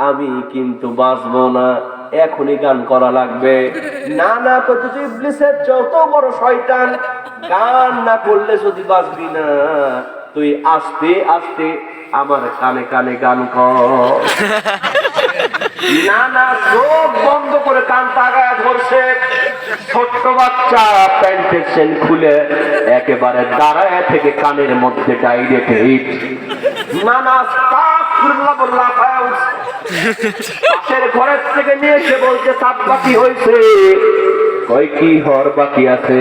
S3: আমি কিন্তু বাঁচবো না, এখনই গান করা লাগবে। না না তো তুই ইবলিসের যত বড় শয়তান, গান না করলে যদি বাঁচবি না, তুই আস্তে আস্তে আমার কানে কানে গান কর। না না চোখ বন্ধ করে কান তাকায় ধরছে। ছোট্ট বাচ্চা প্যান্টের চেন খুলে একেবারে দাঁড়ায় থেকে কানের মধ্যে ডাইরেক্ট হিট। না না আস্তাগফিরুল্লাহ বলে লাফায় উঠছে। পাশের ঘরের থেকে নিয়ে এসে বলছে সাত বাকি হয়েছে। কয় কি হর বাকি আছে?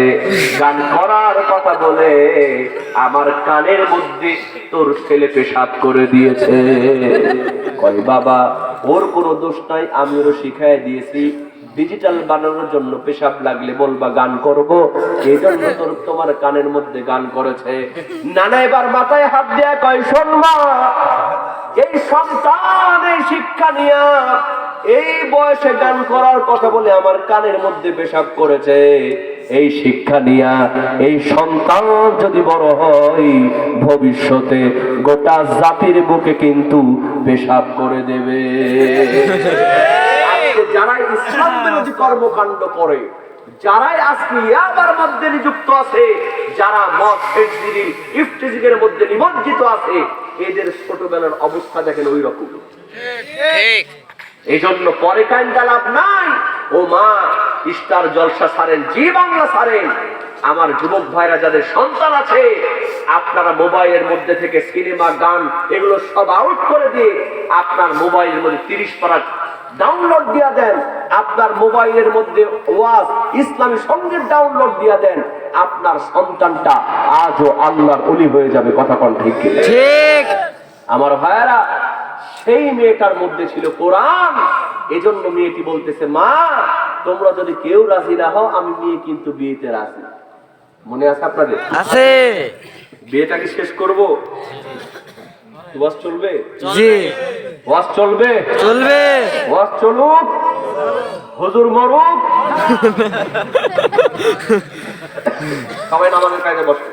S3: গান করার কথা বলে আমার কানের মধ্যে তোর ছেলে পেশাব করে দিয়েছে। কয় বাবা ওর কোনো দোষ নাই, আমি ওর শিখাই দিয়েছি ডিজিটাল বানানোর জন্য পেশাব লাগলে বলবা গান করব, এই জন্য তোমার কানের মধ্যে গান করেছে। নানা এবার মাথায় হাত দেয়া কয় শোন মা, এই সন্তান এই শিক্ষা নিয়া এই বয়সে গান করার কথা বলে আমার কানের মধ্যে পেশাব করেছে। এই শিক্ষা নিয়া এই সন্তান যদি বড় হয় ভবিষ্যতে গোটা জাতির বুকে কিন্তু পেশাব করে দেবে। যারা ইসলাম বিরোধী কর্মকাণ্ড করে, যারাই আজকে ইয়াবার মধ্যে নিযুক্ত আছে, যারা মদ সেজদির ইফতিজিকের মধ্যে নিমজ্জিত আছে, এদের ছোটবেলার অবস্থা দেখেন ওই রকম। এই জন্য পরে কান্দা লাভ নাই। ও মা স্টার জলসা ছাড়েন, জি বাংলা ছাড়েন। আমার যুবক ভাইরা যাদের সন্তান আছে, আপনারা মোবাইলের মধ্যে থেকে সিনেমা গান এগুলো সব আউট করে দিয়ে আপনার মোবাইলের মধ্যে 30 পারা ডাউনলোড দিয়া দেন। আপনার মোবাইলের মধ্যে ওয়াজ ইসলামী সঙ্গীত ডাউনলোড দিয়া দেন। আপনার সন্তানটা আজও আল্লাহর ওলি হয়ে যাবে। কথা কোন ঠিক কি? ঠিক। আমার ভাইয়েরা, সেই মেয়েটার মধ্যে ছিল কোরআন। এজন্য মেয়েটি বলতেছে মা তোমরা যদি কেউ রাজি না হও আমি মেয়ে কিন্তু বিয়েতে রাজি। মনে আছে আপনাদের? আছে। বিয়েটাকে শেষ করব, ওয়াজ চলবে? জি ওয়াজ চলবে, চলবে ওয়াজ চলুক, হুজুর মরুক। সবাই নামাজের কাজে বসে।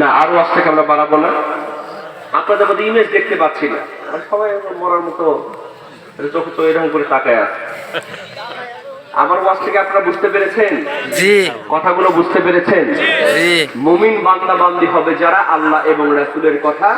S3: না আরো আজ থেকে আমরা বাড়াবো না। আপনাদের মধ্যে ইমেজ দেখতে পাচ্ছি না, সবাই মরার মতো চোখে তো এরকম করে তাকায় আছে। আমার ওয়াজ থেকে আপনারা বুঝতে পেরেছেন? জি। কথাগুলো বুঝতে পেরেছেন? জি। মুমিন বান্দা বান্দি হবে যারা আল্লাহ এবং রাসূলের কথা